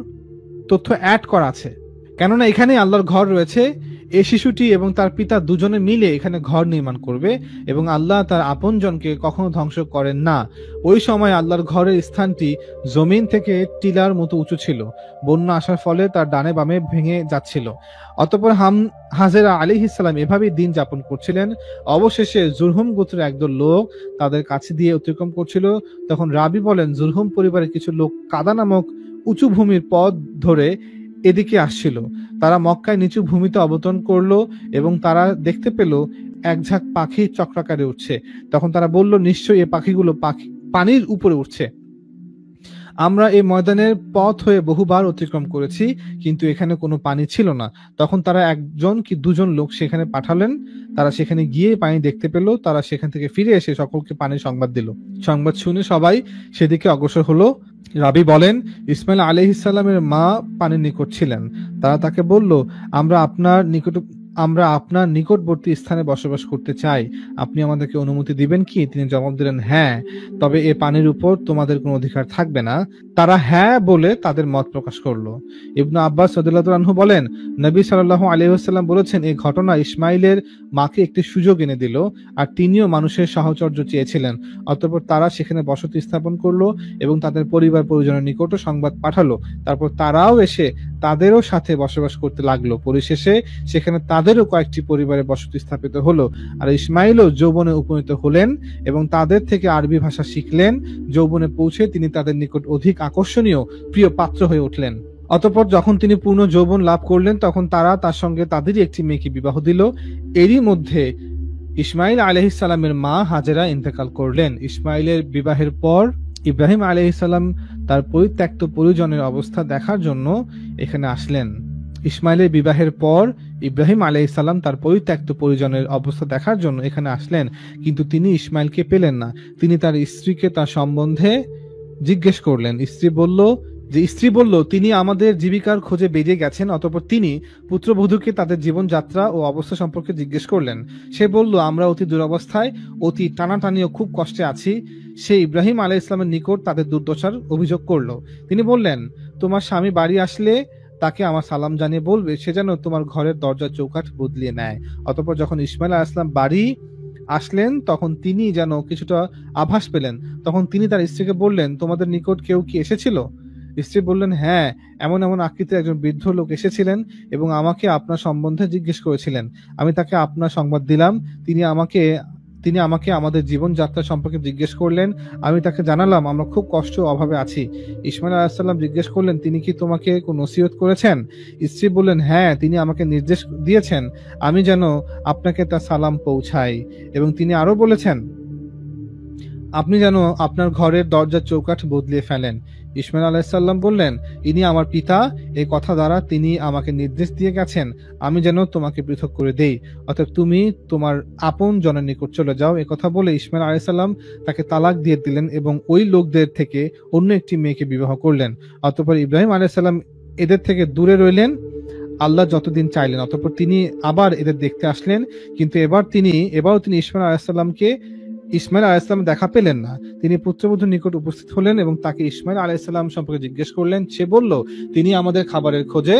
Speaker 1: তথ্য অ্যাড করা আছে। কেননা এখানে আল্লাহর ঘর রয়েছে, এই শিশুটি এবং তার পিতা দুজনে মিলে এখানে ঘর নির্মাণ করবে এবং আল্লাহ তার আপনজনকে কখনো ধ্বংস করেন না। ওই সময় আল্লাহর ঘরের স্থানটি জমিন থেকে টিলার মতো উঁচু ছিল, বন্যা আসার ফলে তার ডানে বামে ভেঙে যাচ্ছিল। অতঃপর হাজেরা আলাইহিস সালাম এভাবেই দিন যাপন করছিলেন। অবশেষে জুরহুম গোত্রের একদল লোক তাদের কাছে দিয়ে অতিক্রম করছিল। তখন রাবি বলেন, জুরহুম পরিবারের কিছু লোক কাদা নামক উঁচু ভূমির পথ ধরে এদিকে আসছিল। তারা মক্কায় নিচু ভূমিতে অবতরণ করলো এবং তারা দেখতে পেল এক ঝাঁক পাখি চক্রাকারে উঠছে। তখন তারা বলল, নিশ্চয়ই এই পাখিগুলো পানির উপরে উঠছে। আমরা এই ময়দানের পথ হয়ে বহুবার অতিক্রম করেছি, কিন্তু এখানে কোনো পানি ছিল না। তখন তারা একজন কি দুজন লোক সেখানে পাঠালেন। তারা সেখানে গিয়ে পানি দেখতে পেল। তারা সেখান থেকে ফিরে এসে সকলকে পানির সংবাদ দিল। সংবাদ শুনে সবাই সেদিকে অগ্রসর হলো। রাবি বলেন, ইসমাইল আলাইহিস সালামের মা পানির নিকট ছিলেন। তারা তাকে বলল, আমরা আপনার নিকটবর্তী স্থানে বসবাস করতে চাই, আপনি আমাদেরকে অনুমতি দিবেন কি? তিনি জবাব দিলেন, হ্যাঁ, তবে এ পানির উপর তোমাদের কোনো অধিকার থাকবে না। তারা হ্যাঁ বলে তাদের মত প্রকাশ করলো। ইবনু আব্বাস রাদিয়াল্লাহু আনহু বলেন, নবী সাল্লাল্লাহু আলাইহি ওয়াসাল্লাম বলেছেন, এই ঘটনা ইসমাইলের মাকে একটি সুযোগ এনে দিল, আর তিনিও মানুষের সাহচর্য চেয়েছিলেন। অতঃপর তারা সেখানে বসতি স্থাপন করলো এবং তাদের পরিবার পরিজনের নিকটও সংবাদ পাঠালো। তারপর তারাও এসে তাদেরও সাথে বসবাস করতে লাগলো। পরিশেষে সেখানে তাদেরও কয়েকটি পরিবারে বসতি স্থাপিত হলো। আর ইসমাইলও যৌবনে উপনীত হলেন এবং তাদের থেকে আরবি ভাষা শিখলেন। যৌবনে পৌঁছে তিনি তাদের নিকট অধিক আকর্ষণীয় প্রিয় পাত্র হয়ে উঠলেন। অতঃপর যখন তিনি পূর্ণ যৌবন লাভ করলেন, তখন তারা তার সঙ্গে তাদেরই একটি মেয়েকে বিবাহ দিল। এরই মধ্যে ইসমাইল আলাইহিস সালামের মা হাজেরা ইন্তেকাল করলেন। ইসমাইলের বিবাহের পর ইব্রাহিম আলাইহিস সালাম তার পরিত্যক্ত পরিজনের অবস্থা দেখার জন্য এখানে আসলেন। ইসমাইলের বিবাহের পর ইব্রাহিম আলাইহিস সালাম তার পরিত্যক্ত পরিজনের অবস্থা দেখার জন্য এখানে আসলেন, কিন্তু তিনি ইসমাইলকে পেলেন না। তিনি তার স্ত্রীকে তার সম্বন্ধে জিজ্ঞেস করলেন। স্ত্রী বলল, তিনি আমাদের জীবিকার খোঁজে বেরিয়ে গেছেন। অতঃপর তিনি পুত্রবধূকে তাদের জীবনযাত্রা ও অবস্থা সম্পর্কে জিজ্ঞেস করলেন। সে বলল, আমরা অতি দুরবস্থায়, অতি টানাটানি ও খুব কষ্টে আছি। সে ইব্রাহিম আলাইহিস সালামের নিকট তাদের দুর্দশার অভিযোগ করল। তিনি বললেন, তোমার স্বামী বাড়ি আসলে তাকে আমার সালাম জানিয়ে বলবে, সে যেন তোমার ঘরের দরজার চৌকাঠ বদলিয়ে নেয়। অতঃপর যখন ইসমাইল আলাইহিস সালাম বাড়ি আসলেন, তখন তিনি যেন কিছুটা আভাস পেলেন। তখন তিনি তার স্ত্রীকে বললেন, তোমাদের নিকট কেউ কি এসেছিল? স্ত্রী বললেন, হ্যাঁ, এমন এমন আকৃতির একজন বৃদ্ধ লোক এসেছিলেন এবং আমাকে আপনার সম্বন্ধে জিজ্ঞেস করেছিলেন। আমি তাকে আপনার সংবাদ দিলাম। তিনি আমাকে আমাদের জীবনযাত্রা সম্পর্কে জিজ্ঞেস করলেন। আমি তাকে জানালাম আমরা খুব কষ্ট ও অভাবে আছি। ইসমাইল আলাইহিস সালাম জিজ্ঞেস করলেন, তিনি কি তোমাকে কোনো নসিহত করেছেন? স্ত্রী বললেন, হ্যাঁ, তিনি আমাকে নির্দেশ দিয়েছেন আমি যেন আপনাকে তার সালাম পৌঁছাই, এবং তিনি আরো বলেছেন আপনি যেন আপনার ঘরের দরজার চৌকাঠ বদলিয়ে ফেলেন। ইসমাইল আলাইহিস সালাম বললেন, ইনি আমার পিতা, এই কথা দ্বারা তিনি আমাকে নির্দেশ দিয়ে গেছেন আমি যেন তোমাকে পৃথক করে দেই, অতএব তুমি তোমার আপন জনের নিকট চলে যাও। একথা বলে ইসমাইল আলাইহিস সালাম তাকে তালাক দিয়ে দিলেন এবং ওই লোকদের থেকে অন্য একটি মেয়েকে বিবাহ করলেন। অতঃপর ইব্রাহিম আলাইহিস সালাম এদের থেকে দূরে রইলেন আল্লাহ যতদিন চাইলেন। অতঃপর তিনি আবার এদের দেখতে আসলেন, কিন্তু এবারও তিনি ইসমাইল আলাইহিস সালাম দেখা পেলেন না। তিনি পুত্রবধূর নিকট উপস্থিত হলেন এবং তাকে ইসমাইল আলাইহিস সালাম সম্পর্কে জিজ্ঞেস করলেন। সে বলল, তিনি আমাদের খাবারের খোঁজে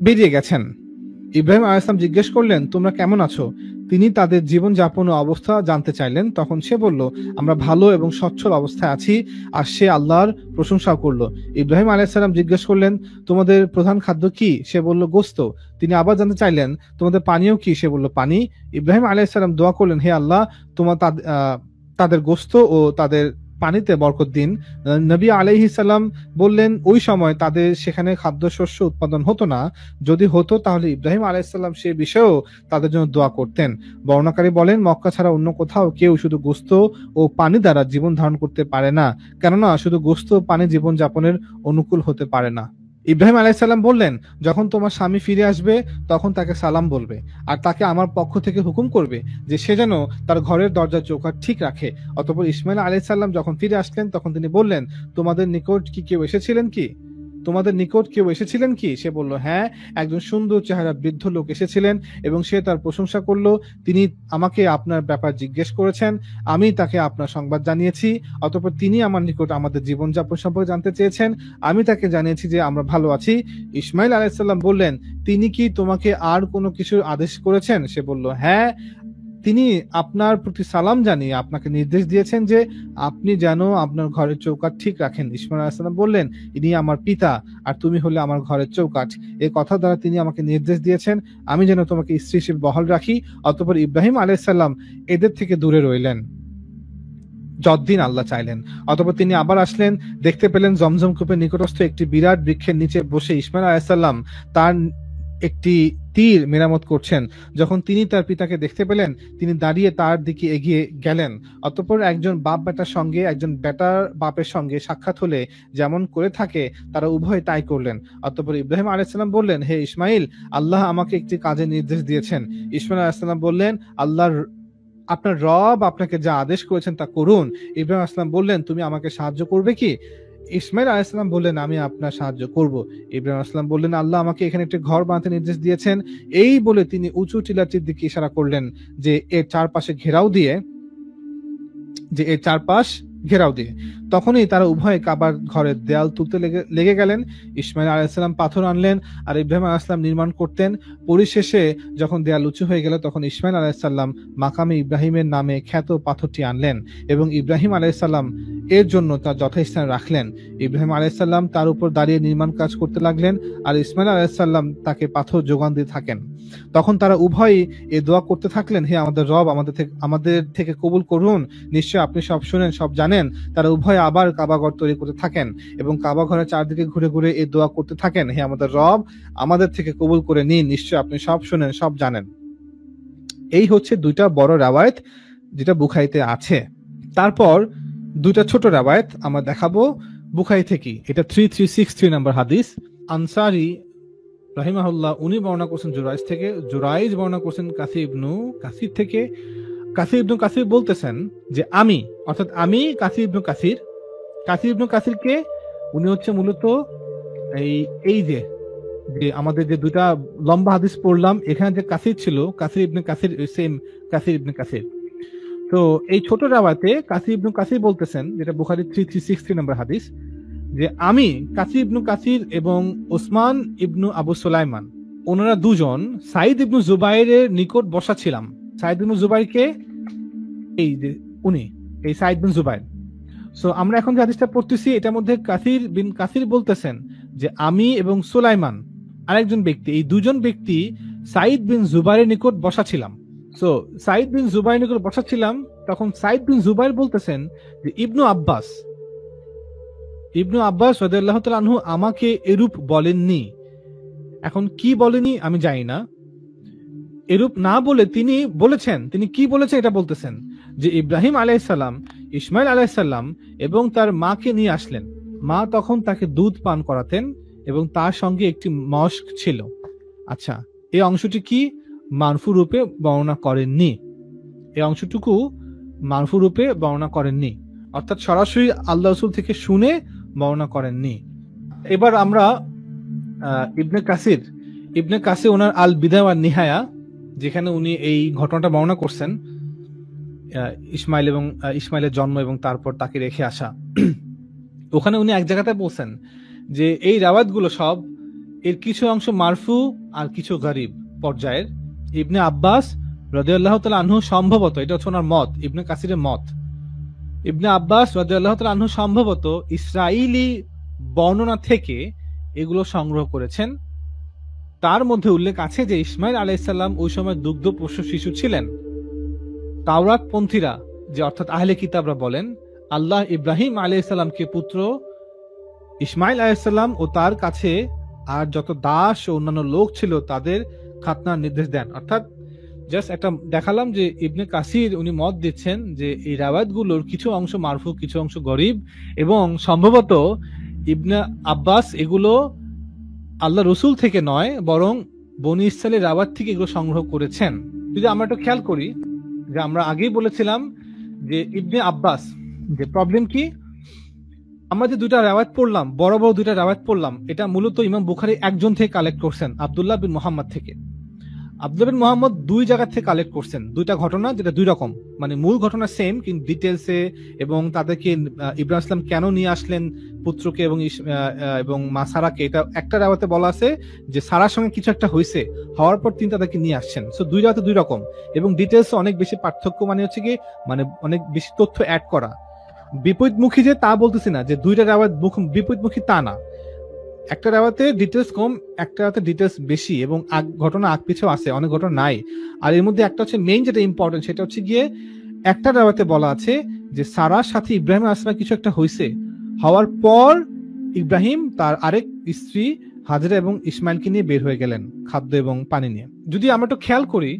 Speaker 1: বেরিয়ে গেছেন। ইব্রাহিম আলাইহিস সালাম জিজ্ঞেস করলেন, তোমরা কেমন আছো? তিনি তাদের জীবনযাপন ও অবস্থা জানতে চাইলেন। তখন সে বলল, আমরা ভালো এবং সচ্ছল অবস্থায় আছি। আর সে আল্লাহর প্রশংসা করলো। ইব্রাহিম আলাইহিস সালাম জিজ্ঞেস করলেন, তোমাদের প্রধান খাদ্য কি? সে বলল, গোশত। তিনি আবার জানতে চাইলেন, তোমাদের পানীয় কি? সে বলল, পানি। ইব্রাহিম আলাইহিস সালাম দোয়া করলেন, হে আল্লাহ, তোমার তাদের গোশত ও তাদের পানিতে বরকত দিন। নবী আলাইহিস সালাম বললেন, ওই সময় তাদের সেখানে খাদ্যশস্য উৎপাদন হতো না। যদি হতো তাহলে ইব্রাহিম আলাইহিস সালাম সে বিষয়েও তাদের জন্য দোয়া করতেন। বর্ণনাকারী বলেন, মক্কা ছাড়া অন্য কোথাও কেউ শুধু গোশত ও পানি দ্বারা জীবন ধারণ করতে পারে না, কেননা শুধু গোশত ও পানি জীবন যাপনের অনুকূল হতে পারে না। ইব্রাহিম আলাইহিস সালাম বললেন, যখন তোমার স্বামী ফিরে আসবে তখন তাকে সালাম বলবে, আর তাকে আমার পক্ষ থেকে হুকুম করবে যে সে যেন তার ঘরের দরজার চৌকাঠ ঠিক রাখে। অতঃপর ইসমাইল আলাইহিস সালাম যখন ফিরে আসলেন তখন তিনি বললেন, তোমাদের নিকট কেউ এসেছিলেন কি? তোমাদের নিকট কেউ এসেছিলেন কি? সে বলল, হ্যাঁ, একজন সুন্দর চেহারা বৃদ্ধ লোক এসেছিলেন এবং সে তার প্রশংসা করলো। তিনি আমাকে আপনার ব্যাপার জিজ্ঞেস করেছেন, আমি তাকে আপনার সংবাদ জানিয়েছি। অতঃপর তিনি আমার নিকট আমাদের জীবনযাপন সম্পর্কে জানতে চেয়েছেন। আমি তাকে জানিয়েছি যে আমরা ভালো আছি। ইসমাইল আলাইহিস সালাম বললেন, তিনি কি তোমাকে আর কোনো কিছুর আদেশ করেছেন? সে বলল, হ্যাঁ, তিনি আপনার প্রতি সালাম জানিয়ে আপনাকে নির্দেশ দিয়েছেন যে আপনি যেন আপনার ঘরের চৌকাঠ ঠিক রাখেন। ইসমাইল আলাইহিস সালাম বললেন, ইনি আমার পিতা আর তুমি হলে আমার ঘরের চৌকাঠ। এই কথা দ্বারা তিনি আমাকে নির্দেশ দিয়েছেন আমি যেন তোমাকে স্ত্রী হিসেবে বহাল রাখি। অতঃপর ইব্রাহিম আলাইহিস সালাম এদের থেকে দূরে রইলেন যতদিন আল্লাহ চাইলেন। অতঃপর তিনি আবার আসলেন, দেখতে পেলেন জমজম কূপের নিকটস্থ একটি বিরাট বৃক্ষের নিচে বসে ইসমাইল আলাইহিস সালাম তার একটি তীর মেরামত করছেন। যখন তিনি তার পিতাকে দেখতে পেলেন, তিনি দাঁড়িয়ে তার দিকে এগিয়ে গেলেন। অতঃপর একজন বাপ বেটার সঙ্গে একজন বেটার বাপের সঙ্গে সাক্ষাৎ হলে যেমন করে থাকে তারা উভয় তাই করলেন। অতঃপর ইব্রাহিম আলাইহিস সালাম বললেন, হে ইসমাইল, আল্লাহ আমাকে একটি কাজের নির্দেশ দিয়েছেন। ইসমাইল আলাইহিস সালাম বললেন, আপনার রব আপনাকে যা আদেশ করেছেন তা করুন। ইব্রাহিম আলাইহিস সালাম বললেন, তুমি আমাকে সাহায্য করবে কি? ইসমাইল আলাইহিস সালাম বললেন, আমি আপনার সাহায্য করব। ইব্রাহিম আলাইহিস সালাম বললেন, আল্লাহ আমাকে এখানে একটি ঘর বানাতে নির্দেশ দিয়েছেন। এই বলে তিনি উঁচু টিলাটির দিকে ইশারা করলেন যে এর চারপাশে ঘেরাও দিয়ে। তখনই তারা উভয়ে কাবার ঘরের দেয়াল তুলতে লেগে গেলেন। ইসমাইল আলাইহিস সালাম পাথর আনলেন আর ইব্রাহিম আলাইহিস সালাম নির্মাণ করতেন। পরিশেষে যখন দেয়াল উঁচু হয়ে গেল তখন ইসমাইল আলাইহিস সালাম মাকামে ইব্রাহিমের নামে খ্যাত পাথরটি আনলেন এবং ইব্রাহিম আলাইহিস সালাম এর জন্য তার যথাস্থানে রাখলেন। ইব্রাহিম আলাইহিস সালাম তার উপর দাঁড়িয়ে নির্মাণ কাজ করতে লাগলেন আর ইসমাইল আলাইহিস সালাম তাকে পাথর যোগান দিয়ে থাকেন। তখন তারা উভয়ই এ দোয়া করতে থাকলেন, হে আমাদের রব, আমাদের থেকে কবুল করুন, নিশ্চয় আপনি সব শুনেন, সব জানেন। তারা উভয় আবার কাবাঘর তৈরি করতে থাকেন এবং কাবাঘরের চারদিকে ঘুরে ঘুরে এই দোয়া করতে থাকেন, হে আমাদের রব, আমাদের থেকে কবুল করে নিন, নিশ্চয় আপনি সব শুনেন, সব জানেন। এই হচ্ছে দুইটা বড় রাওয়ায়াত যেটা বুখারীতে আছে। তারপর দুইটা ছোট রাওয়ায়াত আমরা দেখাবো বুখারী থেকে। এটা 3363 নম্বর হাদিস। আনসারী রাহিমাহুল্লাহ উনি বর্ণনা করছেন জুরাইজ থেকে, জুরাইজ বর্ণনা করছেন কাসির ইবনু কাসির থেকে। কাসির ইবনু কাসির বলতেছেন যে আমি কাসির ইবনু কাসিরকে উনি হচ্ছে মূলত এই যে আমাদের যে দুটা লম্বা হাদিস পড়লাম এখানে যে কাসির ছিল, কাসির ইবনে কাসির, সেম কাসির ইবনে কাসির। তো এই ছোট রাওয়াতে কাসির ইবনু কাসির বলতেছেন, যেটা বুখারী 3363 নম্বর হাদিস, যে আমি কাসির ইবনু কাসির এবং ওসমান ইবনু আবু সুলাইমান ওনারা দুজন সাইদ ইবনু জুবাইরের নিকট বসা ছিলাম। সাইদ ইবনু জুবাইরকে এই যে উনি এই সাইদ বিন জুবাইর। সো আমরা এখন যে হাদিসটা পড়তেছি এটার মধ্যে কাসির বিন কাসির বলতেছেন যে আমি এবং সুলাইমান আরেকজন ব্যক্তি, এই দুজন ব্যক্তি সাইদ বিন জুবাইরের নিকট বসা ছিলাম। সো সাইদ বিন জুবাইরের নিকট বসা ছিলাম, তখন সাইদ বিন জুবাইর বলতেছেন যে ইবনু আব্বাস রাদিয়াল্লাহু তাআলা আনহু আমাকে এরূপ বলেননি। এখন কি বলেনি আমি জানি না, এরূপ না বলে তিনি বলেছেন, তিনি কি বলেছেন এটা বলতেছেন যে ইব্রাহিম আলাইহিস সালাম ইসমাইল আলাইহিস সালাম এবং তার মাকে নিয়ে আসলেন। মা তখন তাকে দুধ পান করাতেন এবং তার সঙ্গে একটি মশক ছিল। আচ্ছা, এই অংশটি কি মারফু রূপে বর্ণনা করেননি, এই অংশটুকু মারফু রূপে বর্ণনা করেননি, অর্থাৎ সরাসরি আল্লাহ রাসূল থেকে শুনে বর্ণনা করেননি। এবার আমরা ইবনে কাসির ওনার আল বিদায়া ওয়ান নিহায়া, যেখানে উনি এই ঘটনাটা বর্ণনা করছেন, ইসমাইলের জন্ম এবং তারপর তাকে রেখে আসা, ওখানে উনি এক জায়গাতে বলছেন যে এই রাওয়ায়াতগুলো সব এর কিছু অংশ মারফু আর কিছু গরিব পর্যায়ের। ইবনে আব্বাস রাদিয়াল্লাহু তাআলা আনহু সম্ভবত, এটা হচ্ছে ওনার মত, ইবনে কাসিরের মত, ইবনে আব্বাস রাদিয়াল্লাহু তাআলা আনহু সম্ভবত ইসরাইলি বর্ণনা থেকে এগুলো সংগ্রহ করেছেন। তার মধ্যে উল্লেখ আছে যে ইসমাইল আলাইহিস সালাম ওই সময় দুগ্ধপোষ্য শিশু ছিলেন। তাওরাত পন্থীরা, যে অর্থাৎ আহলে কিতাবরা বলেন, আল্লাহ ইব্রাহিম আলাইহিস সালামকে পুত্র ইসমাইল আলাইহিস সালাম ও তার কাছে আর যত দাস ও অন্যান্য লোক ছিল তাদের খাতনার নির্দেশ দেন। অর্থাৎ জাস্ট একটা দেখালাম যে ইবনে কাসির উনি মত দিচ্ছেন যে এই রাওয়ায়াতগুলোর কিছু অংশ মারফু, কিছু অংশ গরিব, এবং সম্ভবত ইবনে আব্বাস এগুলো আল্লাহ রসুল থেকে নয় বরং বনি ইসরাইলের রাওয়াত থেকে এগুলো সংগ্রহ করেছেন। যদি আমরা একটু খেয়াল করি, যে আমরা আগেই বলেছিলাম যে ইবনে আব্বাস, যে প্রবলেম কি, আমরা যে দুইটা রাওয়ায়াত পড়লাম, বড় বড় দুইটা রাওয়ায়াত পড়লাম, এটা মূলত ইমাম বুখারী একজন থেকে কালেক্ট করছেন, আব্দুল্লাহ বিন মুহাম্মদ থেকে। আব্দুল্লাহ বিন মুহাম্মদ দুই জায়গা থেকে কালেক্ট করছেন দুইটা ঘটনা, যেটা দুই রকম, মানে মূল ঘটনা সেম কিন্তু ডিটেলসে, এবং তাদেরকে ইব্রাহিম ইসলাম কেন নিয়ে আসলেন পুত্রকে এবং মা সারাকে, এটা একটা রাওয়াতে বলা আছে যে সারার সঙ্গে কিছু একটা হয়েছে, হওয়ার পর তিনি তাদেরকে নিয়ে আসছেন। সো দুই রাওয়াতে দুই রকম, এবং ডিটেলস অনেক বেশি পার্থক্য, মানে হচ্ছে কি, মানে অনেক বেশি তথ্য অ্যাড করা। বিপরীতমুখী যে তা বলতেছি না, যে দুইটা রাওয়াত বিপরীতমুখী তা না, একটা রাওয়াতে ডিটেলস কম, একটা রাওয়াতে ডিটেলস বেশি, এবং ঘটনা আগ পিছেও আছে, অনেক ঘটনা নাই। আর এর মধ্যে একটা হচ্ছে মেইন যেটা ইম্পর্টেন্ট, সেটা হচ্ছে গিয়ে একটা রাওয়াতে বলা আছে যে সারার সাথে ইব্রাহিম আসলাম কিছু একটা হয়েছে, হওয়ার পর ইব্রাহিম তার আরেক স্ত্রী হাজরা এবং ইসমাইলকে নিয়ে বের হয়ে গেলেন খাদ্য এবং পানি নিয়ে। যদি আমরা একটু খেয়াল করি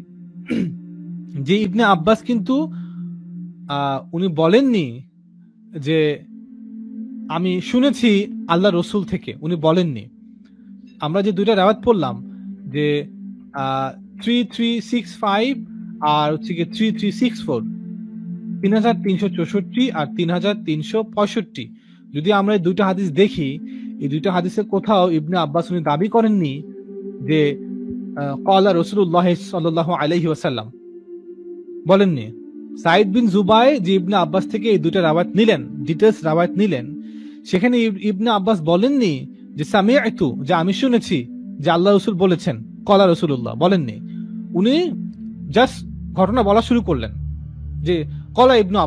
Speaker 1: যে ইবনে আব্বাস কিন্তু উনি বলেননি যে আমি শুনেছি আল্লাহ রসুল থেকে, উনি বলেননি। আমরা যে দুইটা রাওয়াত পড়লাম, যে 3365 আর হচ্ছে গিয়ে 3364, 3364 আর 3365, যদি আমরা এই দুইটা হাদিস দেখি, এই দুইটা হাদিসের কোথাও ইবনে আব্বাস উনি দাবি করেননি যে ক্বালা রাসূলুল্লাহ সাল্লাল্লাহু আলাইহি ওয়াসাল্লাম, বলেননি। সাইদ বিন জুবাই যে ইবনে আব্বাস থেকে এই দুইটা রাওয়ায়াত নিলেন, ডিটেলস রাওয়ায়াত নিলেন, সেখানে ইবনে আব্বাস বলেননি যে সামিআতু, যে আমি শুনেছি যে আল্লাহ রসুল বলেছেন, ক্বালা রাসূলুল্লাহ, বলেননি। উনি জাস্ট ঘটনা বলা শুরু করলেন যে ক্বালা ইবনে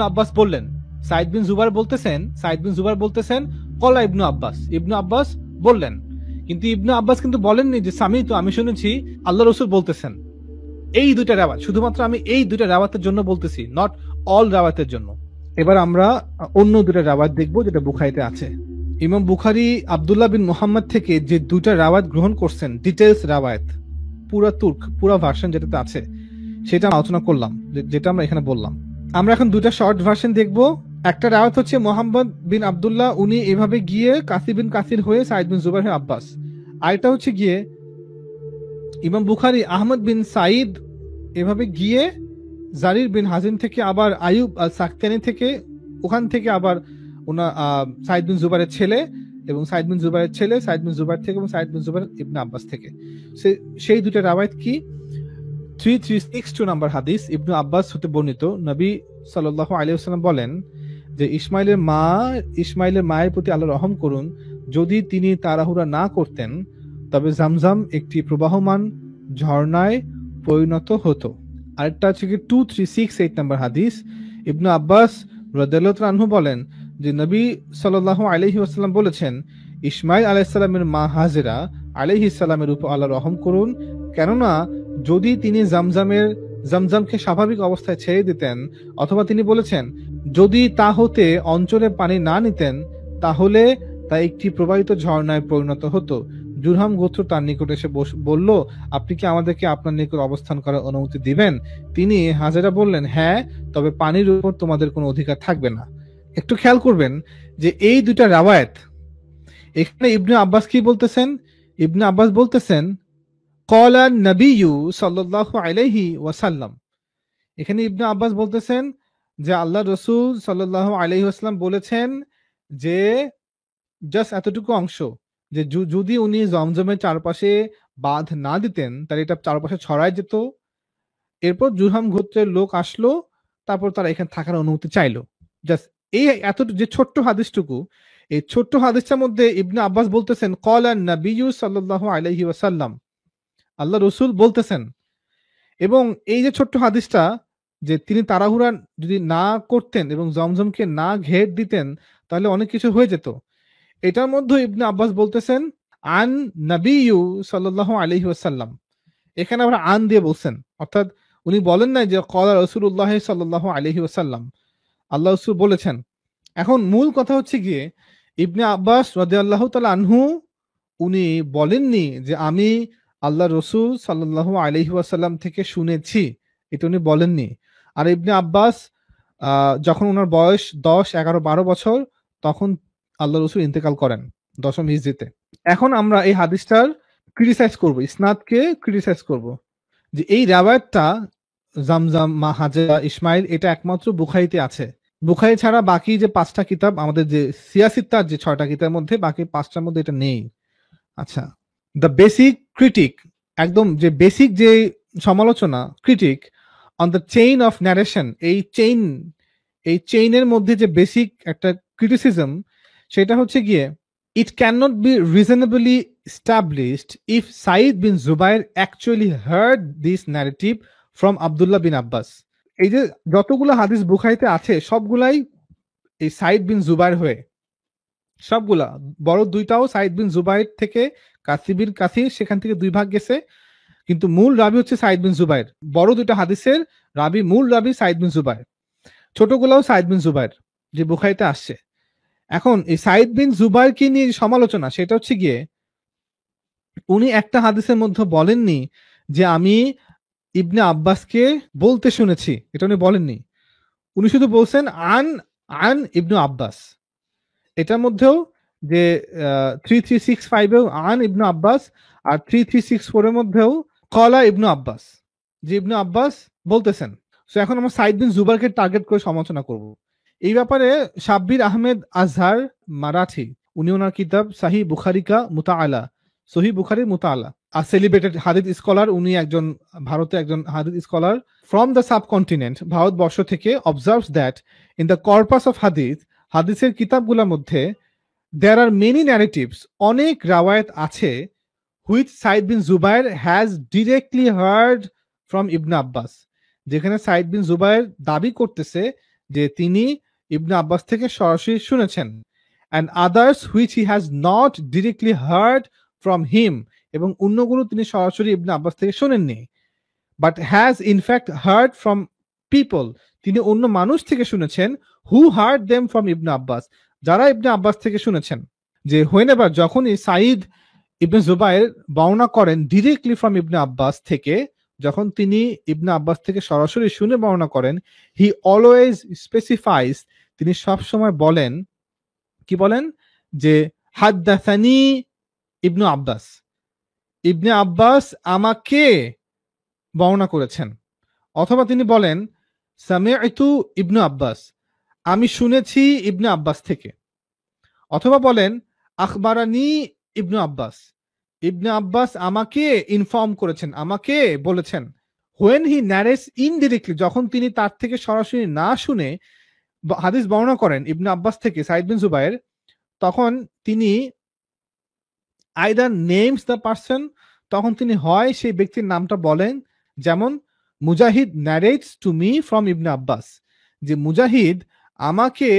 Speaker 1: আব্বাস বললেন। সাইদ বিন জুবাইর বলতেছেন ক্বালা ইবনে আব্বাস বললেন, কিন্তু ইবনে আব্বাস কিন্তু বলেননি যে সামিআতু, আমি শুনেছি আল্লাহ রসুল বলতেছেন। এই দুইটা রাওয়াত, শুধুমাত্র আমি এই দুইটা রাওয়াতের জন্য বলতেছি, নট অল রাওয়াতের জন্য। এবার আমরা অন্য দুইটা রাওয়াত দেখবো যেটা বুখারীতে আছে। ইমাম বুখারী আব্দুল্লাহ বিন মুহাম্মদ থেকে যে দুইটা রাওয়াত গ্রহণ করছেন, ডিটেলস রাওয়াত, পুরা ভার্সন যেটাতে আছে, সেটা আলোচনা করলাম, যেটা আমরা এখানে বললাম। আমরা এখন দুইটা শর্ট ভার্সন দেখবো। একটা রাওয়াত হচ্ছে মোহাম্মদ বিন আব্দুল্লাহ, উনি এভাবে গিয়ে কাসির বিন কাসির হয়ে সাইদ বিন জুবাইর হয়ে আব্বাস। আরেকটা হচ্ছে গিয়ে ইমাম বুখারী আহমদ বিন সাইদ এভাবে গিয়ে জারির বিন হাজিম থেকে, আবার আয়ুব আল সাকতানি থেকে, ওখান থেকে আবার সাইদ বিন জুবাইরের ছেলে এবং সাইদ বিন জুবাইর থেকে, এবং সাইদ বিন জুবাইর ইবনে আব্বাস থেকে। সেই দুটো রাওয়ায়াত কি, 3362 নাম্বার হাদিস, ইবনে আব্বাস হতে বর্ণিত, নবী সাল্লাল্লাহু আলাইহি ওয়াসাল্লাম বলেন যে ইসমাইলের মায়ের প্রতি আল্লাহ রহম করুন, যদি তিনি তাড়াহুড়া না করতেন তবে জামজাম একটি প্রবাহমান ঝর্ণায় পরিণত হতো। আরেকটা হচ্ছে কি 2368 নাম্বার হাদিস, ইবনে আব্বাস রাদিয়াল্লাহু আনহু বলেন যে নবী সাল্লাল্লাহু আলাইহি ওয়াসাল্লাম বলেছেন, ইসমাইল আলাইহিস সালামের মা হাজেরা আলাইহিস সালামের উপর আল্লাহ রহম করুন, কেননা যদি তিনি জামজামকে স্বাভাবিক অবস্থায় ছেড়ে দিতেন, অথবা তিনি বলেছেন যদি তা হতে অঞ্চলে পানি না নিতেন, তাহলে তা একটি প্রবাহিত ঝর্ণায় পরিণত হতো। জুরহাম গোত্র তার নিকট এসে বলল, আপনি কি আমাদেরকে আপনার নিকট অবস্থান করার অনুমতি দিবেন? তিনি হাজেরা বললেন, হ্যাঁ, তবে পানির উপর তোমাদের কোনো অধিকার থাকবে না। একটু খেয়াল করবেন যে এই দুইটা রাওয়ায়াত, এখানে ইবনে আব্বাস কি বলতেছেন? ইবনে আব্বাস বলতেছেন ক্বালা নবিয়্যু সাল্লাল্লাহু আলাইহি ওয়াসাল্লাম। এখানে ইবনে আব্বাস বলতেছেন যে আল্লাহ রাসূল সাল্লাল্লাহু আলাইহি ওয়াসাল্লাম বলেছেন, যে জাস্ট এতটুকু অংশ, যে যদি উনি জমজমের চারপাশে বাঁধ না দিতেন তাহলে এটা চারপাশে ছড়ায় যেত। এরপর জুরহাম গোত্রের লোক আসলো, তারপর তারা এখানে থাকার অনুমতি চাইলো। জাস্ট এই যে ছোট্ট হাদিসটুকু, এই ছোট্ট হাদিসটার মধ্যে ইবনে আব্বাস বলতেছেন ক্বালা নবিয়্যু সাল্লাল্লাহু আলাইহি ওয়াসাল্লাম, আল্লাহ রসুল বলতেছেন। এবং এই যে ছোট্ট হাদিসটা, যে তিনি তাড়াহুড়া যদি না করতেন এবং জমজমকে না ঘের দিতেন তাহলে অনেক কিছু হয়ে যেত, এটার মধ্যে ইবনে আব্বাস বলতেছেন আন নবিয়্যু সাল্লাল্লাহু আলাইহি ওয়াসাল্লাম, এখানে আবার আন দিয়ে বলছেন, অর্থাৎ উনি বলেন না যে ক্বালা রাসূলুল্লাহ সাল্লাল্লাহু আলাইহি ওয়াসাল্লাম, আল্লাহ রাসূল বলেছেন। এখন মূল কথা হচ্ছে গিয়ে ইবনে আব্বাস রাদিয়াল্লাহু তাআলা আনহু উনি বলেননি যে আমি আল্লাহ রসুল সাল্লাল্লাহু আলাইহি ওয়াসাল্লাম থেকে শুনেছি, এটা উনি বলেননি। আর ইবনে আব্বাস যখন ওনার বয়স 10, 11, 12 বছর, তখন আল্লাহ রসুল ইন্তেকাল করেন 10ম হিজরিতে। এখন আমরা এই হাদিসটার ক্রিটিসাইজ করব, ইসনাদকে ক্রিটিসাইজ করব, যে এই রাওয়ায়াতটা জামজাম, মা হাজেরা, ইসমাইল, এটা একমাত্র বুখারীতে আছে। বুখারী ছাড়া বাকি যে 5টা কিতাব, আমাদের যে সিয়াসিত্তার যে 6টা কিতাবের মধ্যে, বাকি 5টার মধ্যে এটা নেই। আচ্ছা, দ্য বেসিক ক্রিটিক, একদম যে বেসিক যে সমালোচনা, critique on the chain of narration, এই চেইনের মধ্যে যে বেসিক একটা ক্রিটিসিজম, সেটা হচ্ছে গিয়ে it can not be reasonably established if Said bin Jubair actually heard this narrative from Abdullah bin Abbas. এই যে যতগুলো হাদিস বুখারীতে আছে সবগুলাই এই সাইদ বিন জুবাইর হয়ে, সবগুলা, বড় দুইটাও সাইদ বিন জুবাইর থেকে, কাসিবিন কাসির সেখান থেকে 2 ভাগ গেছে, কিন্তু মূল রাবি হচ্ছে সাইদ বিন জুবাইর। বড় দুইটা হাদিসের রাবি, মূল রাবি সাইদ বিন জুবাইর, ছোটগুলাও সাইদ বিন জুবাইর যে বুখারীতে আসছে। এখন এই সাইদ বিন জুবাইরকে নিয়ে সমালোচনা, সেটা হচ্ছে গিয়ে উনি একটা হাদিসের মধ্যে বলেননি যে আমি ইবনে আব্বাসকে বলতে শুনেছি, এটা উনি বলেননি। উনি শুধু বলছেন আন আন ইবনু আব্বাস। এটার মধ্যেও যে 3365 এও আন ইবনু আব্বাস, আর 3364 এর মধ্যেও কলা ইবনু আব্বাস, যে ইবনু আব্বাস বলতেছেন। সো এখন আমরা সাইদ বিন জুবারকে টার্গেট করে সমালোচনা করব। এই ব্যাপারে শাব্বির আহমেদ আজহার মারাঠি, উনি ওনার কিতাব সাহি বুখারিকা মুতাআলা, সহি বুখারীর মুতাআলা, আর সেলিব্রেটেড হাদিস স্কলার, উনি একজন ভারতে একজন হাদিস স্কলার ফ্রম দ্য সাবকন্টিনেন্ট, ভারতবর্ষ থেকে, observes that in the corpus of হাদিস, হাদিসের কিতাবগুলোর মধ্যে there are many narratives, অনেক রাওয়ায়াত আছে which Saeed bin Jubair has directly heard from ইবনে আব্বাস, যেখানে সাইদ বিন জুবাইর দাবি করতেছে যে তিনি ইবনে আব্বাস থেকে সরাসরি শুনেছেন, and others which he has not directly heard from him, এবং অন্যগুলো তিনি সরাসরি ইবনে আব্বাস থেকে শুনেননি, but has in fact heard from people, তিনি অন্য মানুষ থেকে শুনেছেন, who heard them from ইবনে আব্বাস, যারা ইবনে আব্বাস থেকে শুনেছেন। যে whenever, যখনই সাইদ ইবনে জুবাইর বর্ণনা করেন ডিরেক্টলি ফ্রম ইবনে আব্বাস থেকে, যখন তিনি ইবনে আব্বাস থেকে সরাসরি শুনে বর্ণনা করেন, হি অলওয়েজ স্পেসিফাইজ, তিনি সব সময় বলেন, কি বলেন, যে হাদ্দাসানি ইবনু আব্বাস, ইবনে আব্বাস আমাকে বর্ণনা করেছেন, অথবা তিনি বলেন সামিআতু ইবনু আব্বাস, আমি শুনেছি ইবনে আব্বাস থেকে, অথবা বলেন আখবারানি ইবনু আব্বাস, ইবনে আব্বাস আমাকে ইনফর্ম করেছেন, আমাকে বলেছেন। হোয়েন হি ন্যারেটস ইনডিরেক্টলি, যখন তিনি তার থেকে সরাসরি না শুনে হাদিস বর্ণনা করেন ইবনে আব্বাস থেকে সাইদ বিন জুবাইর, তখন তিনি আইদার নেমস দ্য পারসন, তখন তিনি হয় সেই ব্যক্তির নামটা বলেন, যেমন মুজাহিদ ন্যারেটস টু মি ফ্রম ইবনে আব্বাস, যে মুজাহিদ আমাকে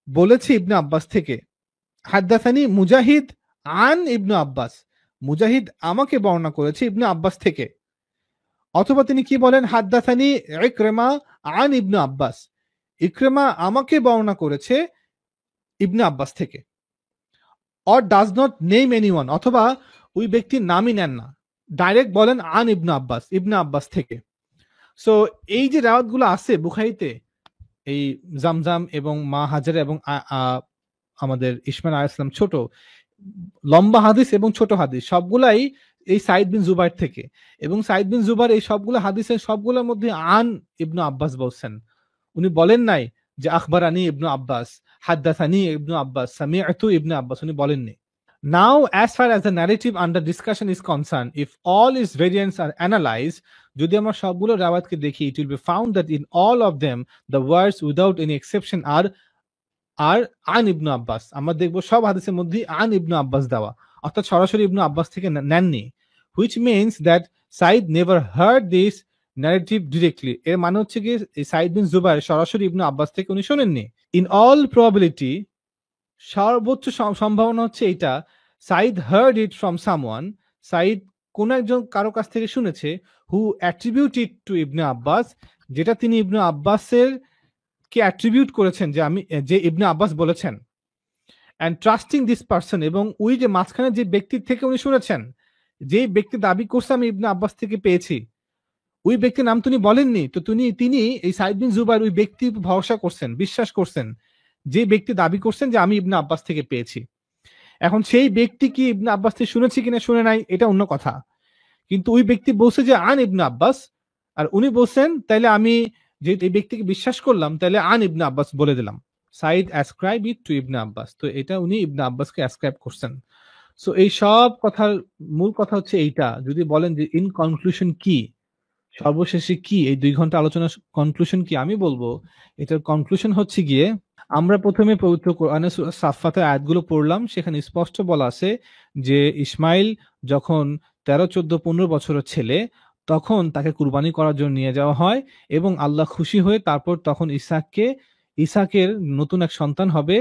Speaker 1: বলেছে ইবনে আব্বাস থেকে, হাদ্দাসানি মুজাহিদ আন ইবনে আব্বাস, মুজাহিদ আমাকে বর্ণনা করেছে ইবনে আব্বাস থেকে। অথবা তিনি কি বলেন, হাদ্দাসানি ইকরামা আন ইবনে আব্বাস, ইকরামা আমাকে বর্ণনা করেছে ইবনে আব্বাস থেকে। or does not name anyone, অথবা ওই ব্যক্তির নামই নেন না, ডাইরেক্ট বলেন আন ইবনে আব্বাস, ইবনে আব্বাস থেকে। সো এই যে রাওয়াতগুলো আছে বুখারীতে, এই জামজাম এবং মা হাজেরা এবং আমাদের ইসমাইল আলাইহিস সালাম, ছোট লম্বা হাদিস এবং ছোট হাদিস, সবগুলাই এই সাইদ বিন জুবাইর থেকে, এবং সাইদ বিন জুবাইর এই সবগুলো হাদিসের সবগুলোর মধ্যে আন ইবনে আব্বাস বলছেন, উনি বলেন নাই যে আখবারানি ইবনে আব্বাস, হাদ্দাসানি ইবনে আব্বাস, সামিআতু ইবনে আব্বাস, উনি বলেননি। Now, as far as the narrative under discussion is concerned, if all its variants are analyzed, যদি আমরা সবগুলো রাওয়াতকে দেখি, it will be found that in all of them the words without any exception are আন ইবনে আব্বাস। আমরা দেখবো সব হাদিসের মধ্যে আন ইবনে আব্বাস দেওয়া, অর্থাৎ সরাসরি ইবনে আব্বাস থেকে নেননি, which means that Said never heard this narrative directly, এর মানে হচ্ছে কি সাইদ বিন জুবাইর সরাসরি ইবনে আব্বাস থেকে উনি শোনেননি। ইন অল প্রবাবিলিটি, সর্বোচ্চ সম্ভাবনা হচ্ছে এইটা, Said heard it from someone, Said কোন একজন কারো কাছ থেকে শুনেছে, who attribute it to ibn Abbas, যেটা তিনি ইবনে আব্বাসের কে অ্যাট্রিবিউট করেছেন, যে ইবনে আব্বাস বলেছেন, অ্যান্ড ট্রাস্টিং দিস পারসন, এবং ওই যে মাঝখানে যে ব্যক্তির থেকে উনি শুনেছেন, যে ব্যক্তি দাবি করছে আমি ইবনে আব্বাস থেকে পেয়েছি, ওই ব্যক্তির নাম তিনি বলেননি, তো তিনি এই সাইদ বিন জুবাইর ওই ব্যক্তি ভরসা করছেন, বিশ্বাস করছেন, যে ব্যক্তি দাবি করছেন যে আমি ইবনে আব্বাস থেকে পেয়েছি। এখন সেই ব্যক্তি কি ইবনে আব্বাস থেকে শুনেছি কিনা শুনে নাই এটা অন্য কথা, কিন্তু ওই ব্যক্তি বলছে যে আন ইবনে আব্বাস, আর উনি বলছেন তাইলে আমি যেহেতু এই ব্যক্তিকে বিশ্বাস করলাম তাহলে আন ইবনে আব্বাস বলে দিলাম, Saeed ascribe it to ibn Abbas, তো এটা উনি ইবনে আব্বাসকে অ্যাসক্রাইব করছেন। সো এই সব কথার মূল কথা হচ্ছে এইটা, যদি বলেন যে ইন কনক্লুশন কি, সর্বশেষে কি এই 2 ঘন্টা আলোচনার কনক্লুশন কি, আমি বলবো এটার কনক্লুশন হচ্ছে গিয়ে, আমরা প্রথমে পবিত্র কোরআনে সূরা সাফফাতের আয়াতগুলো পড়লাম, সেখানে স্পষ্ট বলা আছে যে ইসমাইল যখন 13, 14, 15 বছরের ছেলে, তখন তাকে কুরবানি করার জন্য নিয়ে যাওয়া হয়, এবং আল্লাহ খুশি হয়ে তারপর তখন ইসাকের নতুন এক সন্তান হবে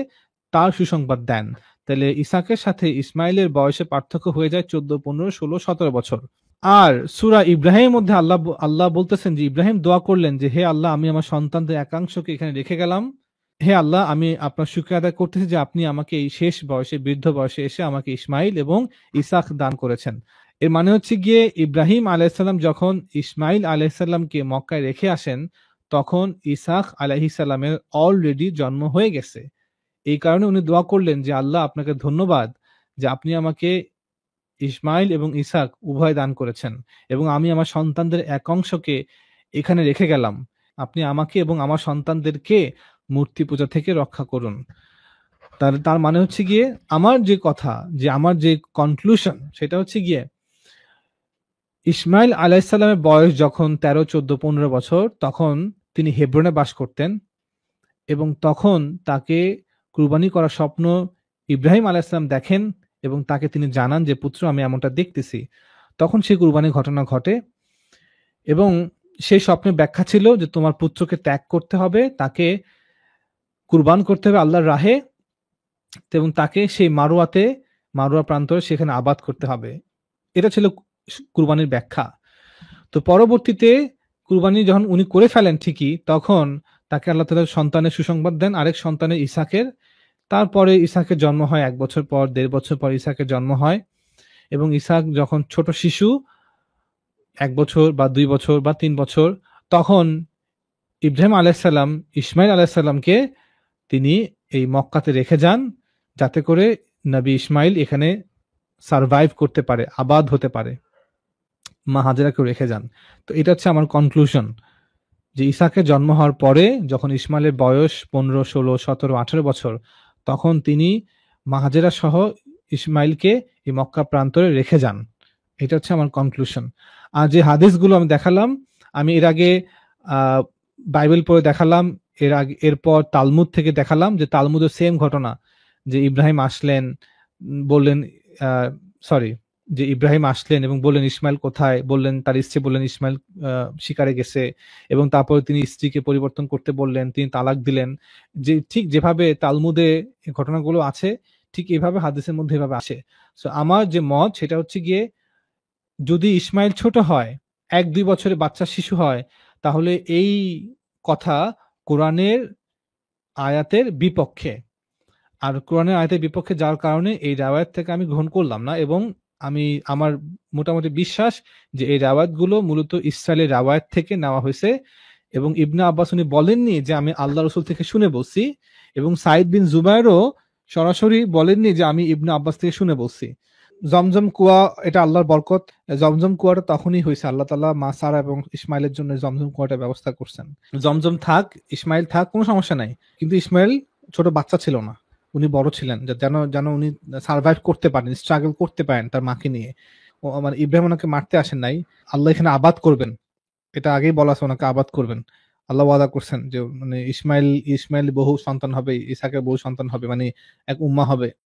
Speaker 1: তার সুসংবাদ দেন। তাহলে ইসাকের সাথে ইসমাইলের বয়সে পার্থক্য হয়ে যায় 14, 15, 16, 17 বছর। আর সূরা ইব্রাহিমের মধ্যে আল্লাহ বলতেছেন যে ইব্রাহিম দোয়া করলেন যে হে আল্লাহ, আমি আমার সন্তানদের একাংশকে এখানে রেখে গেলাম, হে আল্লাহ, আমি আপনার শুকরিয়া আদায় করতেছি যে আপনি আমাকে এই শেষ বয়সে, বৃদ্ধ বয়সে এসে আমাকে ইসমাইল এবং ইসাক দান করেছেন। এর মানে হচ্ছে গিয়ে ইব্রাহিম আলাইসাল্লাম যখন ইসমাইল আলাইসাল্লামকে মক্কায় রেখে আসেন, তখন ইসাক আলাইহিসাল্লামের অলরেডি জন্ম হয়ে গেছে। এই কারণে উনি দোয়া করলেন যে আল্লাহ, আপনাকে ধন্যবাদ যে আপনি আমাকে ইসমাইল এবং ইসাক উভয় দান করেছেন, এবং আমি আমার সন্তানদের এক অংশকে এখানে রেখে গেলাম, আপনি আমাকে এবং আমার সন্তানদেরকে মূর্তি পূজা থেকে রক্ষা করুন। তার মানে হচ্ছে গিয়ে আমার যে কথা, যে আমার যে কনক্লুশন, সেটা হচ্ছে গিয়ে ইসমাইল আলাইসাল্লামের বয়স যখন 13, 14, 15 বছর, তখন তিনি হেব্রনে বাস করতেন, এবং তখন তাকে কুরবানি করার স্বপ্ন ইব্রাহিম আলাইসাল্লাম দেখেন, এবং তাকে তিনি জানান যে পুত্র, আমি এমনটা দেখতেছি। তখন সেই কুরবানির ঘটনা ঘটে, এবং সেই স্বপ্নের ব্যাখ্যা ছিল যে তোমার পুত্রকে ত্যাগ করতে হবে, তাকে কুরবান করতে হবে আল্লাহর রাহে, এবং তাকে সেই মারুয়া প্রান্তরে সেখানে আবাদ করতে হবে। এটা ছিল কুরবানির ব্যাখ্যা। তো পরবর্তীতে কুরবানি যখন উনি করে ফেলেন ঠিকই, তখন তাকে আল্লাহ তাআলা সন্তানের সুসংবাদ দেন, আরেক সন্তানের ইসাকের। তারপরে ইসাকের জন্ম হয় 1 বছর পর, 1.5 বছর পর ইসাকের জন্ম হয়, এবং ইসাক যখন ছোট শিশু, 1 বছর বা 2 বছর বা 3 বছর, তখন ইব্রাহিম আলাইসাল্লাম ইসমাইল আলাইসাল্লামকে তিনি এই মক্কাতে রেখে যান, যাতে করে নবী ইসমাইল এখানে সারভাইভ করতে পারে, আবাদ হতে পারে। মা হাজেরাকেও রেখে যান। তো এটা হচ্ছে আমার কনক্লুশন, যে ইসাকের জন্ম হওয়ার পরে যখন ইসমাইলের বয়স 15, 16, 17, 18 বছর, তখন তিনি মা হাজেরা সহ ইসমাইলকে এই মক্কা প্রান্তরে রেখে যান। এটা হচ্ছে আমার কনক্লুশন। আর যে হাদিসগুলো আমি দেখালাম, আমি এর আগে বাইবেল পড়ে দেখালাম, এরপর তালমুদ থেকে দেখালাম, যে তালমুদের সেম ঘটনা, যে ইব্রাহিম আসলেন, বললেন যে ইব্রাহিম আসলেন এবং বললেন ইসমাইল কোথায়, বললেন তার স্ত্রী বললেন ইসমাইল শিকারে গেছে, এবং তারপর তিনি স্ত্রীকে পরিবর্তন করতে বললেন, তিনি তালাক দিলেন। যে ঠিক যেভাবে তালমুদে ঘটনাগুলো আছে, ঠিক এভাবে হাদিসের মধ্যে এভাবে আসে। সো আমার যে মত, সেটা হচ্ছে গিয়ে, যদি ইসমাইল ছোট হয়, 1-2 বছরের বাচ্চা শিশু হয়, তাহলে এই কথা কোরআনের আয়াতের বিপক্ষে, আর কোরআনের আয়াতের বিপক্ষে যার কারণে এই রাওয়ায়াত থেকে আমি গ্রহণ করলাম না, এবং আমার মোটামুটি বিশ্বাস যে এই রাওয়ায়াতগুলো মূলত ইসরায়েলের রাওয়ায়াত থেকে নেওয়া হয়েছে, এবং ইবনে আব্বাস উনি বলেননি যে আমি আল্লাহ রসুল থেকে শুনে বলছি, এবং সাইদ বিন জুবাইরও সরাসরি বলেননি যে আমি ইবনে আব্বাস থেকে শুনে বলছি। জমজম কুয়া, এটা আল্লাহর বরকত। জমজম কুয়াটা তখনই হয়েছে, আল্লাহ তাআলা মা সারা এবং ইসমাইলের জন্য জমজম কুয়াটা ব্যবস্থা করছেন। জমজম থাক, ইসমাইল থাক, কোনো সমস্যা নাই, কিন্তু ইসমাইল ছোট বাচ্চা ছিল না, উনি বড় ছিলেন, যেন উনি সার্ভাইভ করতে পারেন, স্ট্রাগল করতে পারেন তার মাকে নিয়ে। মানে ইব্রাহিম ওনাকে মারতে আসেন নাই, আল্লাহ এখানে আবাদ করবেন, এটা আগেই বলা আছে, ওনাকে আবাদ করবেন। আল্লাহ ওয়াদা করছেন যে মানে ইসমাইল বহু সন্তান হবে, ইসাকের বহু সন্তান হবে, মানে এক উম্মাহ হবে।